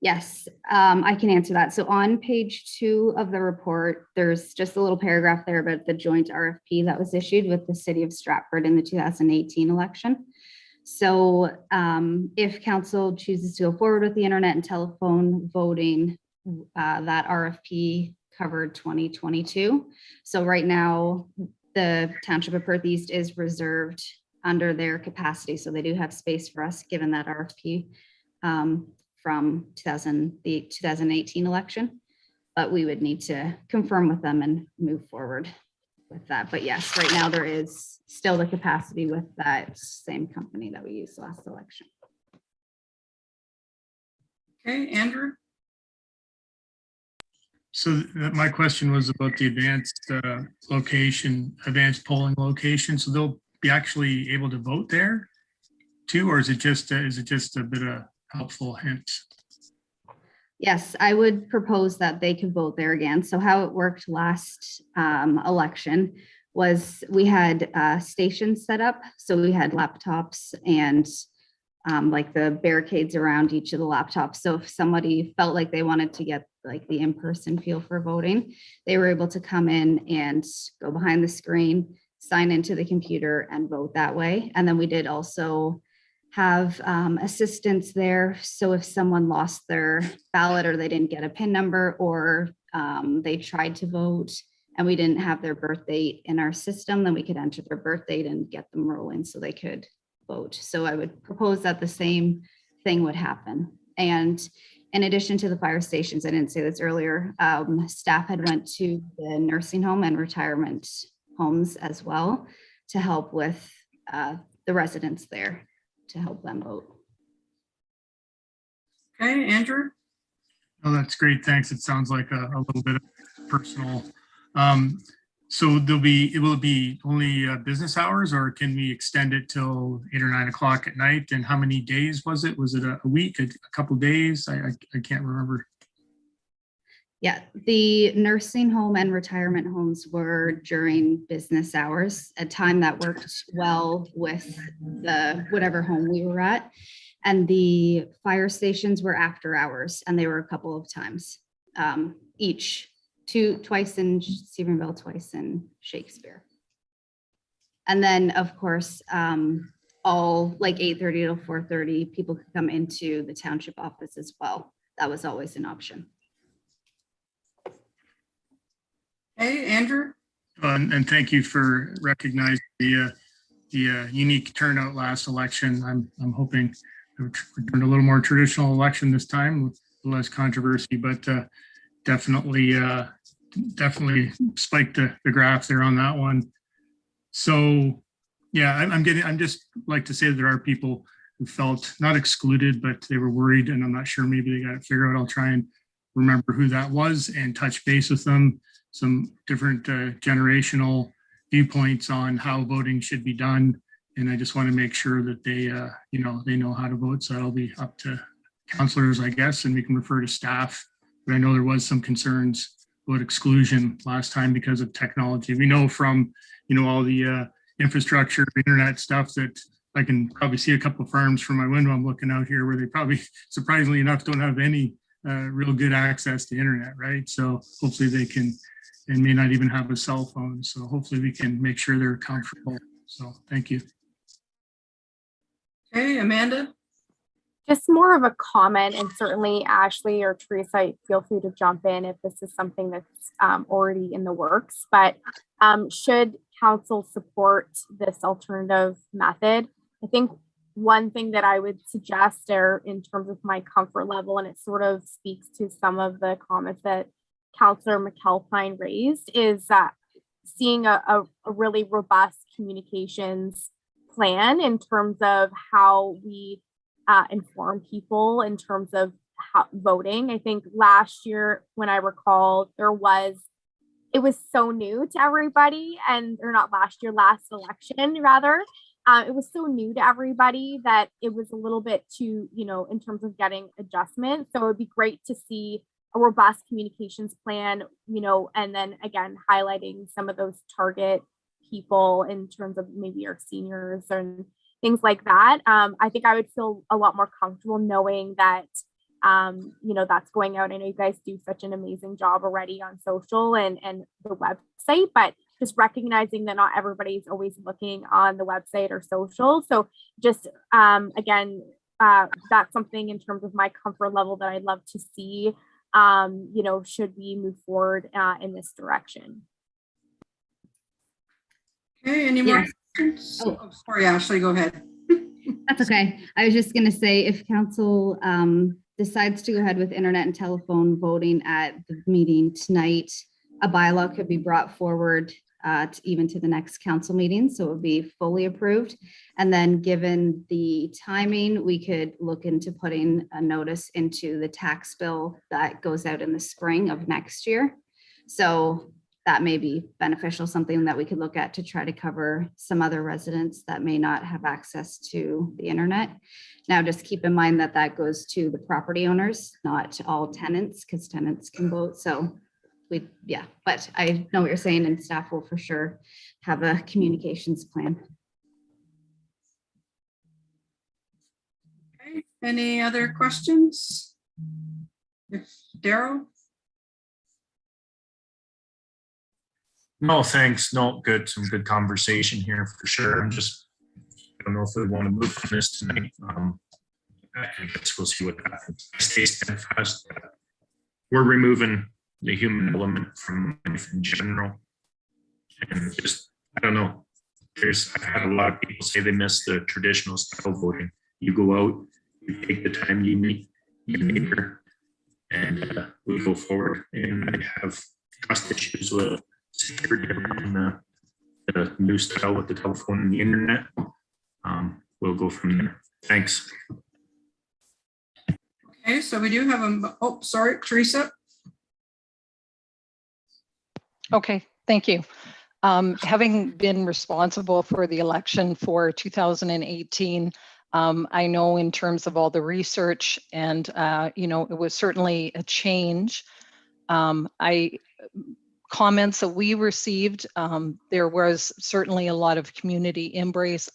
Yes, I can answer that. So on page 2 of the report, there's just a little paragraph there about the joint RFP that was issued with the city of Stratford in the 2018 election. So if council chooses to go forward with the internet and telephone voting, that RFP covered 2022. So right now, the Township of Perth East is reserved under their capacity. So they do have space for us, given that RFP from the 2018 election, but we would need to confirm with them and move forward with that. But yes, right now there is still the capacity with that same company that we used last election. Okay, Andrew? So my question was about the advanced polling location. So they'll be actually able to vote there too, or is it just a bit of helpful hint? Yes, I would propose that they could vote there again. So how it worked last election was we had stations set up. So we had laptops and like the barricades around each of the laptops. So if somebody felt like they wanted to get like the in-person feel for voting, they were able to come in and go behind the screen sign into the computer and vote that way. And then we did also have assistance there. So if someone lost their ballot or they didn't get a PIN number, or they tried to vote and we didn't have their birth date in our system, then we could enter their birth date and get them rolling so they could vote. So I would propose that the same thing would happen. And in addition to the fire stations, I didn't say this earlier, staff had went to the nursing home and retirement homes as well to help with the residents there, to help them vote. Okay, Andrew? Oh, that's great. Thanks. It sounds like a little bit of personal. So will it be only business hours, or can we extend it till 8 or 9 o'clock at night? And how many days was it? Was it a week, a couple days? I can't remember. Yeah, the nursing home and retirement homes were during business hours, a time that worked well with the whatever home we were at. And the fire stations were after hours, and they were a couple of times each. Twice in Stephenville, twice in Shakespeare. And then, of course, all like 8:30 to 4:30, people could come into the township office as well. That was always an option. Hey, Andrew? And thank you for recognizing the unique turnout last election. I'm hoping we're doing a little more traditional election this time with less controversy, but definitely spiked the graph there on that one. So yeah, I'm just like to say that there are people who felt not excluded, but they were worried, and I'm not sure, maybe they got it figured out. I'll try and remember who that was and touch base with them. Some different generational viewpoints on how voting should be done. And I just want to make sure that they know how to vote. So that'll be up to counselors, I guess, and we can refer to staff. But I know there was some concerns about exclusion last time because of technology. We know from, all the infrastructure, internet stuff, that I can probably see a couple of farms from my window. I'm looking out here where they probably, surprisingly enough, don't have any real good access to internet, right? So hopefully they can, and may not even have a cell phone. So hopefully we can make sure they're comfortable. So thank you. Hey, Amanda? Just more of a comment, and certainly Ashley or Teresa, feel free to jump in if this is something that's already in the works. But should council support this alternative method, I think one thing that I would suggest there in terms of my comfort level, and it sort of speaks to some of the comments that Councillor McAlpine raised, is seeing a really robust communications plan in terms of how we inform people in terms of voting. I think last year, when I recall, it was so new to everybody, or not last year, last election rather. It was so new to everybody that it was a little bit too, in terms of getting adjustment. So it'd be great to see a robust communications plan, and then again, highlighting some of those target people in terms of maybe our seniors and things like that. I think I would feel a lot more comfortable knowing that, that's going out. I know you guys do such an amazing job already on social and the website, but just recognizing that not everybody's always looking on the website or social. So just, again, that's something in terms of my comfort level that I'd love to see, should we move forward in this direction. Okay, any more questions? Oh, sorry, Ashley, go ahead. That's okay. I was just going to say, if council decides to go ahead with internet and telephone voting at the meeting tonight, a bylaw could be brought forward even to the next council meeting, so it would be fully approved. And then given the timing, we could look into putting a notice into the tax bill that goes out in the spring of next year. So that may be beneficial, something that we could look at to try to cover some other residents that may not have access to the internet. Now, just keep in mind that that goes to the property owners, not all tenants, because tenants can vote. So but I know what you're saying, and staff will for sure have a communications plan. Okay, any other questions? Daryl? No, thanks. No, good. Some good conversation here for sure. I don't know if we want to move on this tonight. I guess we'll see what happens. Stay steadfast. We're removing the human element from life in general. And just, I don't know. I've had a lot of people say they miss the traditional style voting. You go out, you take the time you meet your neighbor, and we go forward. And I have trust issues with security around the new style with the telephone and the internet. We'll go from there. Thanks. Okay, so we do have oh, sorry, Teresa. Okay, thank you. Having been responsible for the election for 2018, I know in terms of all the research and, it was certainly a change. Comments that we received, there was certainly a lot of community embrace.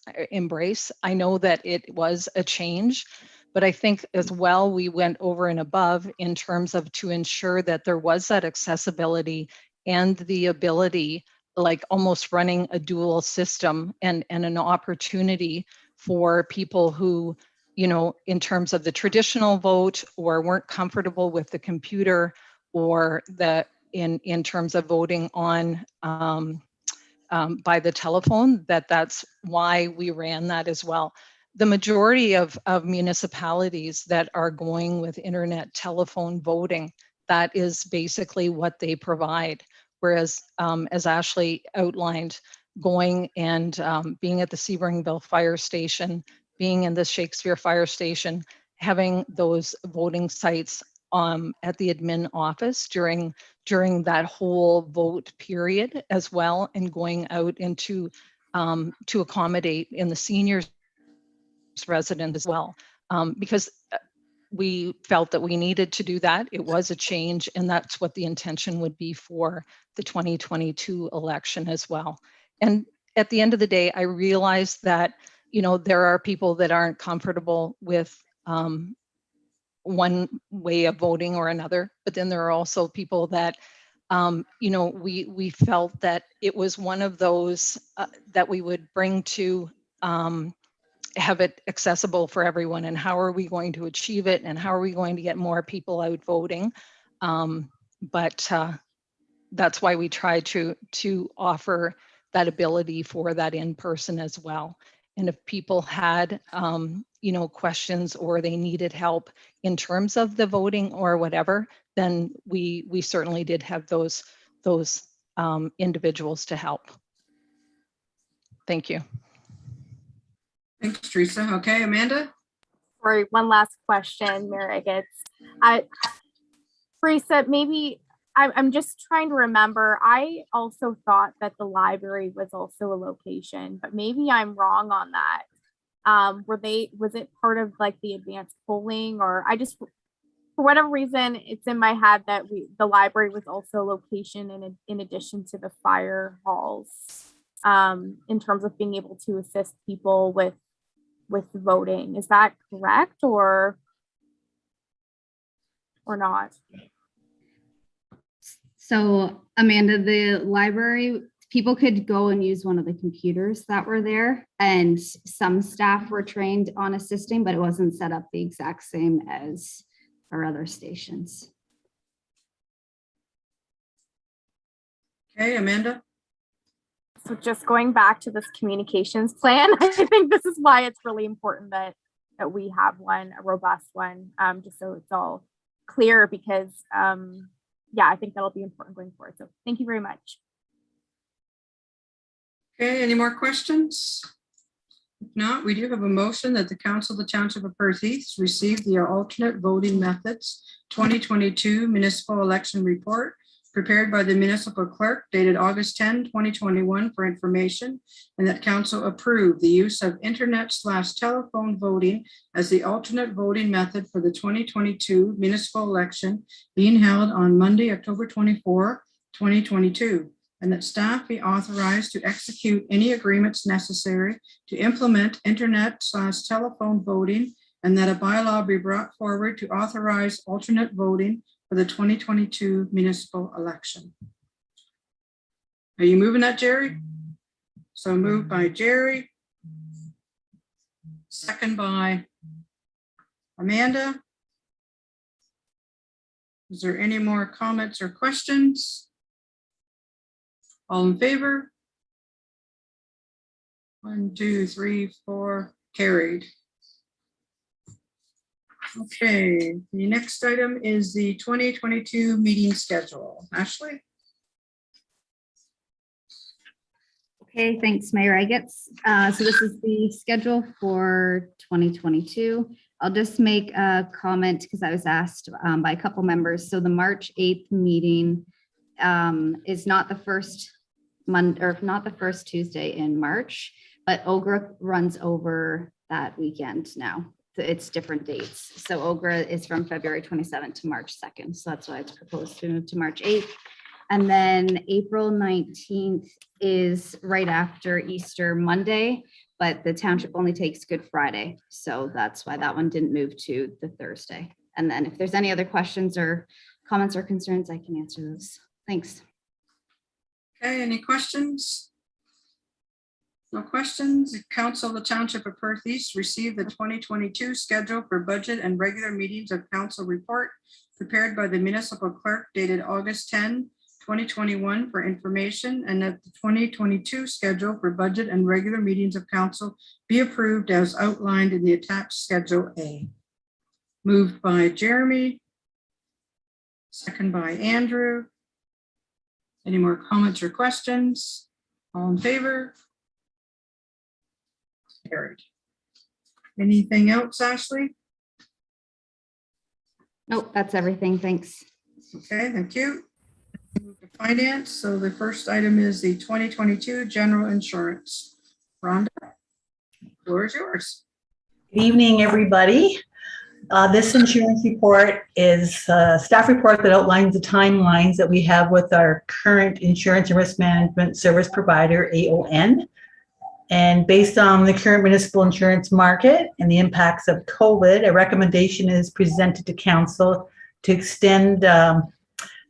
I know that it was a change, but I think as well, we went over and above in terms of to ensure that there was that accessibility and the ability, like almost running a dual system and an opportunity for people who, in terms of the traditional vote or weren't comfortable with the computer or in terms of voting on by the telephone, that's why we ran that as well. The majority of municipalities that are going with internet telephone voting, that is basically what they provide. Whereas, as Ashley outlined, going and being at the Sebringville Fire Station, being in the Shakespeare Fire Station, having those voting sites at the admin office during that whole vote period as well, and going out into to accommodate in the seniors resident as well, because we felt that we needed to do that. It was a change, and that's what the intention would be for the 2022 election as well. And at the end of the day, I realized that, there are people that aren't comfortable with one way of voting or another, but then there are also people that, we felt that it was one of those that we would bring to have it accessible for everyone. And how are we going to achieve it? And how are we going to get more people out voting? But that's why we try to offer that ability for that in person as well. And if people had, questions or they needed help in terms of the voting or whatever, then we certainly did have those individuals to help. Thank you. Thanks, Teresa. Okay, Amanda? Sorry, one last question, Mayor Eggets. Teresa, maybe I'm just trying to remember. I also thought that the library was also a location, but maybe I'm wrong on that. Was it part of like the advanced polling, or for whatever reason, it's in my head that the library was also a location in addition to the fire halls, in terms of being able to assist people with voting. Is that correct or not? So Amanda, the library, people could go and use one of the computers that were there, and some staff were trained on assisting, but it wasn't set up the exact same as our other stations. Okay, Amanda? So just going back to this communications plan, I think this is why it's really important that we have one, a robust one, just so it's all clear, because I think that'll be important going forward. So thank you very much. Okay, any more questions? If not, we do have a motion that the Council of the Township of Perth East receive the alternate voting methods 2022 municipal election report prepared by the municipal clerk dated August 10, 2021 for information, and that council approve the use of internet/telephone voting as the alternate voting method for the 2022 municipal election being held on Monday, October 24, 2022, and that staff be authorized to execute any agreements necessary to implement internet/telephone voting, and that a bylaw be brought forward to authorize alternate voting for the 2022 municipal election. Are you moving that, Jerry? So moved by Jerry. Second by Amanda. Is there any more comments or questions? All in favor? 1, 2, 3, 4, carried. Okay, the next item is the 2022 meeting schedule. Ashley? Okay, thanks, Mayor Agates. So this is the schedule for 2022. I'll just make a comment because I was asked by a couple members. So the March 8th meeting is not the first Monday or not the first Tuesday in March, but OGRA runs over that weekend now. So it's different dates. So OGRA is from February 27th to March 2nd. So that's why it's proposed to move to March 8th. And then April 19th is right after Easter Monday, but the township only takes Good Friday. So that's why that one didn't move to the Thursday. And then if there's any other questions or comments or concerns, I can answer those. Thanks. Okay, any questions? No questions. The Council of the Township of Perth East received the 2022 schedule for budget and regular meetings of council report prepared by the municipal clerk dated August 10, 2021 for information, and that the 2022 schedule for budget and regular meetings of council be approved as outlined in the attached Schedule A. Moved by Jeremy. Second by Andrew. Any more comments or questions? All in favor? Carried. Anything else, Ashley? Nope, that's everything. Thanks. Okay, thank you. Move to finance. So the first item is the 2022 general insurance. Rhonda, floor is yours. Good evening, everybody. This insurance report is a staff report that outlines the timelines that we have with our current insurance and risk management service provider, AON. And based on the current municipal insurance market and the impacts of COVID, a recommendation is presented to council to extend the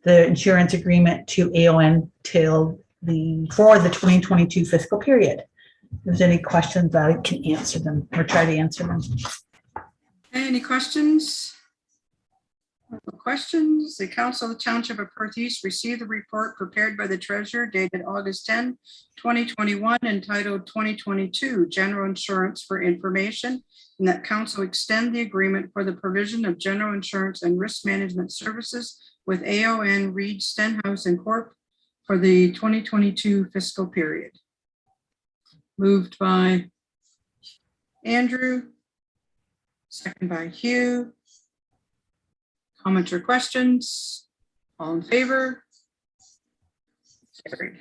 insurance agreement to AON for the 2022 fiscal period. If there's any questions, I can answer them or try to answer them. Any questions? No questions. The Council of the Township of Perth East received the report prepared by the treasurer dated August 10, 2021, entitled 2022 General Insurance for Information, and that council extend the agreement for the provision of general insurance and risk management services with AON Reed Stenhouse and Corp for the 2022 fiscal period. Moved by Andrew. Second by Hugh. Comments or questions? All in favor? Carried.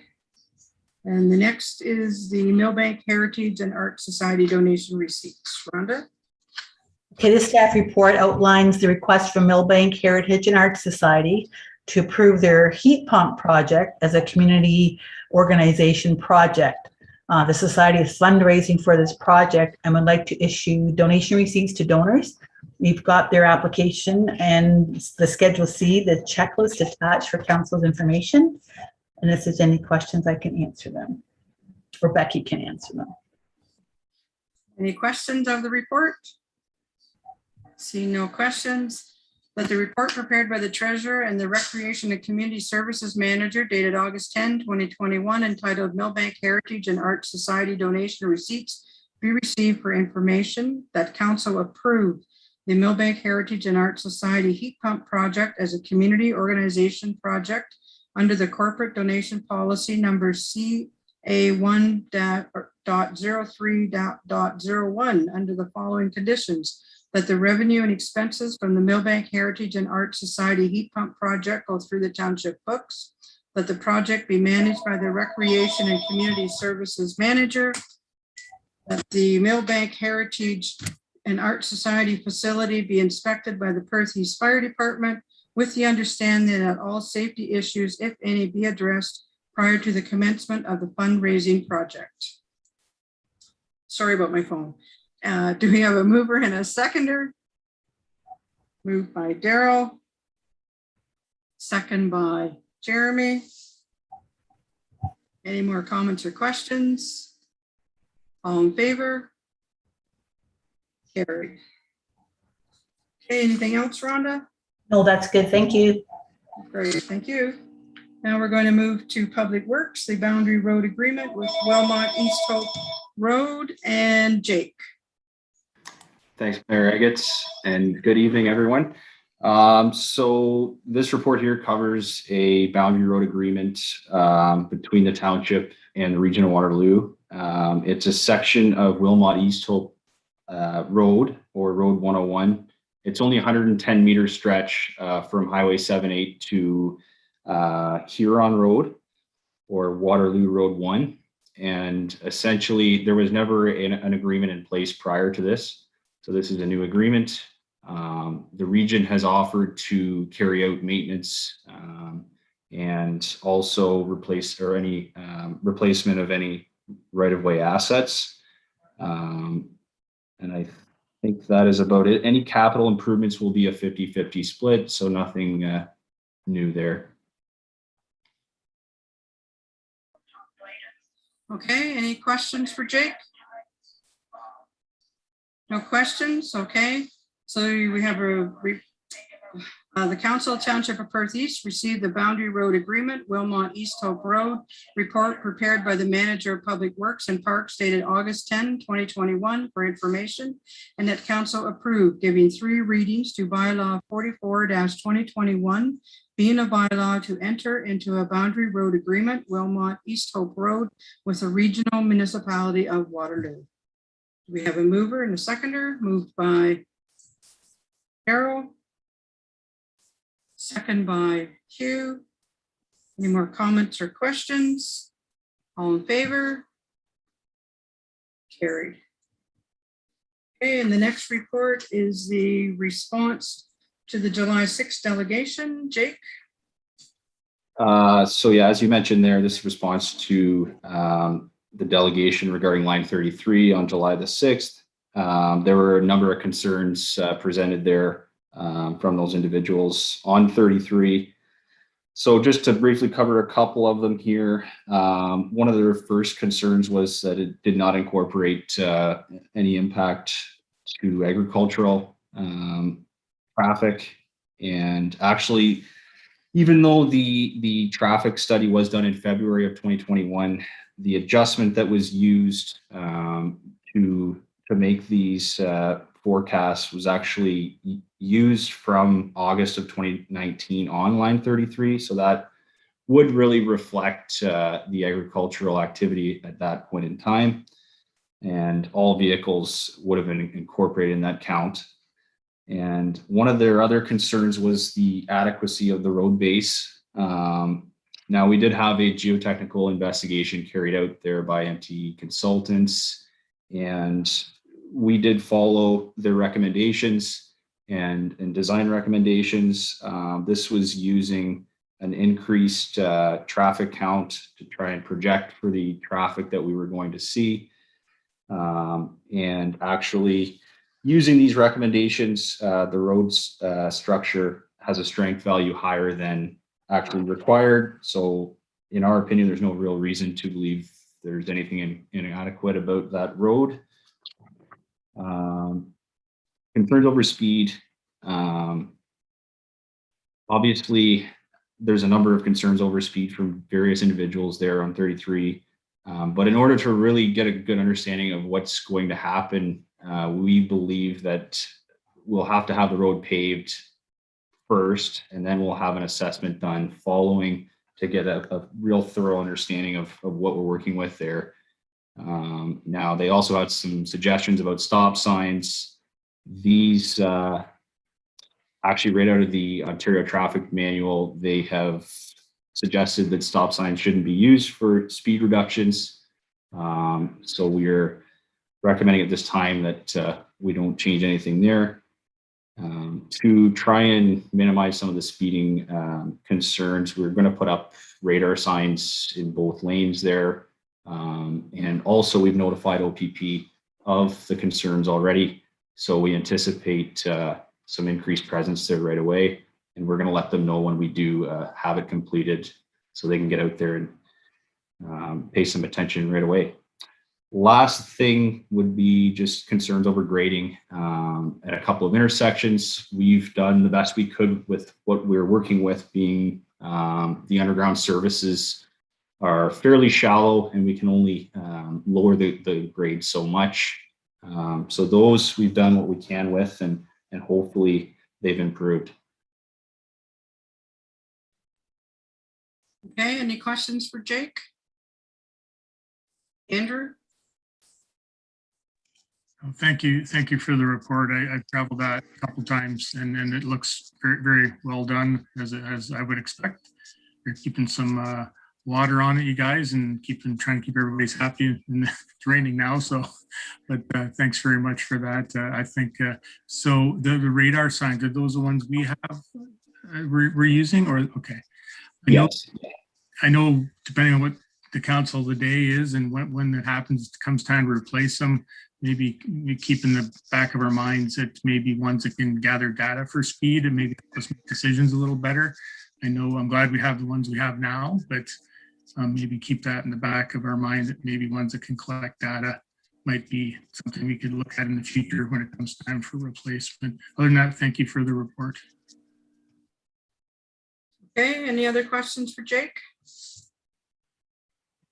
And the next is the Millbank Heritage and Art Society donation receipts. Rhonda? Okay, this staff report outlines the request from Millbank Heritage and Art Society to approve their heat pump project as a community organization project. The society is fundraising for this project and would like to issue donation receipts to donors. We've got their application and the Schedule C, the checklist attached for council's information. And if there's any questions, I can answer them, or Becky can answer them. Any questions of the report? See no questions. That the report prepared by the treasurer and the Recreation and Community Services Manager dated August 10, 2021, entitled Millbank Heritage and Art Society donation receipts be received for information. That council approved the Millbank Heritage and Art Society heat pump project as a community organization project under the corporate donation policy number CA1.03.01 under the following conditions: that the revenue and expenses from the Millbank Heritage and Art Society heat pump project go through the township books, that the project be managed by the Recreation and Community Services Manager, that the Millbank Heritage and Art Society facility be inspected by the Perth East Fire Department with the understanding that all safety issues, if any, be addressed prior to the commencement of the fundraising project. Sorry about my phone. Do we have a mover and a seconder? Moved by Daryl. Second by Jeremy. Any more comments or questions? All in favor? Carried. Okay, anything else, Rhonda? No, that's good. Thank you. Great, thank you. Now we're going to move to Public Works, the boundary road agreement with Wellmont East Hope Road, and Jake. Thanks, Mayor Eggets, and good evening, everyone. So this report here covers a boundary road agreement between the township and the region of Waterloo. It's a section of Wilmot East Hope Road, or Road 101. It's only a 110-meter stretch from Highway 78 to Huron Road, or Waterloo Road 1. And essentially, there was never an agreement in place prior to this. So this is a new agreement. The region has offered to carry out maintenance and also replacement of any right-of-way assets. And I think that is about it. Any capital improvements will be a 50-50 split, so nothing new there. Okay, any questions for Jake? No questions, okay. So we have the Council of Township of Perth East received the Boundary Road Agreement, Wilmot East Hope Road report prepared by the Manager of Public Works and Parks dated August 10, 2021 for information, and that Council approved giving 3 readings to bylaw 44-2021, being a bylaw to enter into a Boundary Road Agreement, Wilmot East Hope Road with the Regional Municipality of Waterloo. We have a mover and a seconder, moved by Carol, second by Hugh. Any more comments or questions? All in favor? Carried. Okay, and the next report is the response to the July 6th delegation. Jake? So yeah, as you mentioned there, this response to the delegation regarding line 33 on July the 6th. There were a number of concerns presented there from those individuals on 33. So just to briefly cover a couple of them here, one of their first concerns was that it did not incorporate any impact to agricultural traffic. And actually, even though the traffic study was done in February of 2021, the adjustment that was used to make these forecasts was actually used from August of 2019 on line 33. So that would really reflect the agricultural activity at that point in time. And all vehicles would have been incorporated in that count. And one of their other concerns was the adequacy of the road base. Now, we did have a geotechnical investigation carried out there by MTE consultants, and we did follow their recommendations and design recommendations. This was using an increased traffic count to try and project for the traffic that we were going to see. And actually, using these recommendations, the road's structure has a strength value higher than actually required. So in our opinion, there's no real reason to believe there's anything inadequate about that road. Concerns over speed. Obviously, there's a number of concerns over speed from various individuals there on 33. But in order to really get a good understanding of what's going to happen, we believe that we'll have to have the road paved first, and then we'll have an assessment done following to get a real thorough understanding of what we're working with there. Now, they also had some suggestions about stop signs. These actually right out of the Ontario Traffic Manual, they have suggested that stop signs shouldn't be used for speed reductions. So we're recommending at this time that we don't change anything there. To try and minimize some of the speeding concerns, we're going to put up radar signs in both lanes there. And also we've notified OPP of the concerns already. So we anticipate some increased presence there right away. And we're going to let them know when we do have it completed so they can get out there pay some attention right away. Last thing would be just concerns over grading at a couple of intersections. We've done the best we could with what we're working with, being the underground services are fairly shallow and we can only lower the grade so much. So those we've done what we can with, and hopefully they've improved. Okay, any questions for Jake? Andrew? Thank you for the report. I've traveled that a couple times, and it looks very, very well done, as I would expect. You're keeping some water on it, you guys, and trying to keep everybody's happy. And it's raining now, so. But thanks very much for that. I think so. The radar signs, are those the ones we have? We're using, or okay? Yes. I know depending on what the council of the day is and when that happens, it comes time to replace them. Maybe we keep in the back of our minds that maybe ones that can gather data for speed and maybe help us make decisions a little better. I know I'm glad we have the ones we have now, but maybe keep that in the back of our mind that maybe ones that can collect data might be something we could look at in the future when it comes time for replacement. Other than that, thank you for the report. Okay, any other questions for Jake?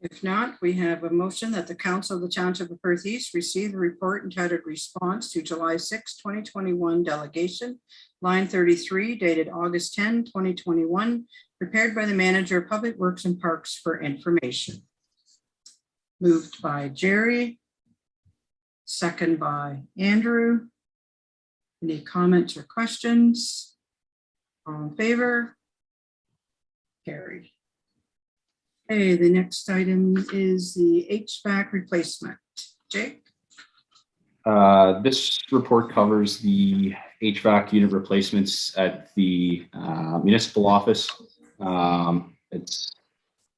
If not, we have a motion that the Council of the Township of Perth East receive the report entitled Response to July 6, 2021 Delegation, line 33, dated August 10, 2021, prepared by the Manager of Public Works and Parks for information. Moved by Jerry. Second by Andrew. Any comments or questions? All in favor? Carried. Okay, the next item is the HVAC replacement. Jake? This report covers the HVAC unit replacements at the municipal office. It's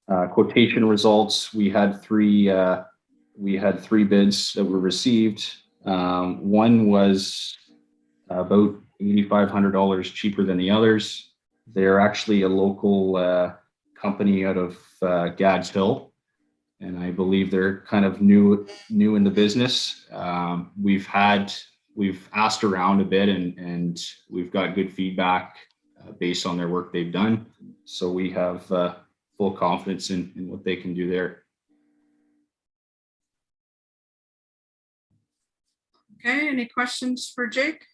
quotation results. We had three bids that were received. One was about $8,500 cheaper than the others. They're actually a local company out of Gads Hill, and I believe they're kind of new in the business. We've asked around a bit, and we've got good feedback based on their work they've done. So we have full confidence in what they can do there. Okay, any questions for Jake?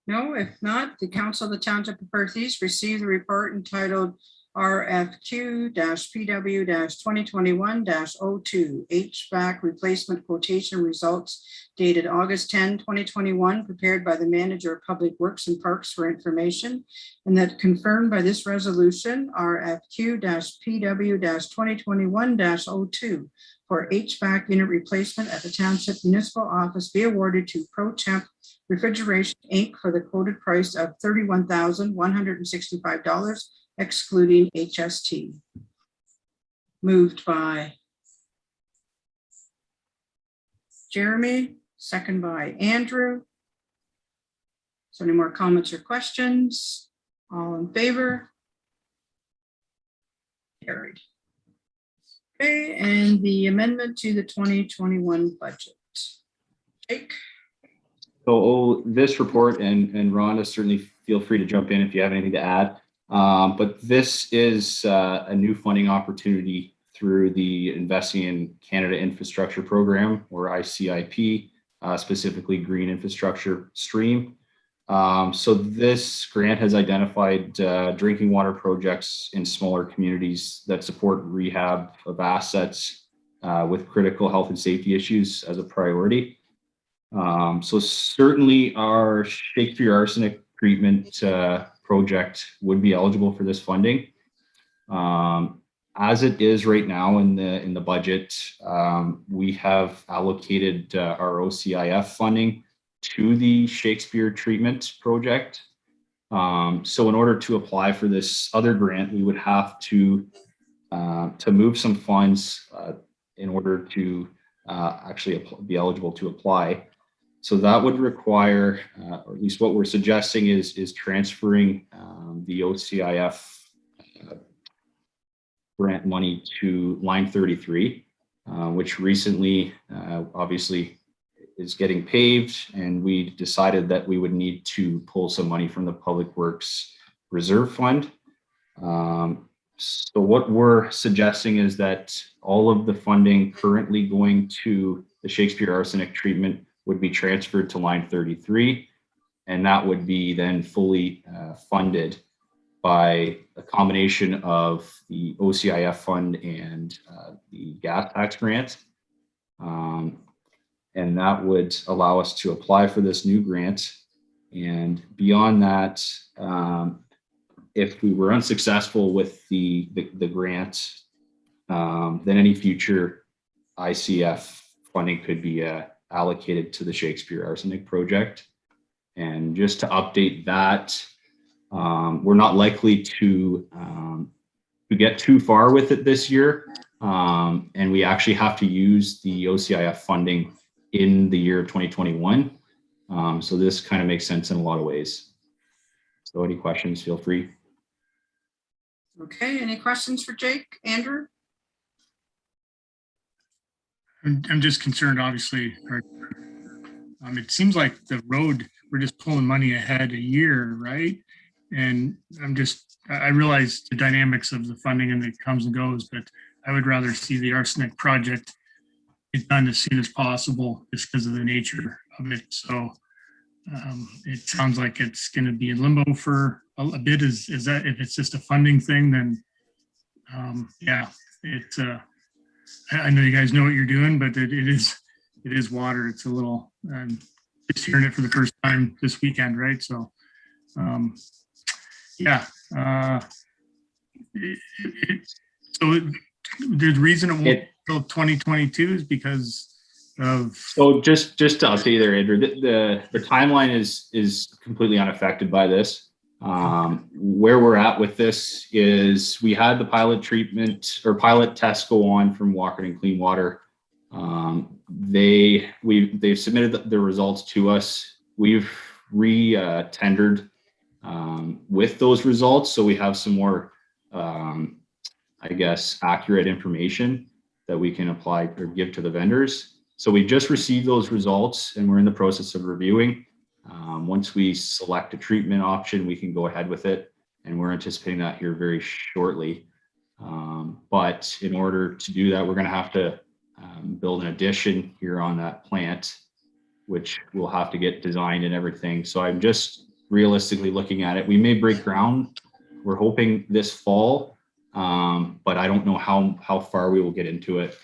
No, if not, the Council of the Township of Perth East received the report entitled RFQ-PW-2021-02 HVAC replacement quotation results dated August 10, 2021, prepared by the Manager of Public Works and Parks for information, and that confirmed by this resolution, RFQ-PW-2021-02 for HVAC unit replacement at the Township Municipal Office be awarded to Pro Temp Refrigeration Inc. for the quoted price of $31,165, excluding HST. Moved by Jeremy, second by Andrew. So any more comments or questions? All in favor? Carried. Okay, and the amendment to the 2021 budget. Jake? So this report, and Rhonda, certainly feel free to jump in if you have anything to add. But this is a new funding opportunity through the Investing in Canada Infrastructure Program, or ICIP, specifically Green Infrastructure Stream. So this grant has identified drinking water projects in smaller communities that support rehab of assets with critical health and safety issues as a priority. So certainly our Shakespeare arsenic treatment project would be eligible for this funding. As it is right now in the budget, we have allocated our OCIF funding to the Shakespeare treatment project. So in order to apply for this other grant, we would have to move some funds in order to actually be eligible to apply. So that would require, or at least what we're suggesting is transferring the OCIF grant money to line 33, which recently obviously is getting paved, and we decided that we would need to pull some money from the Public Works Reserve Fund. So what we're suggesting is that all of the funding currently going to the Shakespeare arsenic treatment would be transferred to line 33, and that would be then fully funded by a combination of the OCIF fund and the gas tax grant. And that would allow us to apply for this new grant. And beyond that, if we were unsuccessful with the grant, then any future ICF funding could be allocated to the Shakespeare Arsenic Project. And just to update that, we're not likely to get too far with it this year. And we actually have to use the OCIF funding in the year of 2021. So this kind of makes sense in a lot of ways. So any questions, feel free. Okay, any questions for Jake? Andrew? I'm just concerned, obviously. It seems like the road, we're just pulling money ahead a year, right? And I realize the dynamics of the funding and it comes and goes, but I would rather see the arsenic project get done as soon as possible just because of the nature of it. So it sounds like it's going to be in limbo for a bit. Is that, if it's just a funding thing, then yeah, it's I know you guys know what you're doing, but it is water. It's a little, just hearing it for the first time this weekend, right? So yeah. So the reason it won't till 2022 is because of. So just to update you there, Andrew, the timeline is completely unaffected by this. Where we're at with this is we had the pilot treatment or pilot test go on from Walkerton Clean Water. They've submitted the results to us. We've re-tendered with those results, so we have some more, I guess, accurate information that we can apply or give to the vendors. So we just received those results and we're in the process of reviewing. Once we select a treatment option, we can go ahead with it, and we're anticipating that here very shortly. But in order to do that, we're going to have to build an addition here on that plant, which will have to get designed and everything. So I'm just realistically looking at it. We may break ground. We're hoping this fall, but I don't know how far we will get into it.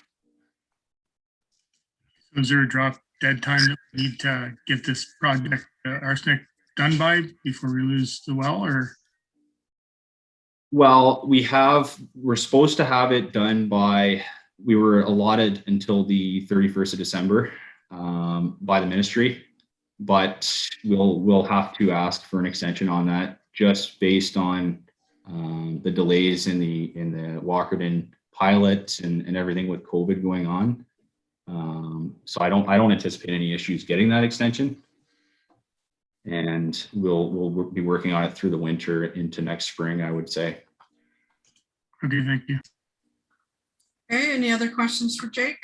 Is there a drop dead time that we need to get this project arsenic done by before we lose the well, or? Well, we're supposed to have it done by, we were allotted until the 31st of December by the ministry, but we'll have to ask for an extension on that just based on the delays in the Walkerton pilot and everything with COVID going on. So I don't anticipate any issues getting that extension, and we'll be working on it through the winter into next spring, I would say. Okay, thank you. Okay, any other questions for Jake?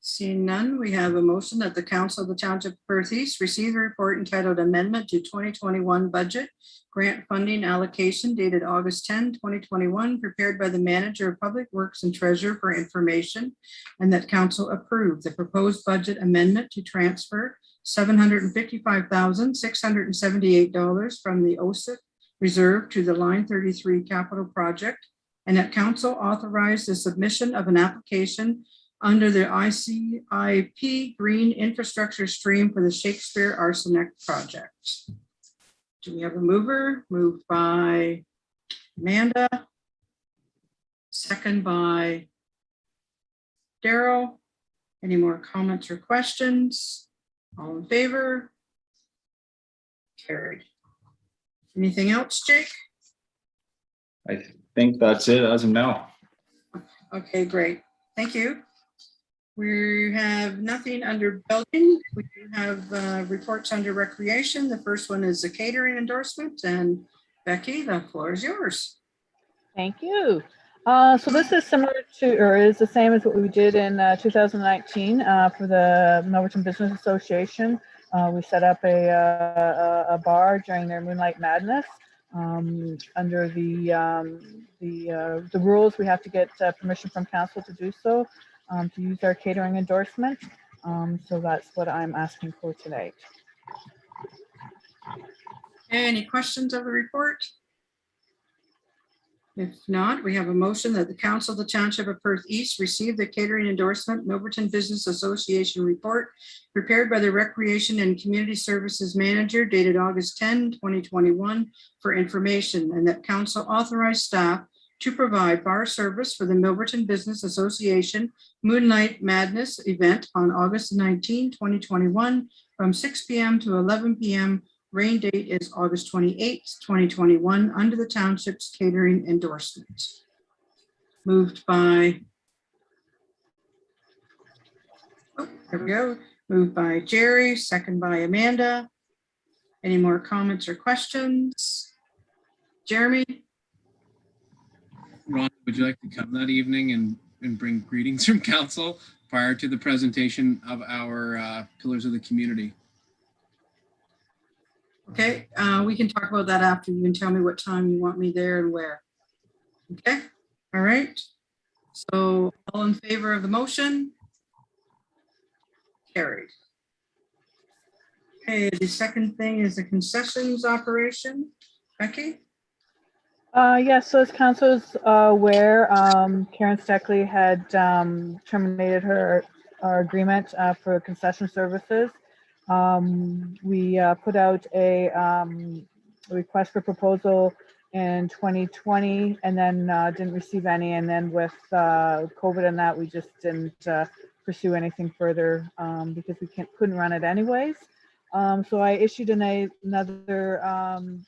Seeing none, we have a motion that the Council of the Township of Perth East receive a report entitled Amendment to 2021 Budget Grant Funding Allocation dated August 10, 2021, prepared by the Manager of Public Works and Treasurer for information, and that Council approve the proposed budget amendment to transfer $755,678 from the OCIF reserve to the Line 33 capital project, and that Council authorize the submission of an application under the ICIP Green Infrastructure Stream for the Shakespeare Arsenic Project. Do we have a mover? Moved by Amanda. Second by Daryl. Any more comments or questions? All in favor? Carried. Anything else, Jake? I think that's it as of now. Okay, great. Thank you. We have nothing under building. We do have reports under recreation. The first one is the catering endorsement, and Becky, the floor is yours. Thank you. So this is similar to, or is the same as what we did in 2019 for the Milverton Business Association. We set up a bar during their Moonlight Madness. Under the rules, we have to get permission from council to do so, to use our catering endorsement. So that's what I'm asking for tonight. Any questions of the report? If not, we have a motion that the Council of the Township of Perth East receive the catering endorsement Milverton Business Association report prepared by the Recreation and Community Services Manager dated August 10, 2021 for information, and that council authorize staff to provide bar service for the Milverton Business Association Moonlight Madness event on August 19, 2021 from 6 p.m. to 11 p.m. Rain date is August 28th, 2021, under the township's catering endorsement. Moved by, there we go. Moved by Jerry, second by Amanda. Any more comments or questions? Jeremy? Ron, would you like to come that evening and bring greetings from council prior to the presentation of our pillars of the community? Okay, we can talk about that after. You can tell me what time you want me there and where. Okay, all right. So all in favor of the motion? Carried. Okay, the second thing is the concessions operation. Becky? Yes, so as council is aware, Karen Steckley had terminated her agreement for concession services. We put out a request for proposal in 2020 and then didn't receive any. And then with COVID and that, we just didn't pursue anything further because we couldn't run it anyways. So I issued another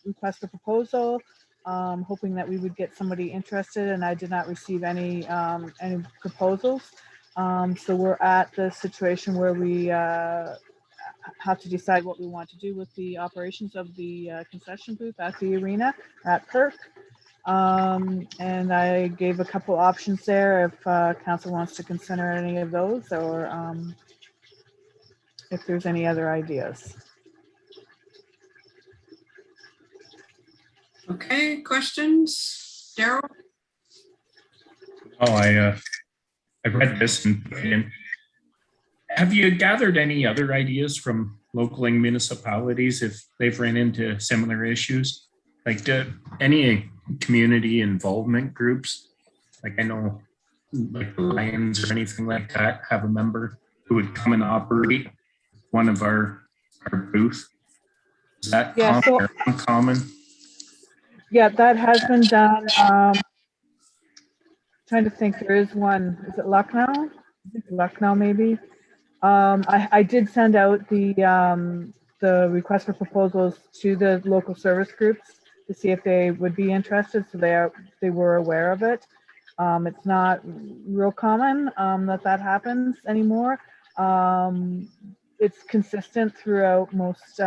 request for proposal, hoping that we would get somebody interested, and I did not receive any proposals. So we're at the situation where we have to decide what we want to do with the operations of the concession booth at the arena at Perth. And I gave a couple options there if council wants to consider any of those, or if there's any other ideas. Okay, questions? Daryl? Oh, I read this and have you gathered any other ideas from local municipalities if they've ran into similar issues? Like, do any community involvement groups? Like, I know like the Lions or anything like that have a member who would come and operate one of our booth. Is that common or uncommon? Yeah, that has been done. Trying to think, there is one. Is it Lucknow? I think Lucknow, maybe. I did send out the request for proposals to the local service groups to see if they would be interested. So they were aware of it. It's not real common that happens anymore. It's consistent throughout most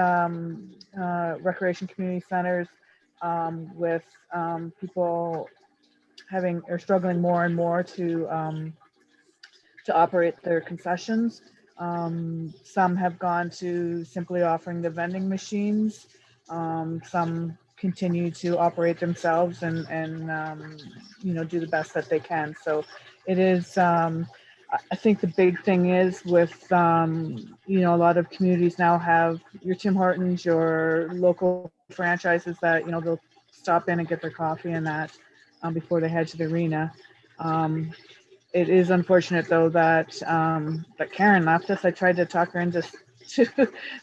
recreation community centers with people having or struggling more and more to operate their concessions. Some have gone to simply offering the vending machines. Some continue to operate themselves and you know, do the best that they can. So it is, I think the big thing is with, you know, a lot of communities now have your Tim Hortons, your local franchises that, you know, they'll stop in and get their coffee and that before they head to the arena. It is unfortunate though that that Karen left us. I tried to talk her into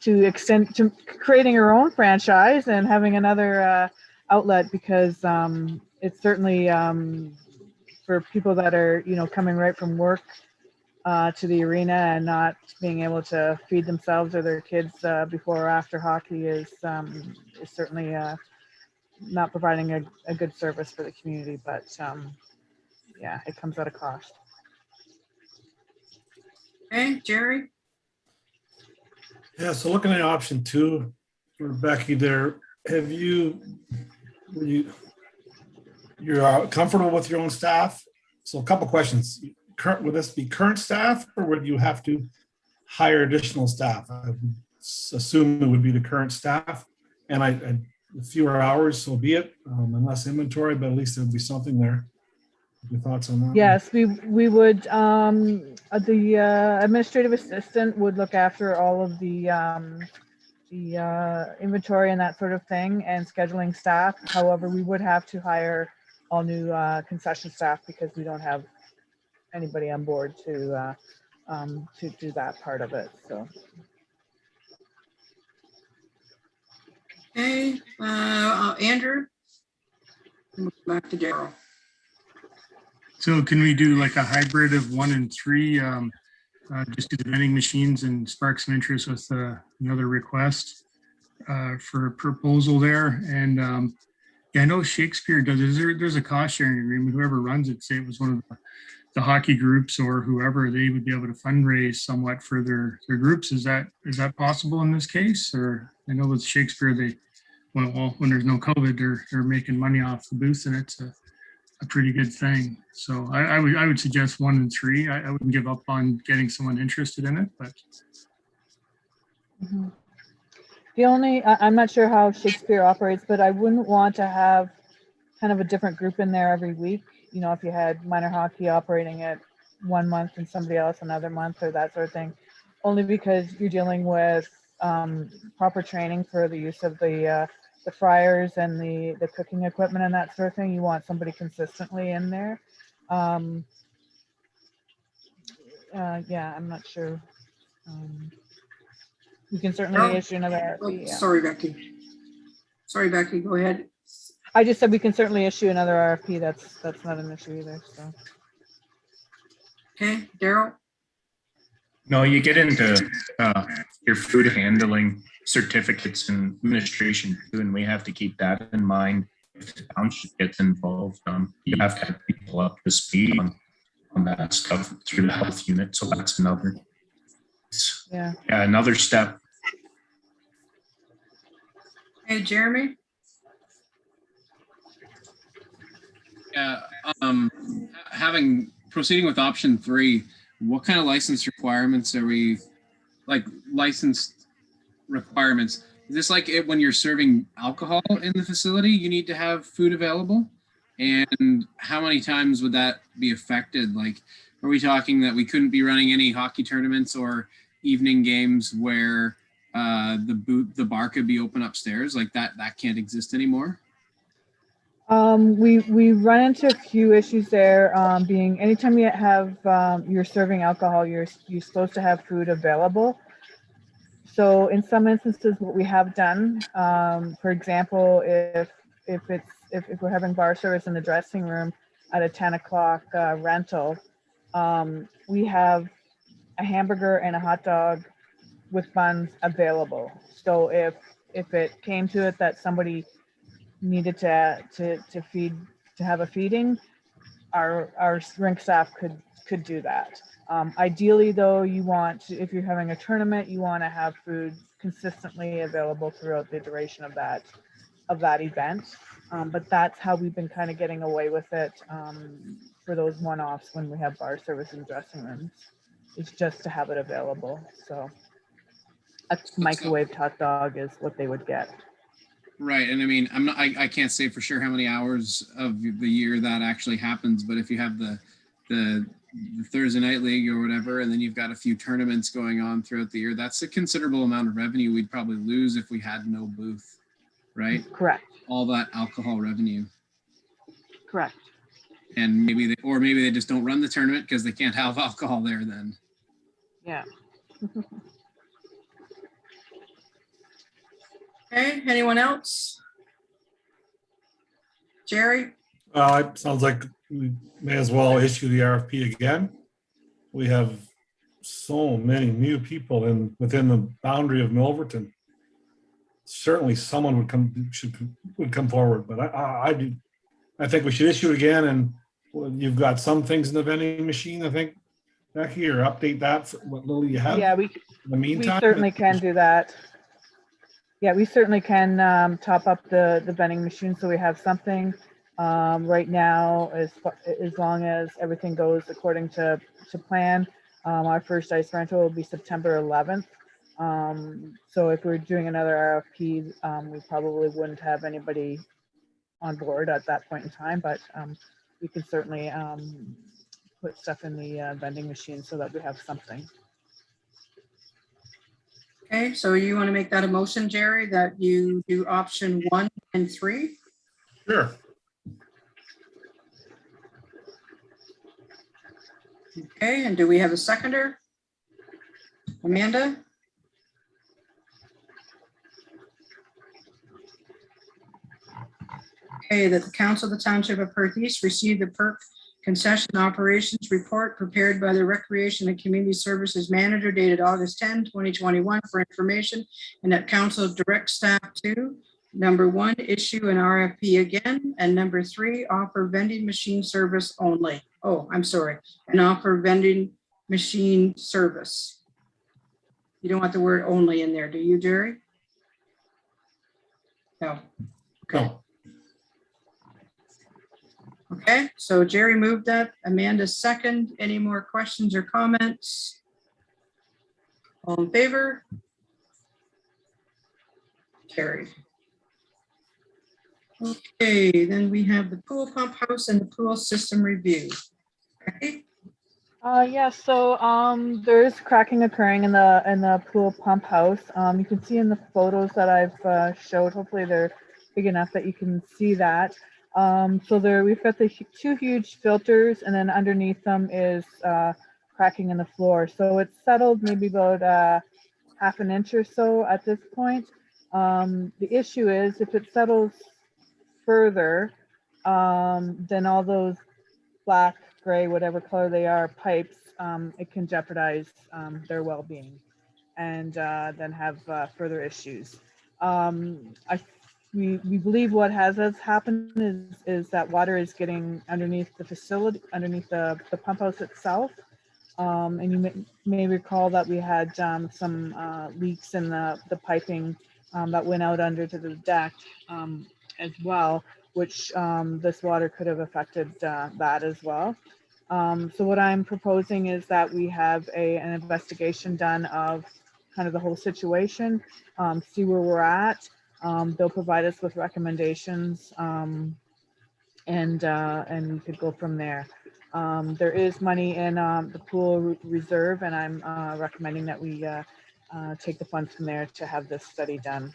to extend to creating her own franchise and having another outlet, because it's certainly for people that are, you know, coming right from work to the arena and not being able to feed themselves or their kids before or after hockey is certainly not providing a good service for the community. But yeah, it comes at a cost. Okay, Jerry? Yeah, so looking at option 2 for Becky there, have you you're comfortable with your own staff? So a couple questions. Would this be current staff or would you have to hire additional staff? I would assume it would be the current staff, and fewer hours, so be it, and less inventory, but at least there'd be something there. Your thoughts on that? Yes, we would, the administrative assistant would look after all of the inventory and that sort of thing and scheduling staff. However, we would have to hire all new concession staff because we don't have anybody on board to do that part of it, so. Okay, Andrew? And we'll go back to Daryl. So can we do like a hybrid of 1 and 3? Just do the vending machines and spark some interest with another request for a proposal there. And yeah, I know Shakespeare does. There's a cost sharing agreement. Whoever runs it, say it was one of the hockey groups or whoever, they would be able to fundraise somewhat for their groups. Is that possible in this case? Or I know with Shakespeare, well, when there's no COVID, they're making money off the booth, and it's a pretty good thing. So I would suggest 1 and 3. I wouldn't give up on getting someone interested in it, but. Mm-hmm. The only, I'm not sure how Shakespeare operates, but I wouldn't want to have kind of a different group in there every week. You know, if you had minor hockey operating at 1 month and somebody else another month or that sort of thing, only because you're dealing with proper training for the use of the fryers and the cooking equipment and that sort of thing. You want somebody consistently in there. Yeah, I'm not sure. We can certainly issue another RFP. Yeah. Sorry, Becky. Sorry, Becky, go ahead. I just said we can certainly issue another RFP. That's not an issue either, so. Okay, Daryl? No, you get into your food handling certificates and administration too, and we have to keep that in mind. If the township gets involved, you have to have people up to speed on that stuff through the health unit. So that's another, another step. Hey, Jeremy? Yeah, proceeding with option 3, what kind of license requirements are we, like licensed requirements? Is this like it when you're serving alcohol in the facility, you need to have food available? And how many times would that be affected? Like, are we talking that we couldn't be running any hockey tournaments or evening games where the bar could be open upstairs? Like that can't exist anymore? We run into a few issues there, being anytime you have you're serving alcohol, you're supposed to have food available. So in some instances, what we have done, for example, if we're having bar service in the dressing room at a 10 o'clock rental, we have a hamburger and a hot dog with buns available. So if it came to it that somebody needed to have a feeding, our rink staff could do that. Ideally though, you want to, if you're having a tournament, you want to have food consistently available throughout the duration of that event. But that's how we've been kind of getting away with it for those one-offs when we have bar service in dressing rooms. It's just to have it available. So a microwaved hot dog is what they would get. Right, and I mean, I can't say for sure how many hours of the year that actually happens, but if you have the Thursday night league or whatever, and then you've got a few tournaments going on throughout the year, that's a considerable amount of revenue we'd probably lose if we had no booth, right? Correct. All that alcohol revenue. Correct. And maybe they just don't run the tournament because they can't have alcohol there then. Yeah. Okay, anyone else? Jerry? Well, it sounds like we may as well issue the RFP again. We have so many new people within the boundary of Milverton. Certainly someone would come forward, but I think we should issue it again. And you've got some things in the vending machine, I think, Becky, or update that for what little you have. Yeah, in the meantime. We certainly can do that. Yeah, we certainly can top up the vending machine so we have something. Right now, as long as everything goes according to plan, our first ice rental will be September 11th. So if we're doing another RFP, we probably wouldn't have anybody on board at that point in time, but we can certainly put stuff in the vending machine so that we have something. Okay, so you want to make that a motion, Jerry, that you do option 1 and 3? Sure. Okay, and do we have a seconder? Amanda? Okay, that the Council of the Township of Perth East received the Perth Concession Operations Report prepared by the Recreation and Community Services Manager dated August 10, 2021 for information, and that council directs staff to, number 1, issue an RFP again, and number 3, offer vending machine service only. Oh, I'm sorry, and offer vending machine service. You don't want the word only in there, do you, Jerry? No. No. Okay, so Jerry moved that, Amanda second. Any more questions or comments? All in favor? Carried. Okay, then we have the pool pump house and the pool system review. Okay. Yeah, so there is cracking occurring in the pool pump house. You can see in the photos that I've showed, hopefully they're big enough that you can see that. So there we've got the 2 huge filters, and then underneath them is cracking in the floor. So it's settled maybe about half an inch or so at this point. The issue is if it settles further, then all those black, gray, whatever color they are, pipes, it can jeopardize their well-being and then have further issues. We believe what has happened is that water is getting underneath the facility, underneath the pump house itself. And you may recall that we had some leaks in the piping that went out under to the deck as well, which this water could have affected that as well. So what I'm proposing is that we have an investigation done of kind of the whole situation, see where we're at. They'll provide us with recommendations, and we could go from there. There is money in the pool reserve, and I'm recommending that we take the funds from there to have this study done.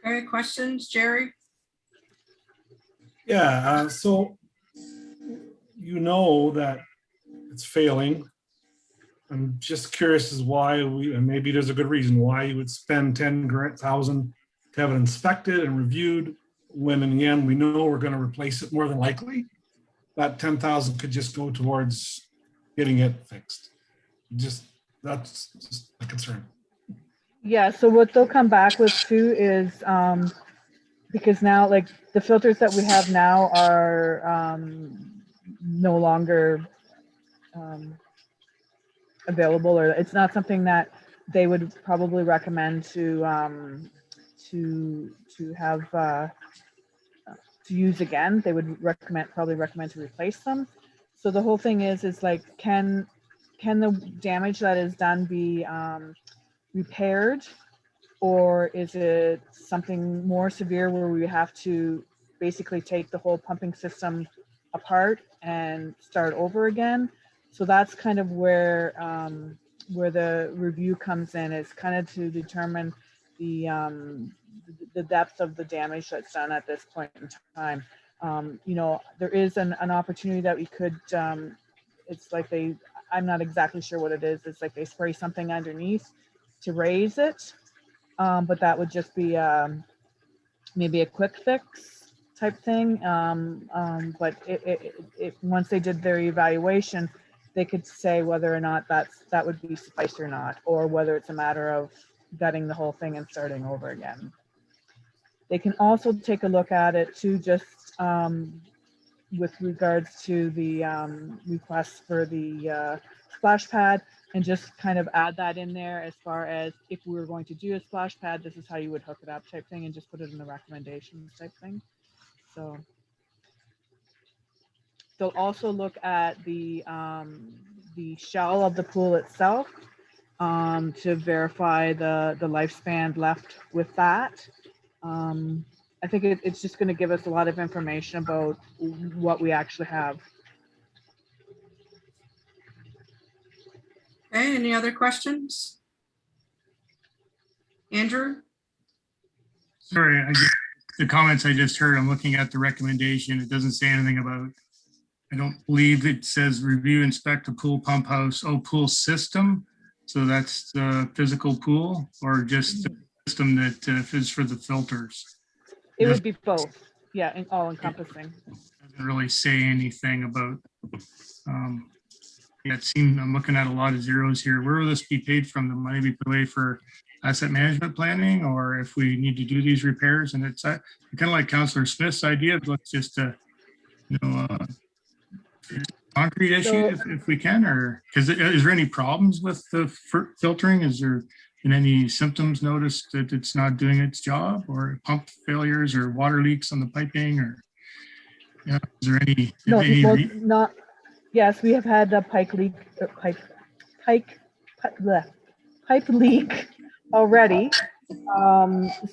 Okay, questions, Jerry? Yeah, so you know that it's failing. I'm just curious as why and maybe there's a good reason why you would spend 10,000 to have it inspected and reviewed when in the end we know we're going to replace it more than likely. That 10,000 could just go towards getting it fixed. That's just a concern. Yeah, so what they'll come back with too is because now like the filters that we have now are no longer available, or it's not something that they would probably recommend to have to use again. They would probably recommend to replace them. So the whole thing is like, can the damage that is done be repaired, or is it something more severe where we have to basically take the whole pumping system apart and start over again? So that's kind of where the review comes in, is kind of to determine the depth of the damage that's done at this point in time. You know, there is an opportunity that we could, it's like I'm not exactly sure what it is. It's like they spray something underneath to raise it, but that would just be maybe a quick fix type thing. But it once they did their evaluation, they could say whether or not that would be suffice or not, or whether it's a matter of gutting the whole thing and starting over again. They can also take a look at it too, just with regards to the request for the splash pad, and just kind of add that in there as far as if we were going to do a splash pad, this is how you would hook it up type thing, and just put it in the recommendations type thing. So they'll also look at the shell of the pool itself to verify the lifespan left with that. I think it's just going to give us a lot of information about what we actually have. Okay, any other questions? Andrew? Sorry, the comments I just heard, I'm looking at the recommendation. It doesn't say anything about, I don't believe it says review, inspect a pool pump house, pool system. So that's the physical pool or just the system that is for the filters. It would be both. Yeah, and all encompassing. Doesn't really say anything about, yeah, it seemed, I'm looking at a lot of zeros here. Where will this be paid from? The money we put away for asset management planning, or if we need to do these repairs? And it's kind of like Councillor Smith's idea of let's just, concrete issue if we can, or because is there any problems with the filtering? Is there been any symptoms noticed that it's not doing its job, or pump failures or water leaks on the piping, or is there any? No, not. Yes, we have had a pipe leak already.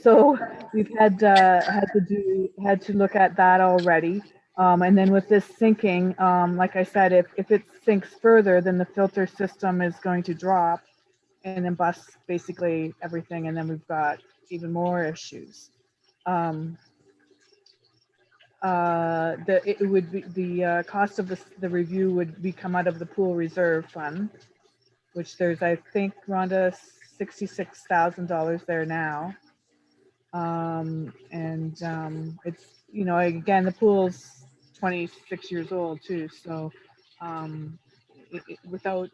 So we've had to look at that already. And then with this sinking, like I said, if it sinks further, then the filter system is going to drop and then bust basically everything. And then we've got even more issues. It would be the cost of the review would be come out of the pool reserve fund, which there's, I think, Rhonda, $66,000 there now. It's, again, the pool's 26 years old too. So without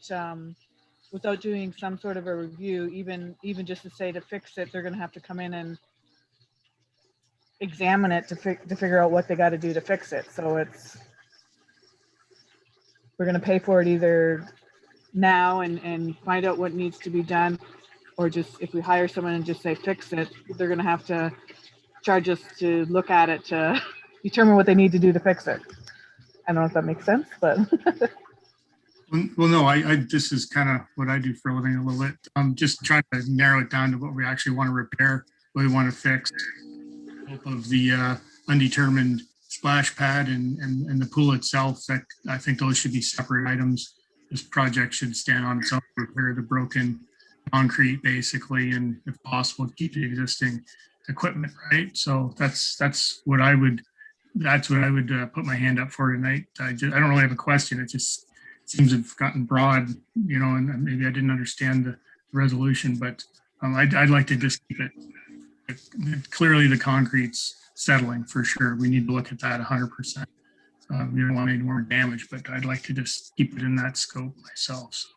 doing some sort of a review, even just to say to fix it, they're going to have to come in and examine it to figure out what they got to do to fix it. So we're going to pay for it either now and find out what needs to be done, or just if we hire someone and just say fix it, they're going to have to charge us to look at it to determine what they need to do to fix it. I don't know if that makes sense, but well, no, I this is kind of what I do for a living a little bit. I'm just trying to narrow it down to what we actually want to repair, what we want to fix. Of the undetermined splash pad and the pool itself, that I think those should be separate items. This project should stand on its own, repair the broken concrete basically, and if possible, keep the existing equipment, right? So that's what I would put my hand up for tonight. I don't really have a question. It just seems to have gotten broad, and maybe I didn't understand the resolution, but I'd like to just keep it. Clearly the concrete's settling for sure. We need to look at that 100%. We don't want any more damage, but I'd like to just keep it in that scope myself. So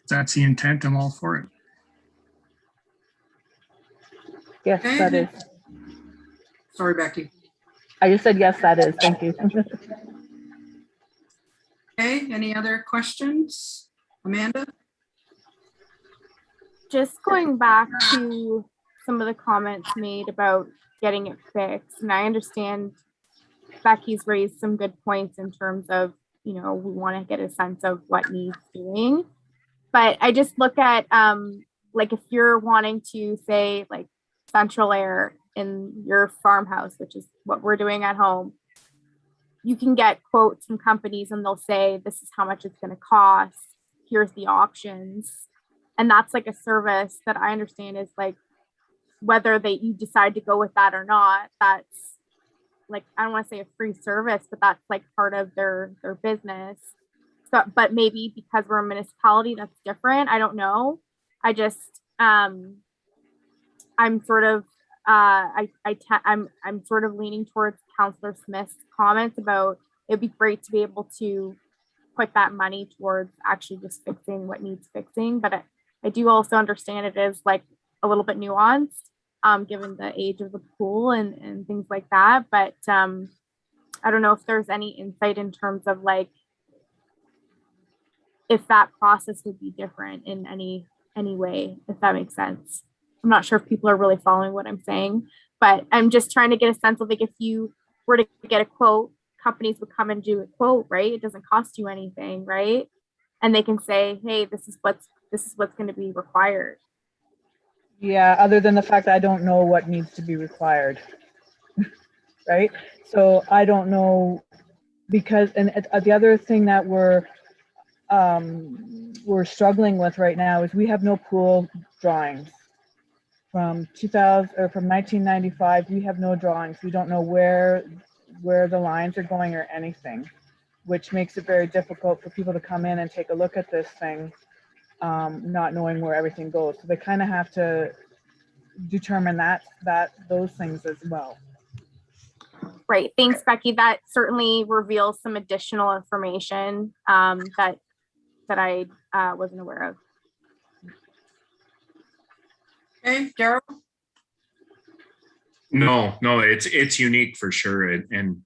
if that's the intent, I'm all for it. yes, that is. Sorry, Becky. I just said yes, that is. Thank you. Okay, any other questions? Amanda? Just going back to some of the comments made about getting it fixed, and I understand Becky's raised some good points in terms of, we want to get a sense of what needs doing. But I just look at, like if you're wanting to say like central air in your farmhouse, which is what we're doing at home, you can get quotes from companies and they'll say, this is how much it's going to cost. Here's the options. And that's like a service that I understand is like, whether you decide to go with that or not, that's like, I don't want to say a free service, but that's like part of their business. So, but maybe because we're a municipality, that's different. I don't know. I just, I'm sort of, I'm sort of leaning towards Councillor Smith's comments about it'd be great to be able to put that money towards actually just fixing what needs fixing. But I do also understand it is like a little bit nuanced, given the age of the pool and things like that. But I don't know if there's any insight in terms of like, if that process would be different in any way, if that makes sense. I'm not sure if people are really following what I'm saying, but I'm just trying to get a sense of like, if you were to get a quote, companies would come and do a quote, right? It doesn't cost you anything, right? And they can say, hey, this is what's going to be required. Yeah, other than the fact that I don't know what needs to be required. Right? So I don't know, because, and the other thing that we're struggling with right now is we have no pool drawings. From 2000 or from 1995, we have no drawings. We don't know where the lines are going or anything, which makes it very difficult for people to come in and take a look at this thing, not knowing where everything goes. So they kind of have to determine those things as well. Right. Thanks, Becky. That certainly reveals some additional information that I wasn't aware of. Okay, Daryl? No, it's unique for sure. And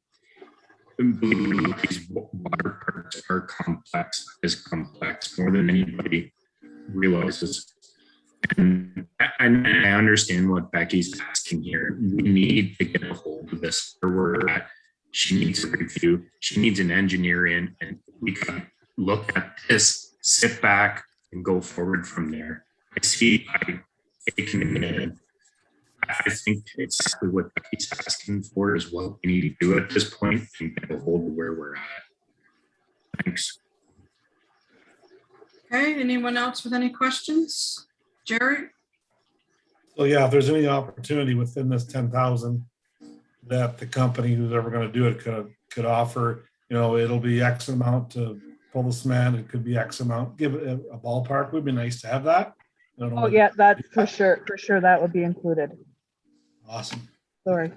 these water parks are complex more than anybody realizes. And I understand what Becky's asking here. We need to get a hold of this where we're at. She needs a review. She needs an engineer in, and we can look at this, sit back, and go forward from there. I think exactly what Becky's asking for is what we need to do at this point and get a hold of where we're at. Thanks. Okay, anyone else with any questions? Jerry? So yeah, if there's any opportunity within this 10,000 that the company who's ever going to do it could offer, it'll be X amount to pull the cement. It could be X amount. Give it a ballpark. Would be nice to have that. Oh yeah, that's for sure. For sure, that would be included. Awesome. Sorry.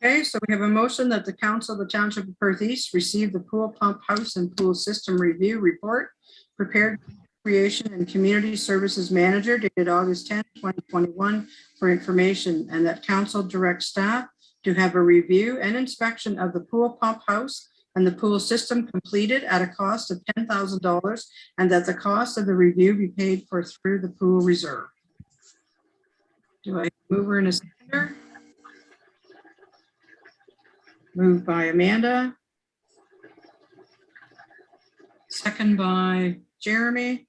Okay, so we have a motion that the council of the Township of Perth East receive the pool pump house and pool system review report prepared by Recreation and Community Services Manager dated August 10, 2021 for information, and that council direct staff to have a review and inspection of the pool pump house and the pool system completed at a cost of $10,000, and that the cost of the review be paid for through the pool reserve. Do I move her in a seconder? Moved by Amanda. Second by Jeremy.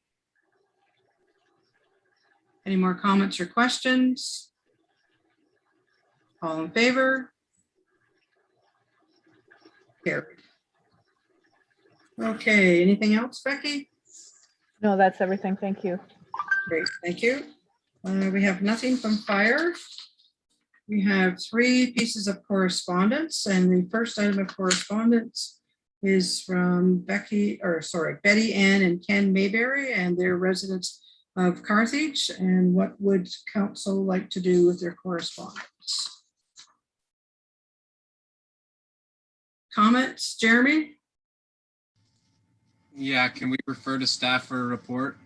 Any more comments or questions? All in favor? Carried. Okay, anything else, Becky? No, that's everything. Thank you. Great, thank you. We have nothing from fire. We have 3 pieces of correspondence, and the first item of correspondence is from Betty Ann and Ken Mayberry, and they're residents of Carthage. And what would council like to do with their correspondence? Comments, Jeremy? Yeah, can we refer to staff for a report?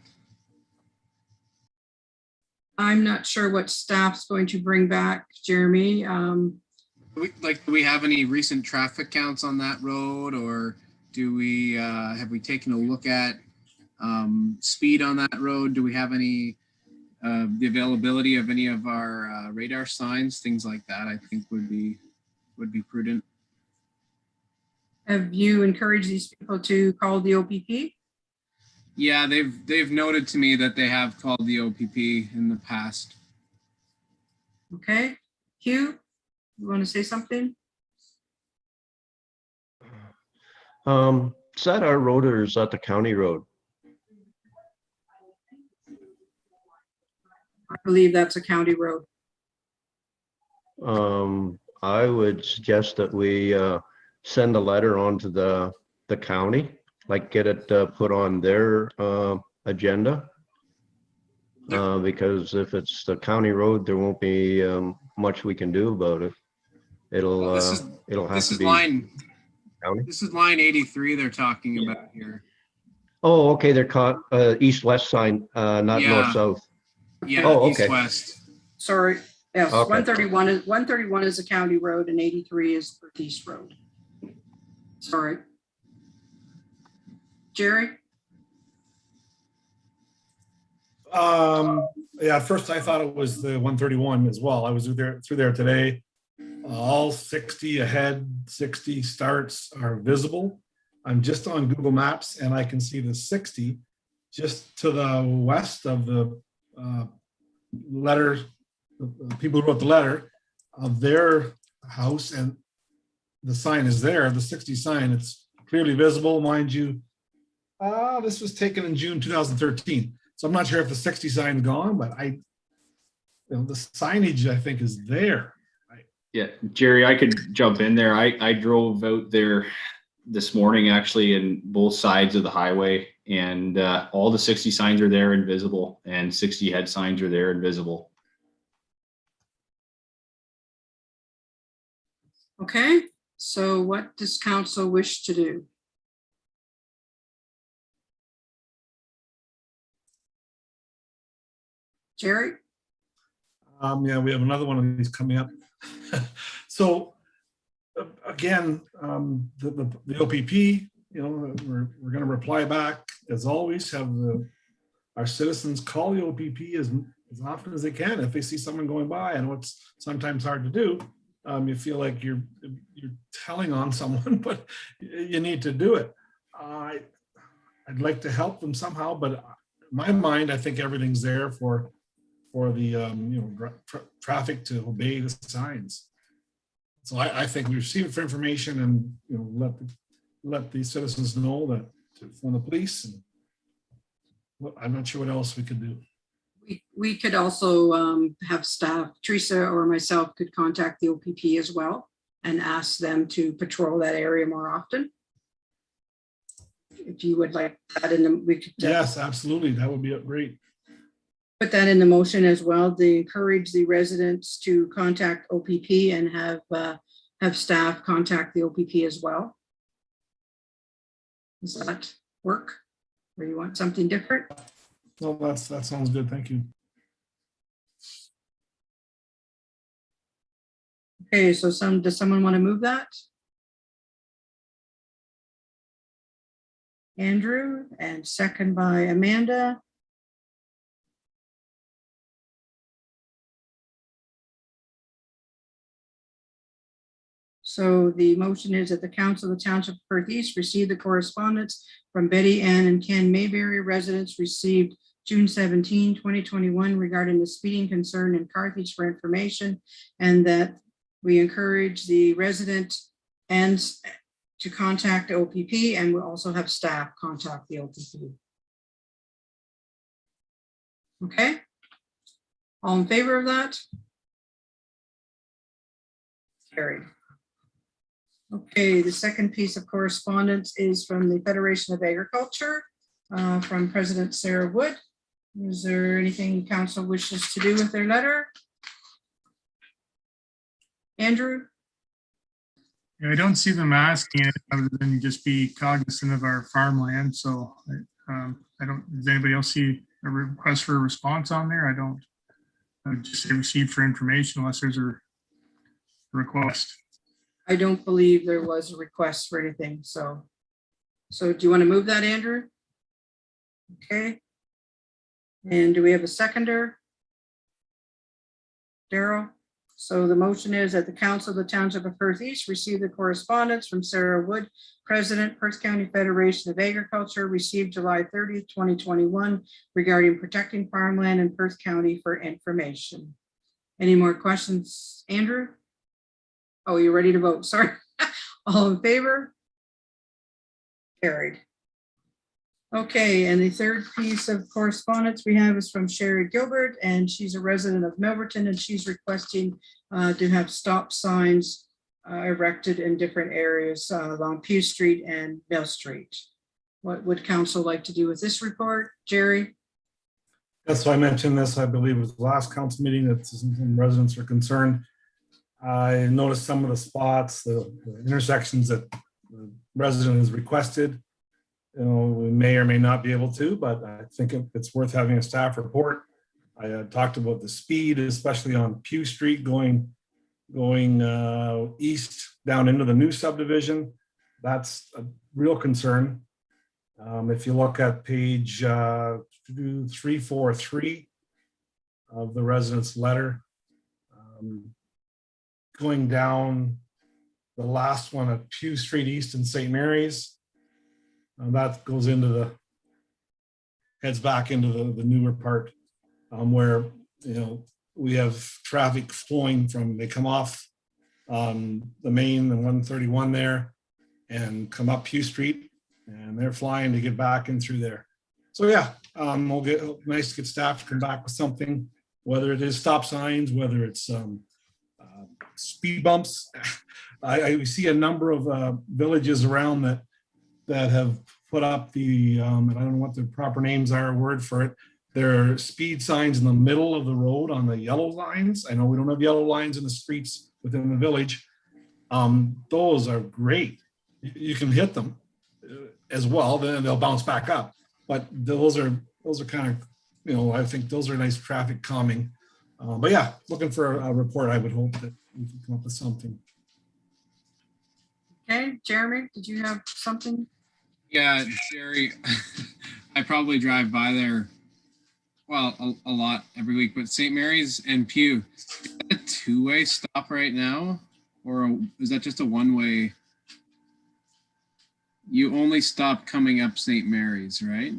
I'm not sure what staff's going to bring back, Jeremy. Do we have any recent traffic counts on that road, or do we have we taken a look at speed on that road? Do we have any the availability of any of our radar signs, things like that? I think would be prudent. Have you encouraged these people to call the OPP? Yeah, they've noted to me that they have called the OPP in the past. Okay, Hugh, you want to say something? Is that our road or is that the county road? I believe that's a county road. I would suggest that we send a letter on to the county, like get it put on their agenda. Because if it's the county road, there won't be much we can do about it. It'll have to be line county. This is line 83 they're talking about here. Oh, okay. They're caught east-west sign, not north-south. Yeah, oh, okay. East-west. Sorry. Yes, Okay. 131 is a county road and 83 is Perth East Road. Sorry. Jerry? Yeah, at first I thought it was the 131 as well. I was through there today. all 60 ahead, 60 starts are visible. I'm just on Google Maps and I can see the 60 just to the west of the letter, the people who wrote the letter of their house, and the sign is there, the 60 sign, it's clearly visible, mind you. This was taken in June 2013. So I'm not sure if the 60 sign is gone, but the signage I think is there. Yeah, Jerry, I could jump in there. I drove out there this morning actually in both sides of the highway, and all the 60 signs are there and visible, and 60 head signs are there and visible. Okay, so what does council wish to do? Jerry? Yeah, we have another one of these coming up. So again, the OPP, we're going to reply back as always. Have our citizens call the OPP as often as they can if they see someone going by. I know it's sometimes hard to do. You feel like you're telling on someone, but you need to do it. I'd like to help them somehow, but in my mind, I think everything's there for the traffic to obey the signs. So I think we receive it for information, and let the citizens know that from the police. And I'm not sure what else we could do. We could also have staff, Teresa or myself could contact the OPP as well and ask them to patrol that area more often. If you would like that we could. Yes, absolutely. That would be great. Put that in the motion as well. They encourage the residents to contact OPP and have staff contact the OPP as well. Does that work? Or you want something different? No, that sounds good. Thank you. Okay, so does someone want to move that? Andrew, and second by Amanda. So the motion is that the Council of the Township of Perth East receive the correspondence from Betty Ann and Ken Mayberry, residents received June 17, 2021 regarding the speeding concern in Carthage for information, and that we encourage the resident and to contact the OPP, and we'll also have staff contact the OPP. Okay. All in favor of that? Carried. Okay, the second piece of correspondence is from the Federation of Agriculture, from President Sarah Wood. Is there anything council wishes to do with their letter? Andrew? Yeah, I don't see them asking it other than just be cognizant of our farmland. So I don't, does anybody else see a request for a response on there? I don't. I would just say receive for information unless there's a request. I don't believe there was a request for anything. So do you want to move that, Andrew? Okay. And do we have a seconder? Daryl? So the motion is that the Council of the Township of Perth East receive the correspondence from Sarah Wood, President, Perth County Federation of Agriculture, received July 30th, 2021, regarding protecting farmland in Perth County for information. Any more questions, Andrew? Oh, you're ready to vote. Sorry. All in favor? Carried. Okay, and the third piece of correspondence we have is from Sherry Gilbert, and she's a resident of Melverton, and she's requesting to have stop signs erected in different areas along Pew Street and Mill Street. What would council like to do with this report? Jerry? Yes, so I mentioned this, I believe it was the last council meeting that some residents are concerned. I noticed some of the spots, the intersections that the resident has requested. We may or may not be able to, but I think it's worth having a staff report. I talked about the speed, especially on Pew Street going east down into the new subdivision. That's a real concern. If you look at page 343 of the resident's letter, going down the last one at Pew Street East in St. Mary's. That goes into heads back into the newer part where, we have traffic flowing they come off the main and 131 there and come up Pew Street, and they're flying to get back in through there. So yeah, we'll get nice to get staff to come back with something, whether it is stop signs, whether it's speed bumps. I see a number of villages around that have put up and I don't know what the proper names are, word for it. There are speed signs in the middle of the road on the yellow lines. I know we don't have yellow lines in the streets within the village. Those are great. You can hit them as well, then they'll bounce back up. But those are kind of, I think those are nice traffic calming. But yeah, looking for a report. I would hope that we can come up with something. Okay, Jeremy, did you have something? Yeah, Jerry, I probably drive by there, well, a lot every week, but St. Mary's and Pew, is that a two-way stop right now? Or is that just a one-way? You only stop coming up St. Mary's, right?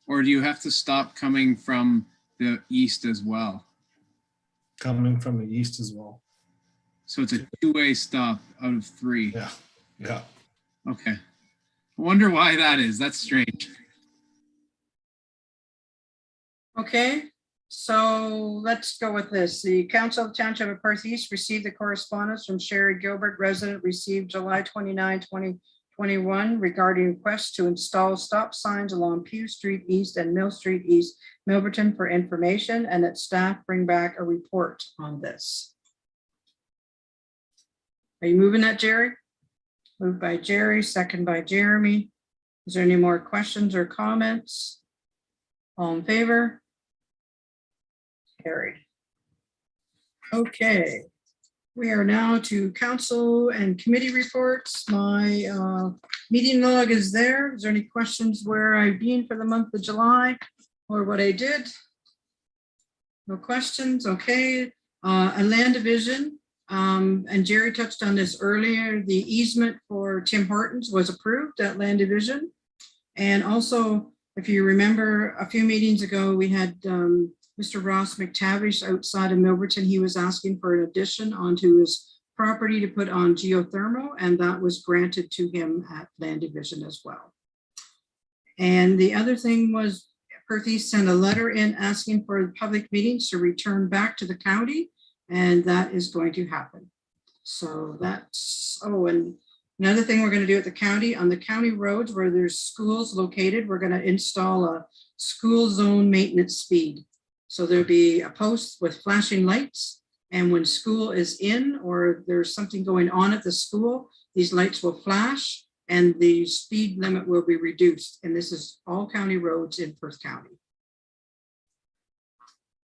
Or do you have to stop coming from the east as well? Coming from the east as well. So it's a two-way stop out of 3. Yeah, yeah. Okay. I wonder why that is. That's strange. Okay, so let's go with this. The Council of the Township of Perth East received the correspondence from Sherry Gilbert, resident, received July 29, 2021 regarding requests to install stop signs along Pew Street East and Mill Street East, Milverton, for information, and that staff bring back a report on this. Are you moving that, Jerry? Moved by Jerry, second by Jeremy. Is there any more questions or comments? All in favor? Carried. Okay, we are now to council and committee reports. My meeting log is there. Is there any questions where I've been for the month of July or what I did? No questions. Okay, a land division. And Jerry touched on this earlier. The easement for Tim Hortons was approved at land division. And also, if you remember, a few meetings ago, we had Mr. Ross McTavish outside of Milverton. He was asking for an addition onto his property to put on geothermal, and that was granted to him at land division as well. And the other thing was Perth East sent a letter in asking for the public meetings to return back to the county, and that is going to happen. So that's, oh, and another thing we're going to do at the county, on the county roads where there's schools located, we're going to install a school zone maintenance speed. So there'll be a post with flashing lights, and when school is in or there's something going on at the school, these lights will flash and the speed limit will be reduced. And this is all county roads in Perth County.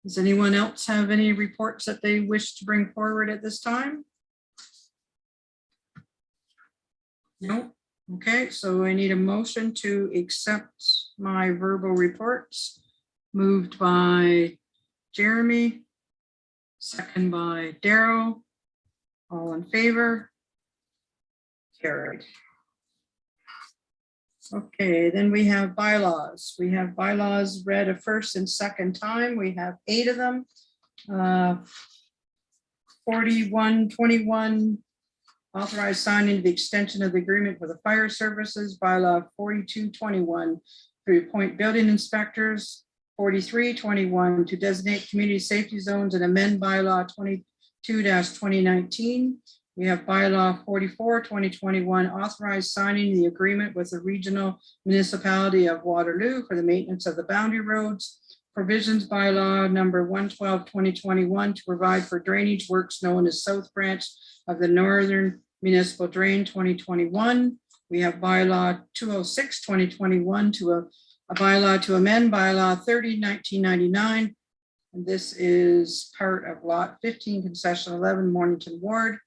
Does anyone else have any reports that they wish to bring forward at this time? No. Okay, so I need a motion to accept my verbal reports. Moved by Jeremy, second by Daryl. All in favor? Carried. Okay, then we have bylaws. We have bylaws read a first and second time. We have 8 of them. 4121, authorized signing the extension of the agreement for the fire services. Bylaw 4221, to appoint building inspectors. 4321, to designate community safety zones and amend bylaw 22-2019. We have bylaw 44-2021, authorized signing the agreement with the regional municipality of Waterloo for the maintenance of the boundary roads. Provisions bylaw number 112-2021, to provide for drainage works known as South Branch of the Northern Municipal Drain 2021. We have bylaw 206-2021, to a bylaw to amend bylaw 30-1999. And this is part of lot 15, concession 11, Mornington Ward.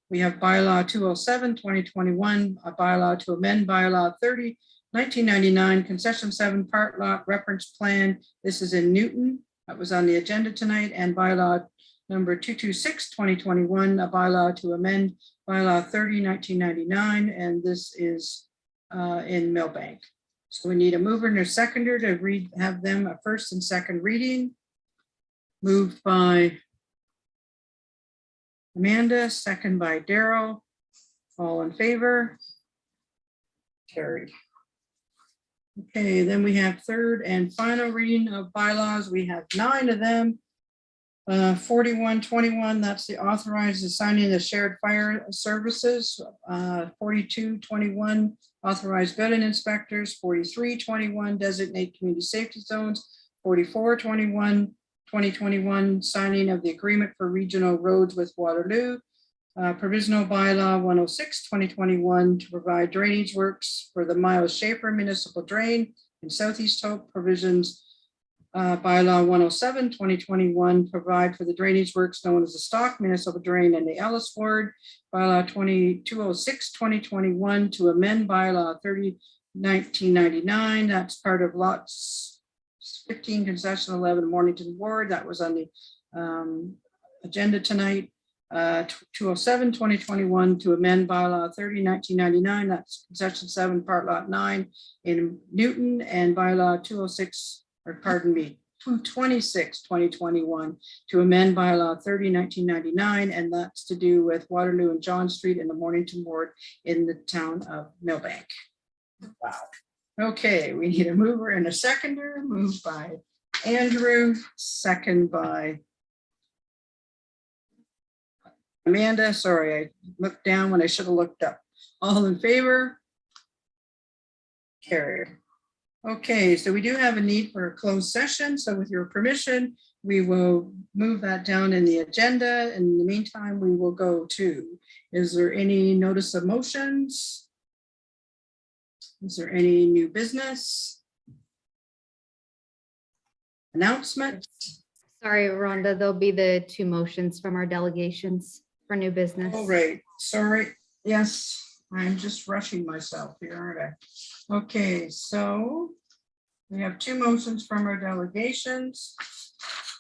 We have bylaw 207-2021, a bylaw to amend bylaw 30-1999, concession 7, part lot reference plan. This is in Newton. That was on the agenda tonight. And bylaw Number 226, 2021, a bylaw to amend bylaw 30, 1999, and this is in Millbank. So we need a mover and a seconder to have them a first and second reading. Moved by Amanda, second by Daryl. All in favor? Carried. Okay, then we have third and final reading of bylaws. We have 9 of them. 4121, that's the authorized assigning the shared fire services. 4221, authorized building inspectors. 4321, designate community safety zones. 4421, 2021, signing of the agreement for regional roads with Waterloo. Provisional bylaw 106, 2021, to provide drainage works for the Miles Schaefer Municipal Drain in Southeast Hope. Provisions bylaw 107, 2021, provide for the drainage works known as the Stock Municipal Drain in the Ellis Ward. Bylaw 206, 2021, to amend bylaw 30, 1999. That's part of lots 15, concession 11, Mornington Ward. That was on the agenda tonight. 207, 2021, to amend bylaw 30, 1999. That's concession 7, part lot 9 in Newton, and bylaw 206, or pardon me, 226, 2021, to amend bylaw 30, 1999, and that's to do with Waterloo and John Street in the Mornington Ward in the town of Millbank. Wow. Okay, we need a mover and a seconder. Moved by Andrew, second by Amanda. Sorry, I looked down when I should have looked up. All in favor? Carried. Okay, so we do have a need for a closed session. So with your permission, we will move that down in the agenda. In the meantime, we will go to, is there any notice of motions? Is there any new business? Announcements? Sorry, Rhonda, there'll be the 2 motions from our delegations for new business. All right, sorry. Yes, I'm just rushing myself here, aren't I? Okay, so we have 2 motions from our delegations.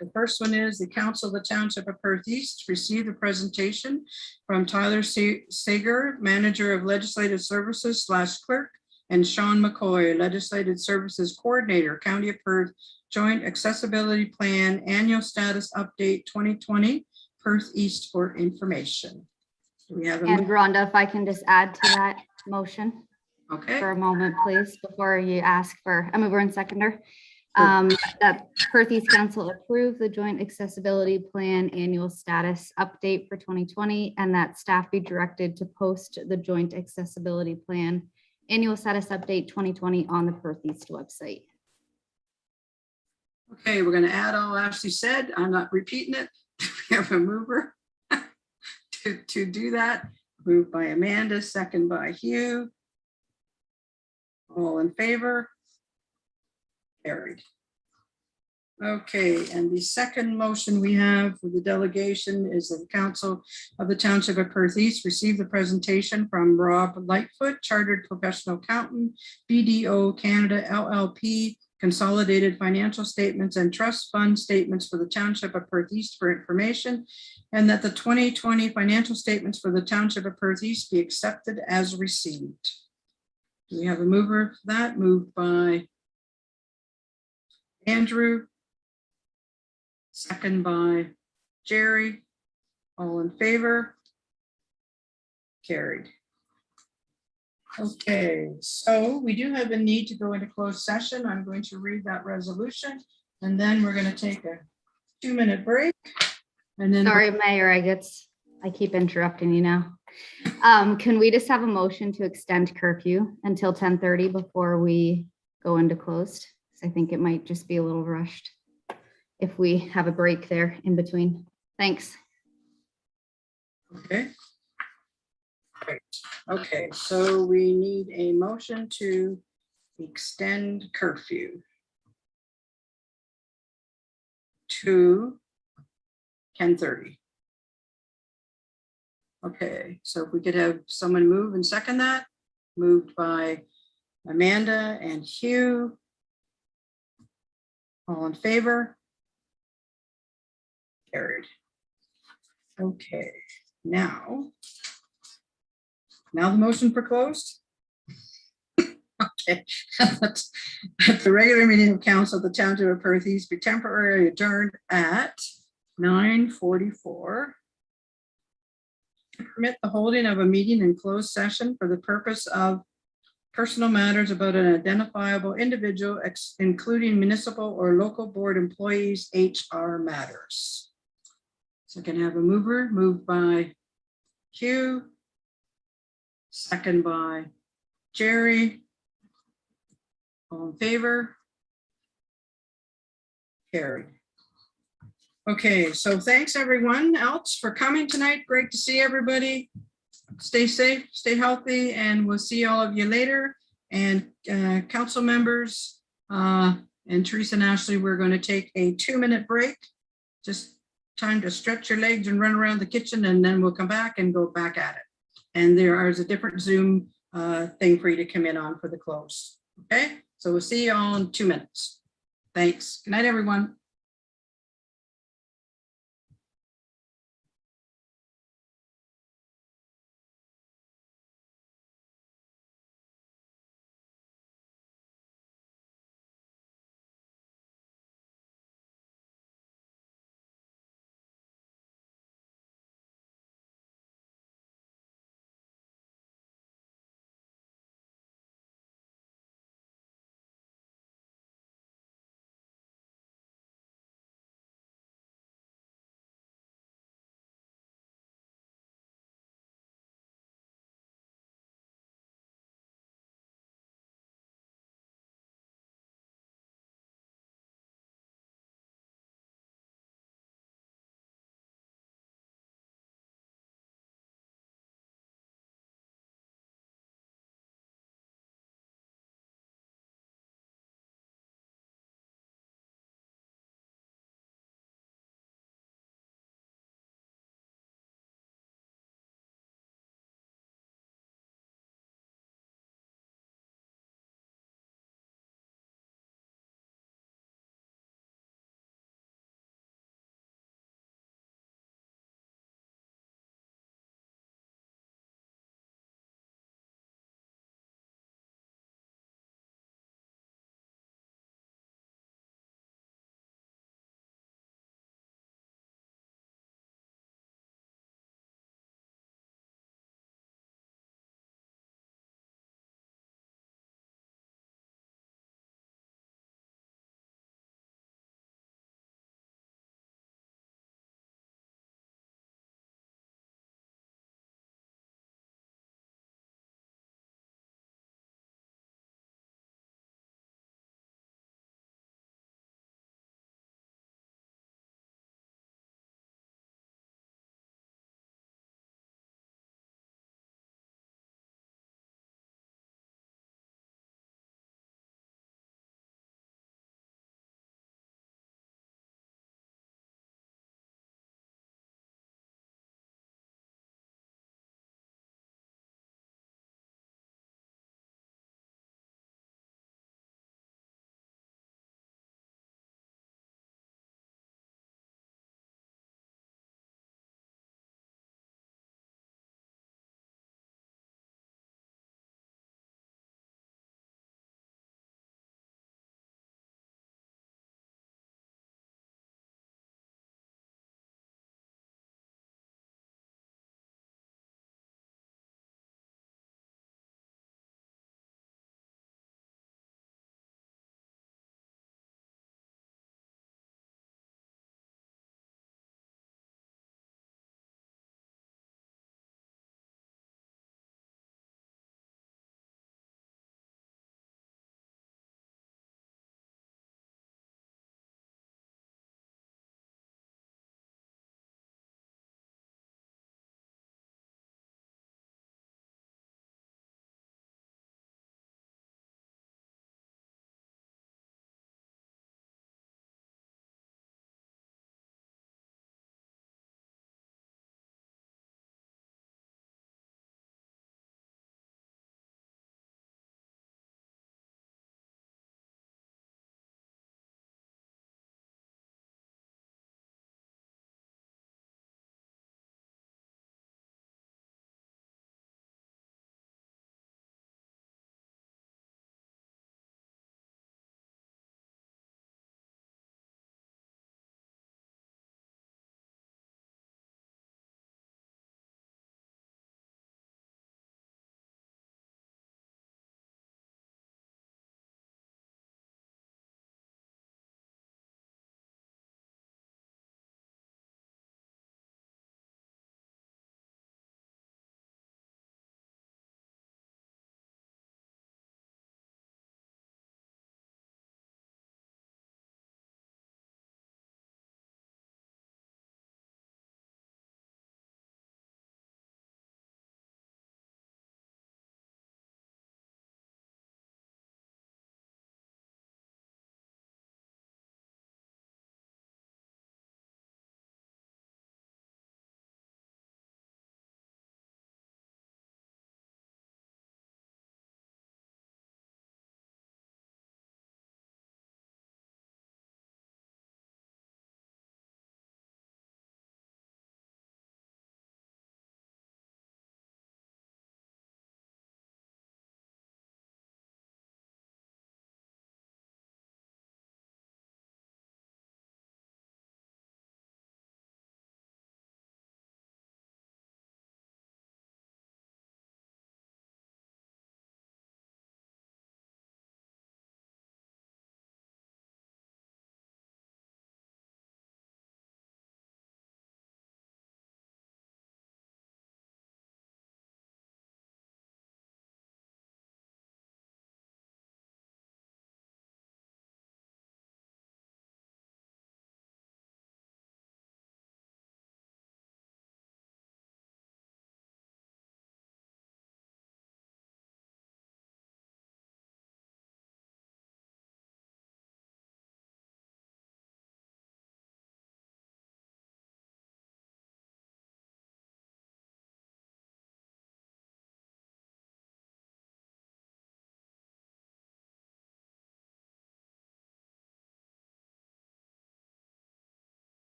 The first one is the Council of the Township of Perth East received a presentation from Tyler Sager, Manager of Legislative Services / Clerk, and Sean McCoy, Legislative Services Coordinator, County of Perth, Joint Accessibility Plan, Annual Status Update 2020, Perth East, for information. Do we have And Rhonda, if I can just add to that motion. Okay. For a moment, please, before you ask for a mover and seconder. That Perth East Council approved the Joint Accessibility Plan Annual Status Update for 2020, and that staff be directed to post the Joint Accessibility Plan Annual Status Update 2020 on the Perth East website. Okay, we're going to add all Ashley said. I'm not repeating it. We have a mover to do that. Moved by Amanda, second by Hugh. All in favor? Carried. Okay, and the second motion we have for the delegation is that the Council of the Township of Perth East received the presentation from Rob Lightfoot, Chartered Professional Accountant, BDO Canada LLP, consolidated financial statements and trust fund statements for the Township of Perth East for information, and that the 2020 financial statements for the Township of Perth East be accepted as received. Do we have a mover for that? Moved by Andrew, second by Jerry. All in favor? Carried. Okay, so we do have a need to go into closed session. I'm going to read that resolution, and then we're going to take a 2-minute break. And then Sorry, Mayor, I keep interrupting you now. Can we just have a motion to extend curfew until 10:30 before we go into closed? I think it might just be a little rushed if we have a break there in between. Thanks. Okay. Great. Okay, so we need a motion to extend curfew to 10:30. Okay, so if we could have someone move and second that. Moved by Amanda and Hugh. All in favor? Carried. Okay, now the motion for closed. Okay, at the regular meeting of council of the Township of Perth East be temporarily adjourned at 9:44. Permit the holding of a meeting in closed session for the purpose of personal matters about an identifiable individual, including municipal or local board employees' HR matters. So I can have a mover, moved by Hugh, second by Jerry. All in favor? Carried. Okay, so thanks everyone else for coming tonight. Great to see everybody. Stay safe, stay healthy, and we'll see all of you later. And council members and Teresa and Ashley, we're going to take a 2-minute break. Just time to stretch your legs and run around the kitchen, and then we'll come back and go back at it. And there is a different Zoom thing for you to come in on for the close. Okay, so we'll see you all in 2 minutes. Thanks. Good night, everyone.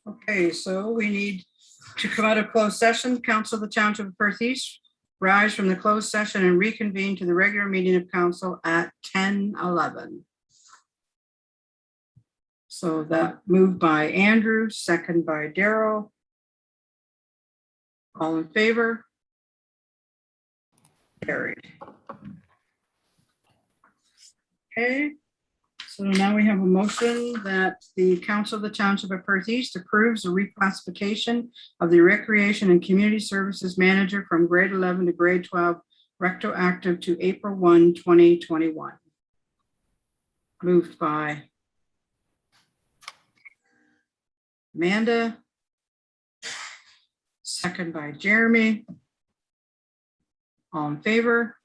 Okay, so we need to come out of closed session. Council of the Township of Perth East rise from the closed session and reconvene to the regular meeting of council at 10:11. So that moved by Andrew, second by Daryl. All in favor? Carried. Okay, so now we have a motion that the Council of the Township of Perth East approves the reclassification of the Recreation and Community Services Manager from grade 11 to grade 12, retroactive to April 1, 2021. Moved by Amanda, second by Jeremy. All in favor?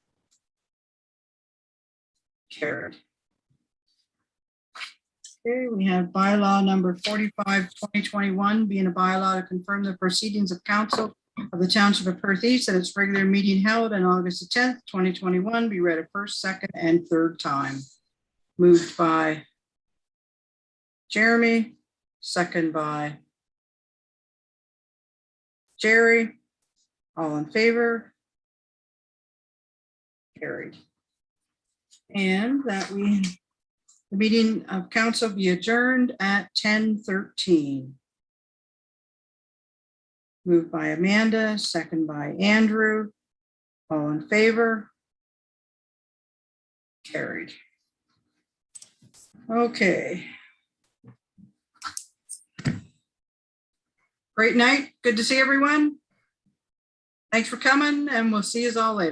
Carried. Okay, we have bylaw number 45, 2021, being a bylaw to confirm the proceedings of council of the Township of Perth East at its regular meeting held on August the 10th, 2021, be read a first, second, and third time. Moved by Jeremy, second by Jerry. All in favor? Carried. And that the meeting of council be adjourned at 10:13. Moved by Amanda, second by Andrew. All in favor? Carried. Okay. Great night. Good to see everyone. Thanks for coming, and we'll see you all later.